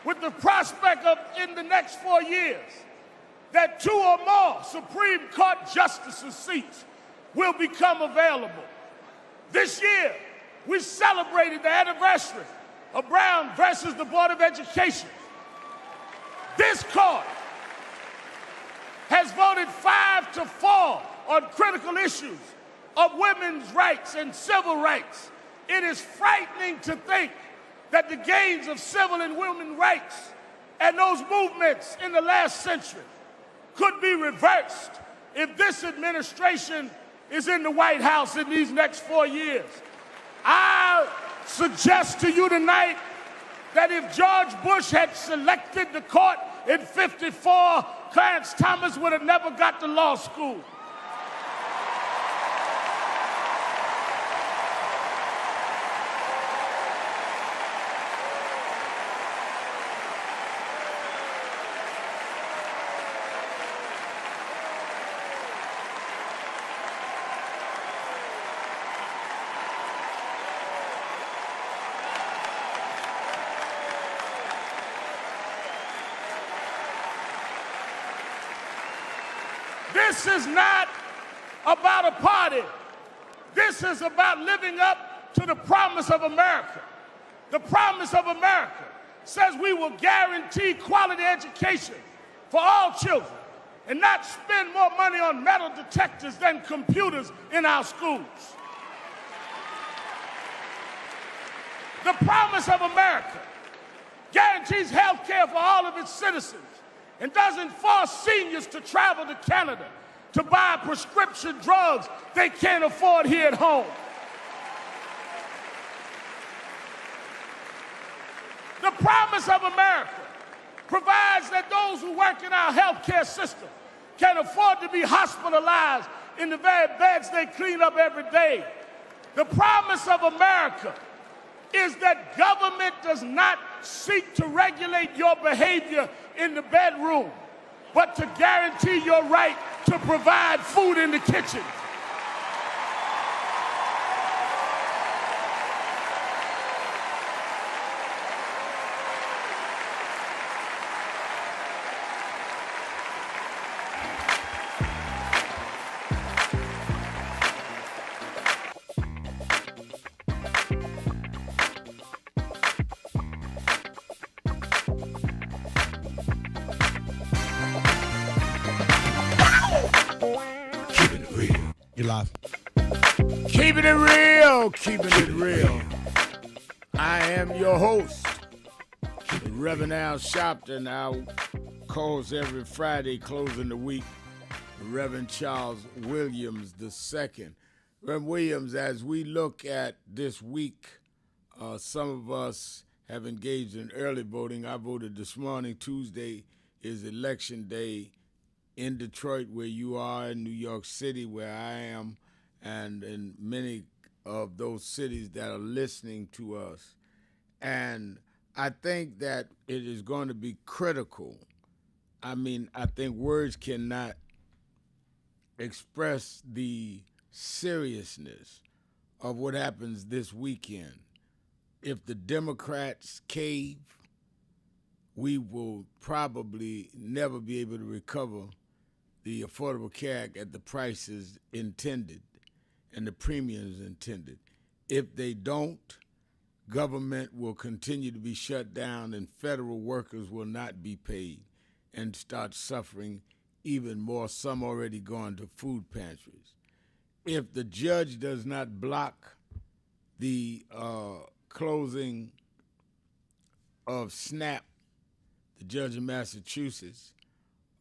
with the prospect of, in the next 4 years, that 2 or more Supreme Court justices' seats will become available. This year, we celebrated the anniversary of Brown versus the Board of Education. This court has voted 5-4 on critical issues of women's rights and civil rights. It is frightening to think that the gains of civil and women's rights and those movements in the last century could be reversed if this administration is in the White House in these next 4 years. I suggest to you tonight that if George Bush had selected the court in '54, Clarence Thomas would have never got to law school. This is not about a party. This is about living up to the promise of America. The promise of America says we will guarantee quality education for all children and not spend more money on metal detectors than computers in our schools. The promise of America guarantees health care for all of its citizens and doesn't force seniors to travel to Canada to buy prescription drugs they can't afford here at home. The promise of America provides that those who work in our healthcare system can afford to be hospitalized in the very beds they clean up every day. The promise of America is that government does not seek to regulate your behavior in the bedroom, but to guarantee your right to provide food in the kitchen. You live. Keeping it real, keeping it real. I am your host, Reverend Al Sharpton. Our co-host every Friday, closing the week, Reverend Charles Williams II. Reverend Williams, as we look at this week, some of us have engaged in early voting. I voted this morning. Tuesday is election day in Detroit, where you are, in New York City, where I am, and in many of those cities that are listening to us. And I think that it is going to be critical. I mean, I think words cannot express the seriousness of what happens this weekend. If the Democrats cave, we will probably never be able to recover the Affordable Care Act at the prices intended and the premiums intended. If they don't, government will continue to be shut down and federal workers will not be paid and start suffering even more, some already going to food pantries. If the judge does not block the closing of SNAP, the judge in Massachusetts,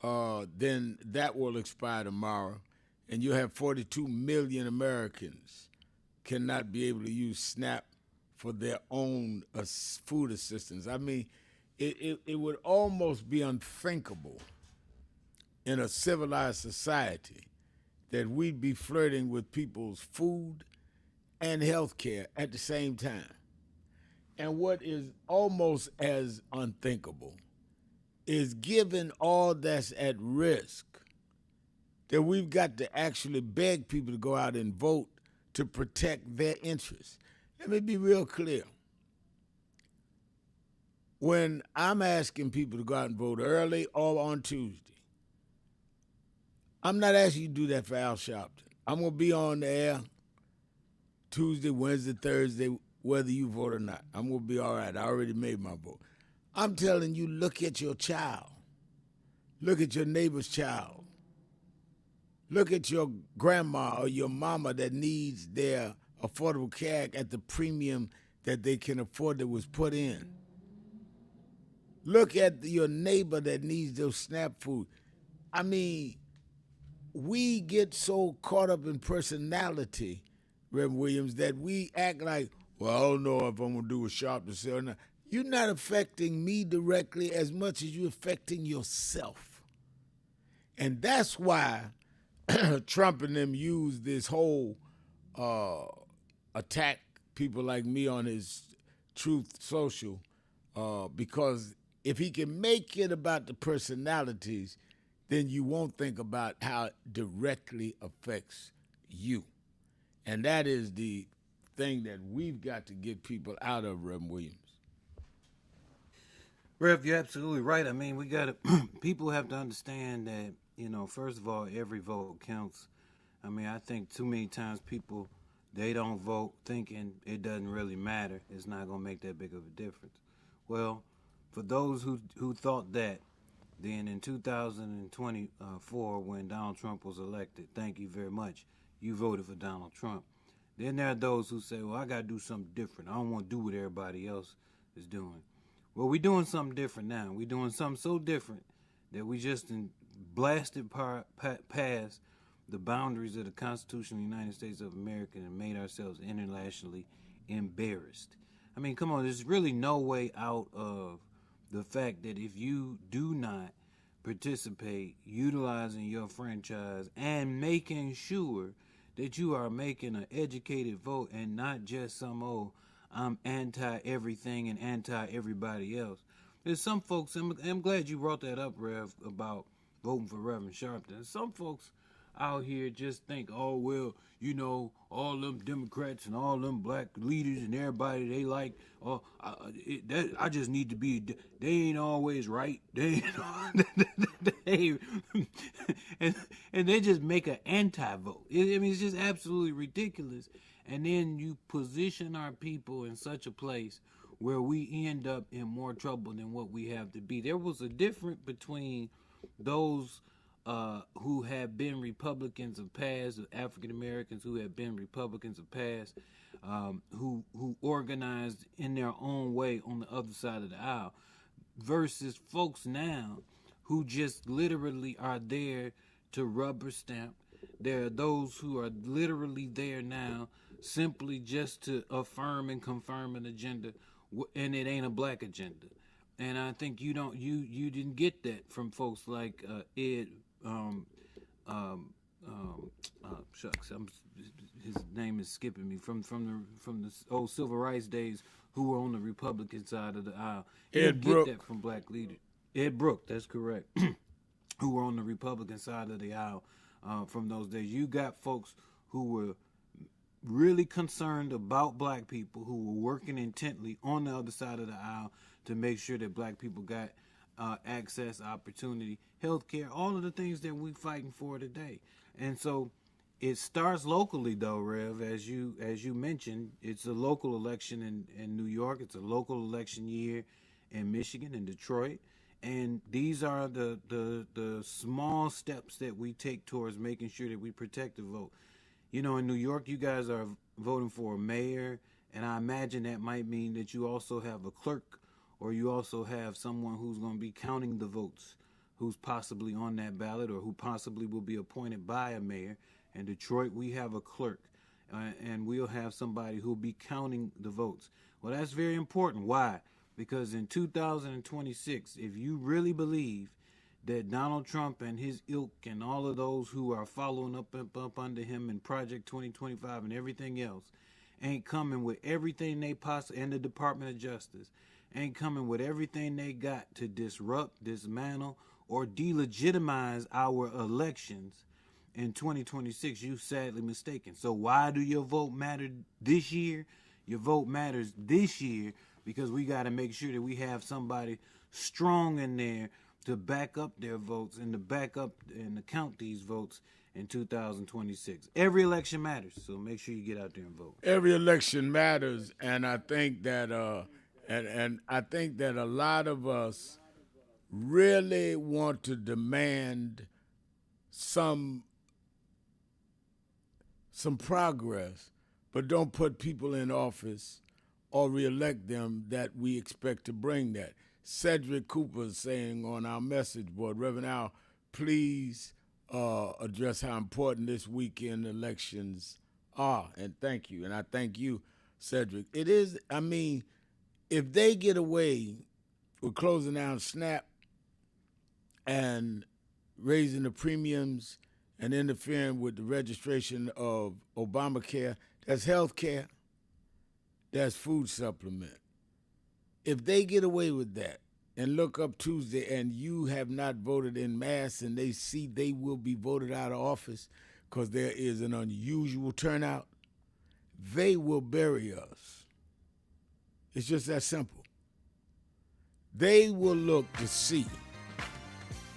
then that will expire tomorrow, and you'll have 42 million Americans cannot be able to use SNAP for their own food assistance. I mean, it would almost be unthinkable in a civilized society that we'd be flirting with people's food and health care at the same time. And what is almost as unthinkable is, given all that's at risk, that we've got to actually beg people to go out and vote to protect their interests. Let me be real clear. When I'm asking people to go out and vote early or on Tuesday, I'm not asking you to do that for Al Sharpton. I'm going to be on the air Tuesday, Wednesday, Thursday, whether you vote or not. I'm going to be all right. I already made my vote. I'm telling you, look at your child. Look at your neighbor's child. Look at your grandma or your mama that needs their Affordable Care Act at the premium that they can afford that was put in. Look at your neighbor that needs their SNAP food. I mean, we get so caught up in personality, Reverend Williams, that we act like, well, I don't know if I'm going to do a Sharpton say or not. You're not affecting me directly as much as you're affecting yourself. And that's why Trump and them use this whole attack people like me on his Truth Social, because if he can make it about the personalities, then you won't think about how it directly affects you. And that is the thing that we've got to get people out of, Reverend Williams. Rev, you're absolutely right. I mean, we got to, people have to understand that, you know, first of all, every vote counts. I mean, I think too many times people, they don't vote thinking it doesn't really matter. It's not going to make that big of a difference. Well, for those who thought that, then in 2024, when Donald Trump was elected, thank you very much, you voted for Donald Trump. Then there are those who say, well, I got to do something different. I don't want to do what everybody else is doing. Well, we're doing something different now. We're doing something so different that we just blasted past the boundaries of the Constitution of the United States of America and made ourselves internationally embarrassed. I mean, come on, there's really no way out of the fact that if you do not participate, utilizing your franchise and making sure that you are making an educated vote and not just some I'm anti everything and anti everybody else. There's some folks, I'm glad you brought that up, Rev, about voting for Reverend Sharpton. Some folks out here just think, oh, well, you know, all them Democrats and all them black leaders and everybody they like, oh, I just need to be, they ain't always right. They ain't, and they just make an anti-vote. I mean, it's just absolutely ridiculous. And then you position our people in such a place where we end up in more trouble than what we have to be. There was a difference between those who have been Republicans of past, African Americans who have been Republicans of past, who organized in their own way on the other side of the aisle, versus folks now who just literally are there to rubber stamp. There are those who are literally there now simply just to affirm and confirm an agenda, and it ain't a black agenda. And I think you didn't get that from folks like Ed. Shucks, his name is skipping me from the old civil rights days, who were on the Republican side of the aisle. You get that from black leaders. Ed Brooke, that's correct. Who were on the Republican side of the aisle from those days. You got folks who were really concerned about black people, who were working intently on the other side of the aisle to make sure that black people got access, opportunity, healthcare, all of the things that we're fighting for today. And so it starts locally, though, Rev, as you mentioned. It's a local election in New York. It's a local election year in Michigan and Detroit. And these are the small steps that we take towards making sure that we protect the vote. You know, in New York, you guys are voting for a mayor, and I imagine that might mean that you also have a clerk, or you also have someone who's going to be counting the votes, who's possibly on that ballot, or who possibly will be appointed by a mayor. In Detroit, we have a clerk, and we'll have somebody who'll be counting the votes. Well, that's very important. Why? Because in 2026, if you really believe that Donald Trump and his ilk and all of those who are following up under him in Project 2025 and everything else ain't coming with everything they possibly, and the Department of Justice ain't coming with everything they got to disrupt, dismantle, or delegitimize our elections in 2026, you sadly mistaken. So why do your vote matter this year? Your vote matters this year because we got to make sure that we have somebody strong in there to back up their votes and to back up and to count these votes in 2026. Every election matters, so make sure you get out there and vote. Every election matters, and I think that I think that a lot of us really want to demand some progress, but don't put people in office or reelect them that we expect to bring that. Cedric Cooper is saying on our message board, Reverend Al, please address how important this weekend elections are. And thank you. And I thank you, Cedric. It is, I mean, if they get away with closing down SNAP and raising the premiums and interfering with the registration of Obamacare, that's health care, that's food supplement. If they get away with that and look up Tuesday and you have not voted in mass and they see they will be voted out of office because there is an unusual turnout, they will bury us. It's just that simple. They will look to see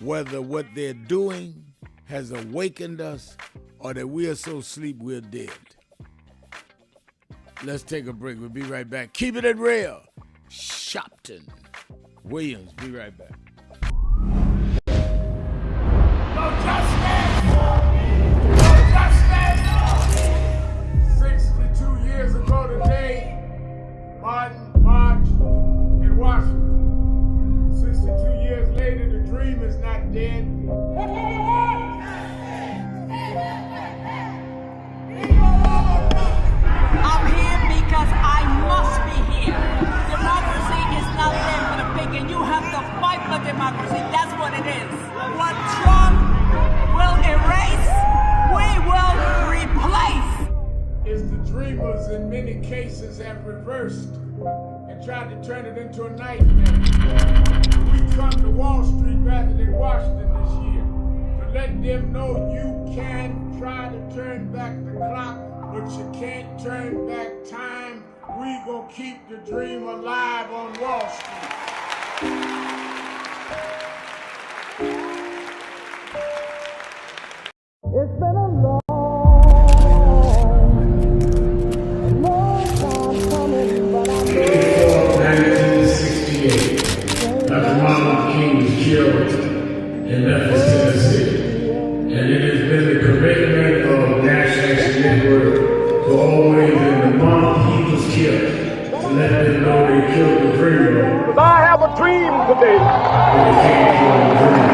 whether what they're doing has awakened us or that we are so asleep we're dead. Let's take a break. We'll be right back. Keep it real. Sharpton. Williams, be right back. No justice! No justice! 62 years ago today, Martin marched in Washington. 62 years later, the dream is not dead. I'm here because I must be here. Democracy is not there for the pig, and you have to fight for democracy. That's what it is. What Trump will erase, we will replace. It's the dreamers in many cases have reversed and tried to turn it into a nightmare. We come to Wall Street rather than Washington this year to let them know you can try to turn back the clock, but you can't turn back time. We gonna keep the dream alive on Wall Street. It's been a long time coming, but I'm 1968, Dr. Martin Luther King was killed in Memphis, Tennessee. And it has been the commitment of National Action Network to always, in the month he was killed, to let them know they killed the dreamer. I have a dream today. They can't kill the dreamer.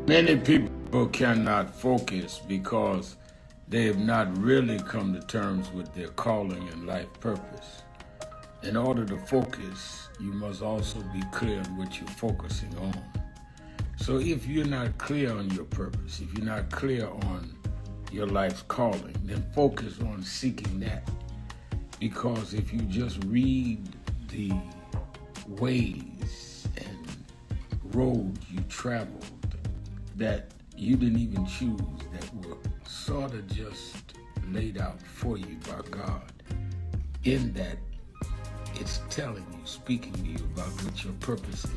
Many people cannot focus because they have not really come to terms with their calling and life purpose. In order to focus, you must also be clear on what you're focusing on. So if you're not clear on your purpose, if you're not clear on your life's calling, then focus on seeking that. Because if you just read the ways and roads you traveled that you didn't even choose, that were sort of just laid out for you by God, in that it's telling you, speaking to you about what your purpose is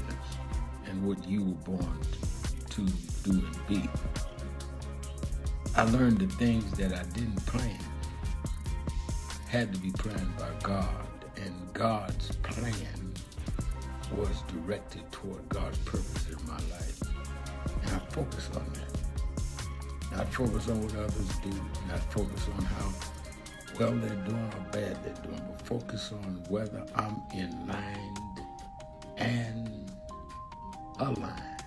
and what you were born to do and be. I learned the things that I didn't plan had to be planned by God, and God's plan was directed toward God's purpose in my life. And I focus on that. Not focus on what others do, not focus on how well they're doing or bad they're doing, but focus on whether I'm in line and aligned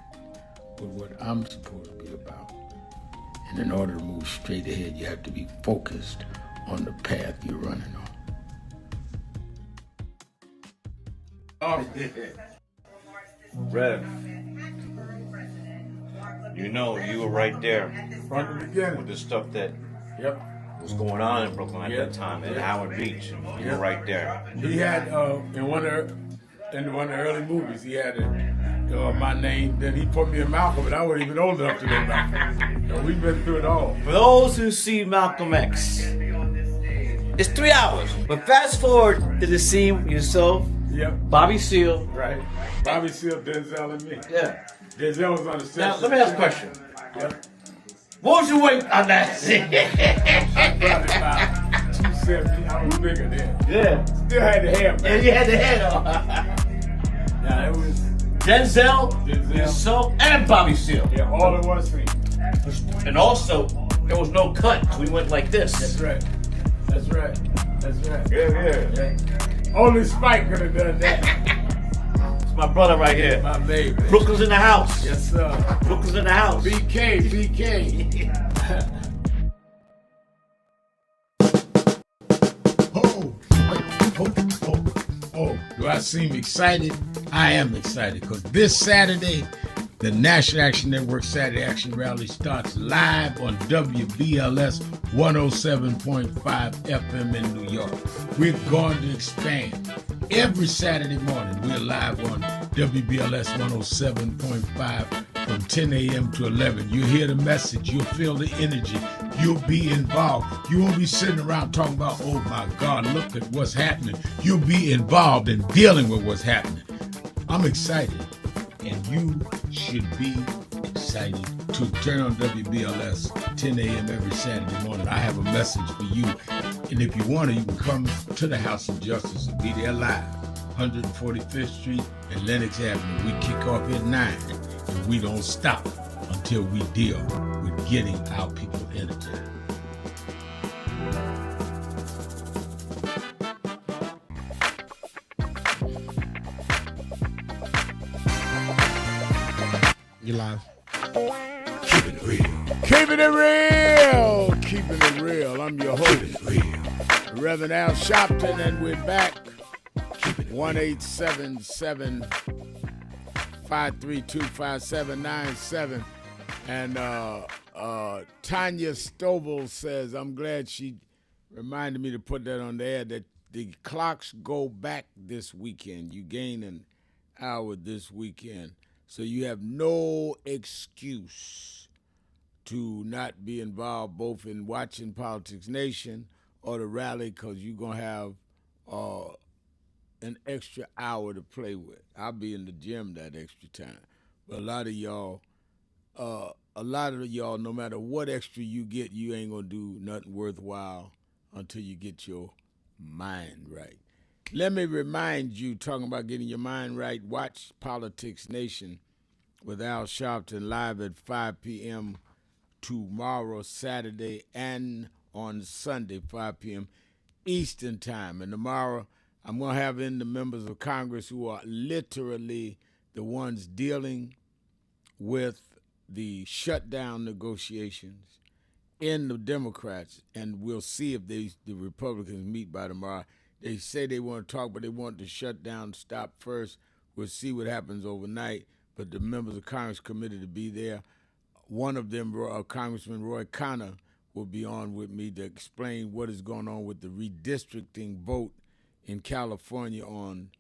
with what I'm supposed to be about. And in order to move straight ahead, you have to be focused on the path you're running on. Rev, you know, you were right there From the beginning. with the stuff that Yep. was going on in Brooklyn at that time, at Howard Beach. You were right there. He had in one of the early movies, he had my name. Then he put me in Malcolm, and I wasn't even old enough to know Malcolm. So we've been through it all. For those who see Malcolm X, it's 3 hours. But fast forward to the scene with yourself, Bobby Seale. Right. Bobby Seale, Denzel, and me. Yeah. Denzel was on the set. Now, let me ask a question. Yep. What was your weight on that? Probably about 270. I was bigger then. Yeah. Still had the hair, man. Yeah, you had the head on. Yeah, it was Denzel, yourself, and Bobby Seale. Yeah, all in one scene. And also, there was no cut. We went like this. That's right. That's right. That's right. Yeah. Only Spike could have done that. It's my brother right here. My baby. Brooklyn's in the house. Yes, sir. Brooklyn's in the house. BK. Oh, do I seem excited? I am excited because this Saturday, the National Action Network Saturday Action Rally starts live on WBLS 107.5 FM in New York. We're going to expand. Every Saturday morning, we're live on WBLS 107.5 from 10 a.m. to 11. You'll hear the message. You'll feel the energy. You'll be involved. You won't be sitting around talking about, oh my God, look at what's happening. You'll be involved in dealing with what's happening. I'm excited, and you should be excited to turn on WBLS 10 a.m. every Saturday morning. I have a message for you, and if you want to, you can come to the House of Justice and be there live, 145th Street and Lenox Avenue. We kick off at 9, and we don't stop until we deal with getting our people energized. You live. Keeping it real. Keeping it real. Keeping it real. I'm your host, Reverend Al Sharpton, and we're back. 1-877-532-5797. And Tanya Stovall says, I'm glad she reminded me to put that on the air, that the clocks go back this weekend. You gain an hour this weekend. So you have no excuse to not be involved both in watching Politics Nation or the rally, because you're going to have an extra hour to play with. I'll be in the gym that extra time. But a lot of y'all, no matter what extra you get, you ain't going to do nothing worthwhile until you get your mind right. Let me remind you, talking about getting your mind right, watch Politics Nation with Al Sharpton live at 5 p.m. tomorrow, Saturday, and on Sunday, 5 p.m. Eastern Time. And tomorrow, I'm going to have in the members of Congress who are literally the ones dealing with the shutdown negotiations in the Democrats, and we'll see if the Republicans meet by tomorrow. They say they want to talk, but they want the shutdown to stop first. We'll see what happens overnight, but the members of Congress committed to be there. One of them, Congressman Roy Connor, will be on with me to explain what is going on with the redistricting vote in California on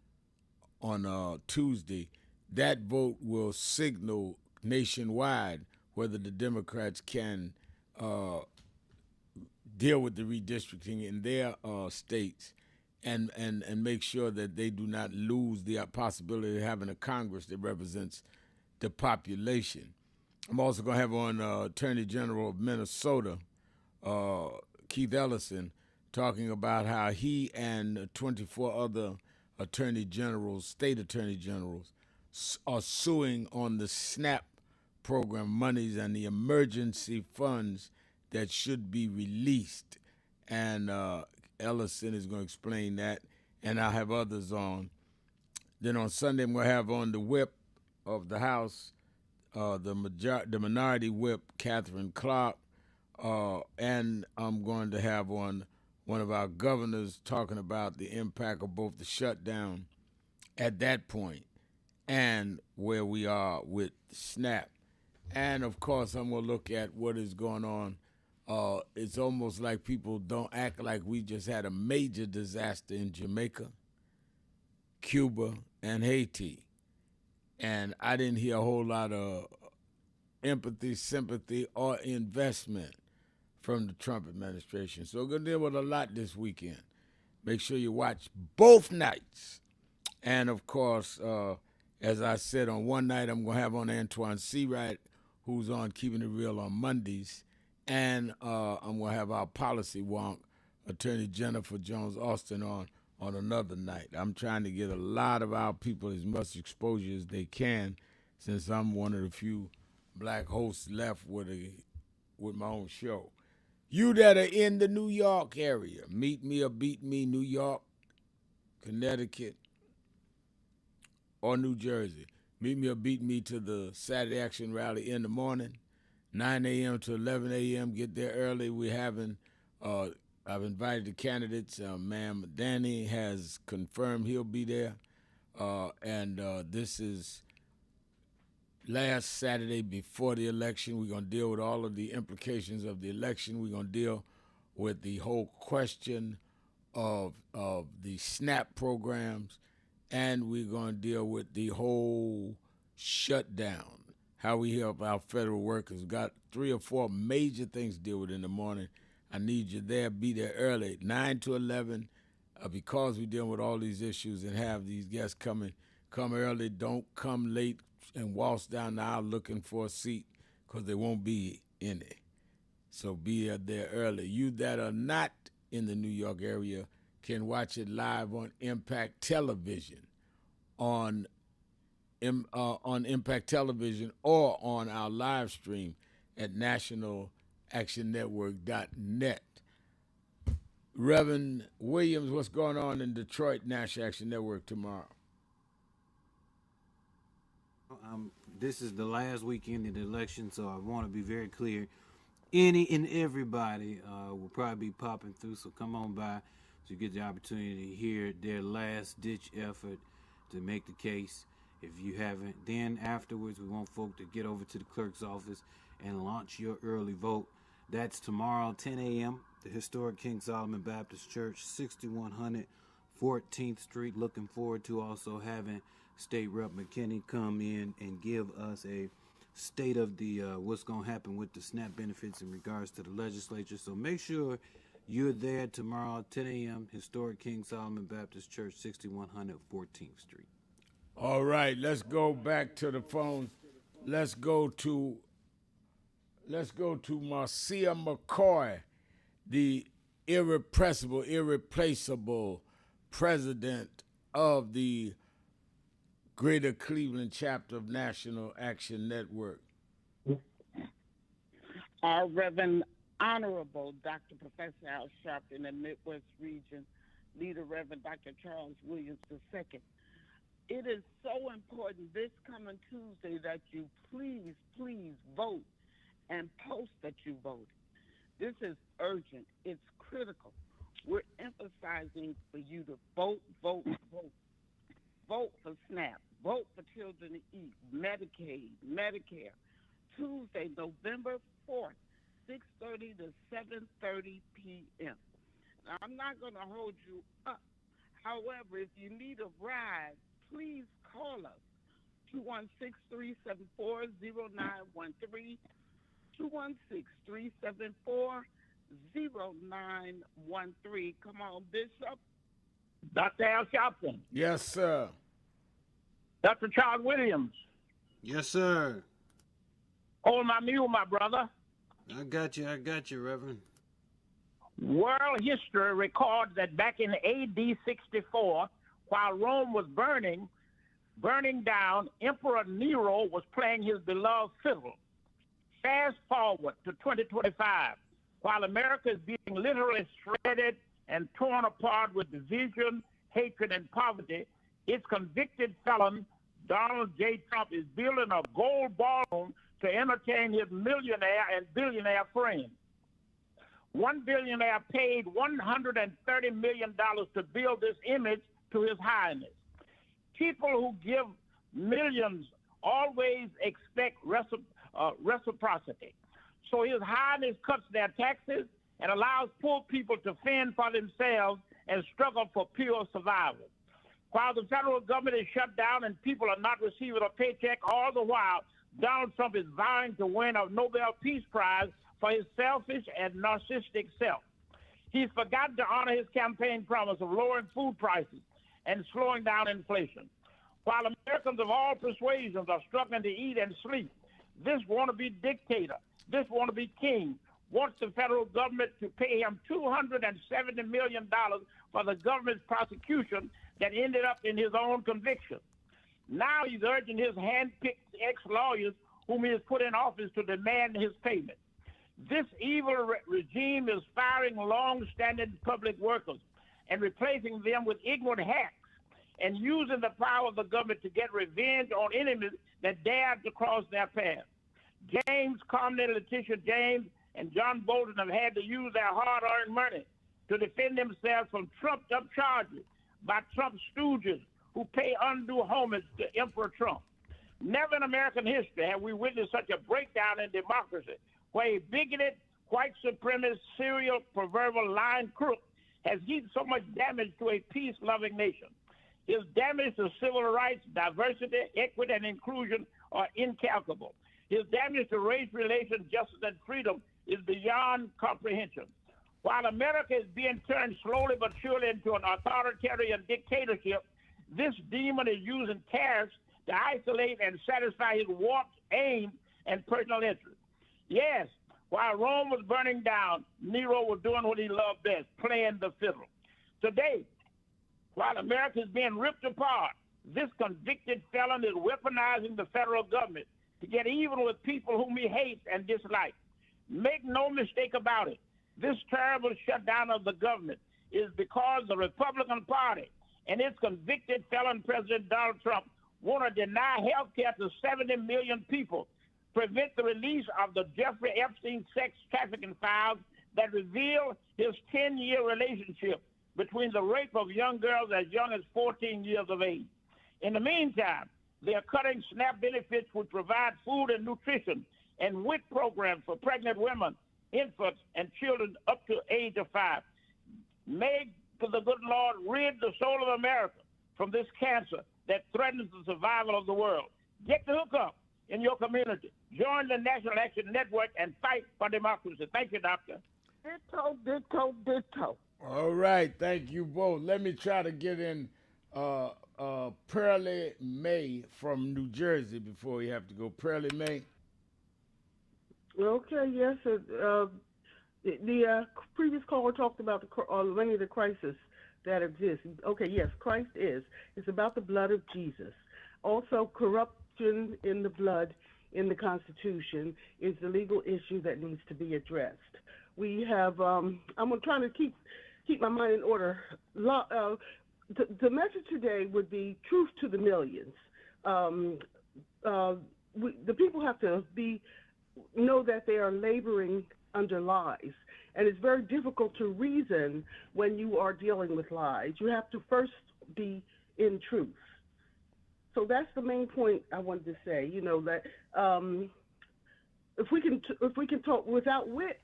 Tuesday. That vote will signal nationwide whether the Democrats can deal with the redistricting in their states and make sure that they do not lose the possibility of having a Congress that represents the population. I'm also going to have on Attorney General of Minnesota, Keith Ellison, talking about how he and 24 other attorney generals, state attorney generals, are suing on the SNAP program monies and the emergency funds that should be released. And Ellison is going to explain that, and I'll have others on. Then on Sunday, I'm going to have on the whip of the House, the minority whip, Catherine Clark, and I'm going to have on one of our governors talking about the impact of both the shutdown at that point and where we are with SNAP. And, of course, I'm going to look at what is going on. It's almost like people don't act like we just had a major disaster in Jamaica, Cuba, and Haiti. And I didn't hear a whole lot of empathy, sympathy, or investment from the Trump administration. So we're going to deal with a lot this weekend. Make sure you watch both nights. And, of course, as I said, on one night I'm going to have on Antoine Seawright, who's on Keeping It Real on Mondays. And I'm going to have our policy wonk, Attorney Jennifer Jones Austin, on another night. I'm trying to get a lot of our people as much exposure as they can, since I'm one of the few black hosts left with my own show. You that are in the New York area, meet me or beat me, New York, Connecticut, or New Jersey. Meet me or beat me to the Saturday Action Rally in the morning, 9 a.m. to 11 a.m. Get there early. We're having, I've invited the candidates. Ma'am Danny has confirmed he'll be there. And this is last Saturday before the election. We're going to deal with all of the implications of the election. We're going to deal with the whole question of the SNAP programs, and we're going to deal with the whole shutdown, how we help our federal workers. We've got 3 or 4 major things to deal with in the morning. I need you there. Be there early, 9 to 11, because we're dealing with all these issues and have these guests come early. Don't come late and waltz down the aisle looking for a seat, because there won't be any. So be there early. You that are not in the New York area can watch it live on Impact Television, on Impact Television, or on our live stream at nationalactionnetwork.net. Reverend Williams, what's going on in Detroit National Action Network tomorrow? This is the last weekend of the election, so I want to be very clear. Any and everybody will probably be popping through, so come on by so you get the opportunity to hear their last-ditch effort to make the case. If you haven't, then afterwards we want folk to get over to the clerk's office and launch your early vote. That's tomorrow, 10 a.m., the historic King Solomon Baptist Church, 6100 14th Street. Looking forward to also having State Rep McKinney come in and give us a state of the what's going to happen with the SNAP benefits in regards to the legislature. So make sure you're there tomorrow, 10 a.m., historic King Solomon Baptist Church, 6100 14th Street. All right, let's go back to the phones. Let's go to Marcia McCoy, the irreplaceable president of the Greater Cleveland chapter of National Action Network. Our Reverend Honorable Dr. Professor Al Sharpton in the Midwest region, Leader Reverend Dr. Charles Williams II. It is so important this coming Tuesday that you please vote and post that you voted. This is urgent. It's critical. We're emphasizing for you to vote. Vote for SNAP. Vote for Children to Eat, Medicaid, Medicare. Tuesday, November 4th, 6:30 to 7:30 p.m. Now, I'm not going to hold you up. However, if you need a ride, please call us, 216-374-0913, 216-374-0913. Come on, Bishop. Dr. Al Sharpton. Yes, sir. Dr. Charles Williams. Yes, sir. Hold my mule, my brother. I got you, Reverend. World history records that back in AD 64, while Rome was burning down, Emperor Nero was playing his beloved fiddle. Fast forward to 2025, while America is being literally shredded and torn apart with division, hatred, and poverty, its convicted felon, Donald J. Trump, is building a gold ballroom to entertain his millionaire and billionaire friends. One billionaire paid $130 million to build this image to His Highness. People who give millions always expect reciprocity. So His Highness cuts their taxes and allows poor people to fend for themselves and struggle for pure survival. While the federal government is shut down and people are not receiving a paycheck, all the while, Donald Trump is vying to win a Nobel Peace Prize for his selfish and narcissistic self. He's forgotten to honor his campaign promise of lowering food prices and slowing down inflation. While Americans of all persuasions are struggling to eat and sleep, this wannabe dictator, this wannabe king, wants the federal government to pay him $270 million for the government's prosecution that ended up in his own conviction. Now he's urging his hand-picked ex-lawyers whom he has put in office to demand his payment. This evil regime is firing long-standing public workers and replacing them with ignorant hacks and using the power of the government to get revenge on enemies that dared to cross their path. James Comey, Letitia James, and John Bolton have had to use their hard-earned money to defend themselves from trumped-up charges by Trump stooges who pay undue homage to Emperor Trump. Never in American history have we witnessed such a breakdown in democracy, where a bigoted, white supremacist, serial, proverbial lying crook has heaped so much damage to a peace-loving nation. His damage to civil rights, diversity, equity, and inclusion are incalculable. His damage to race relations, justice, and freedom is beyond comprehension. While America is being turned slowly but surely into an authoritarian dictatorship, this demon is using tariffs to isolate and satisfy his warped aim and personal interests. Yes, while Rome was burning down, Nero was doing what he loved best, playing the fiddle. Today, while America is being ripped apart, this convicted felon is weaponizing the federal government to get even with people whom he hates and dislikes. Make no mistake about it, this terrible shutdown of the government is because the Republican Party and its convicted felon President Donald Trump want to deny health care to 70 million people, prevent the release of the Jeffrey Epstein sex trafficking files that reveal his 10-year relationship between the rape of young girls as young as 14 years of age. In the meantime, they are cutting SNAP benefits which provide food and nutrition and WIC programs for pregnant women, infants, and children up to age of 5. May the good Lord rid the soul of America from this cancer that threatens the survival of the world. Get the hook up in your community. Join the National Action Network and fight for democracy. Thank you, Doctor. Ditto, ditto, ditto. All right, thank you both. Let me try to get in Pearlie May from New Jersey before we have to go. Pearlie May. Okay, yes. The previous caller talked about many of the crises that exist. Okay, yes, Christ is. It's about the blood of Jesus. Also, corruption in the blood in the Constitution is the legal issue that needs to be addressed. We have, I'm trying to keep my mind in order. The message today would be truth to the millions. The people have to know that they are laboring under lies. And it's very difficult to reason when you are dealing with lies. You have to first be in truth. So that's the main point I wanted to say. You know that if we can talk without wit,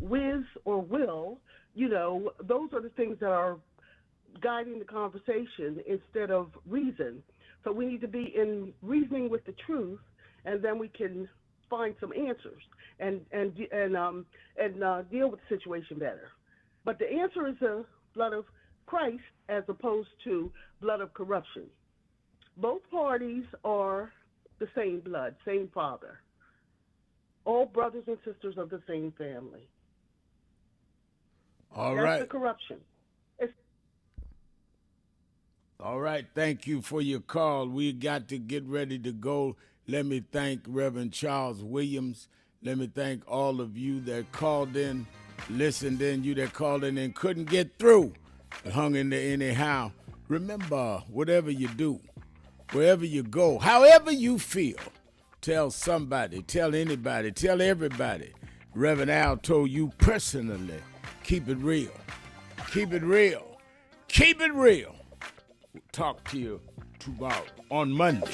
whiz, or will, you know, those are the things that are guiding the conversation instead of reason. So we need to be in reasoning with the truth, and then we can find some answers and deal with the situation better. But the answer is the blood of Christ as opposed to blood of corruption. Both parties are the same blood, same father. All brothers and sisters of the same family. All That's right. the corruption. All right, thank you for your call. We got to get ready to go. Let me thank Reverend Charles Williams. Let me thank all of you that called in, listened in, you that called in and couldn't get through, but hung in there anyhow. Remember, whatever you do, wherever you go, however you feel, tell somebody, tell anybody, tell everybody. Reverend Al told you personally, keep it real. Keep it real. Keep it real. We'll talk to you tomorrow on Monday.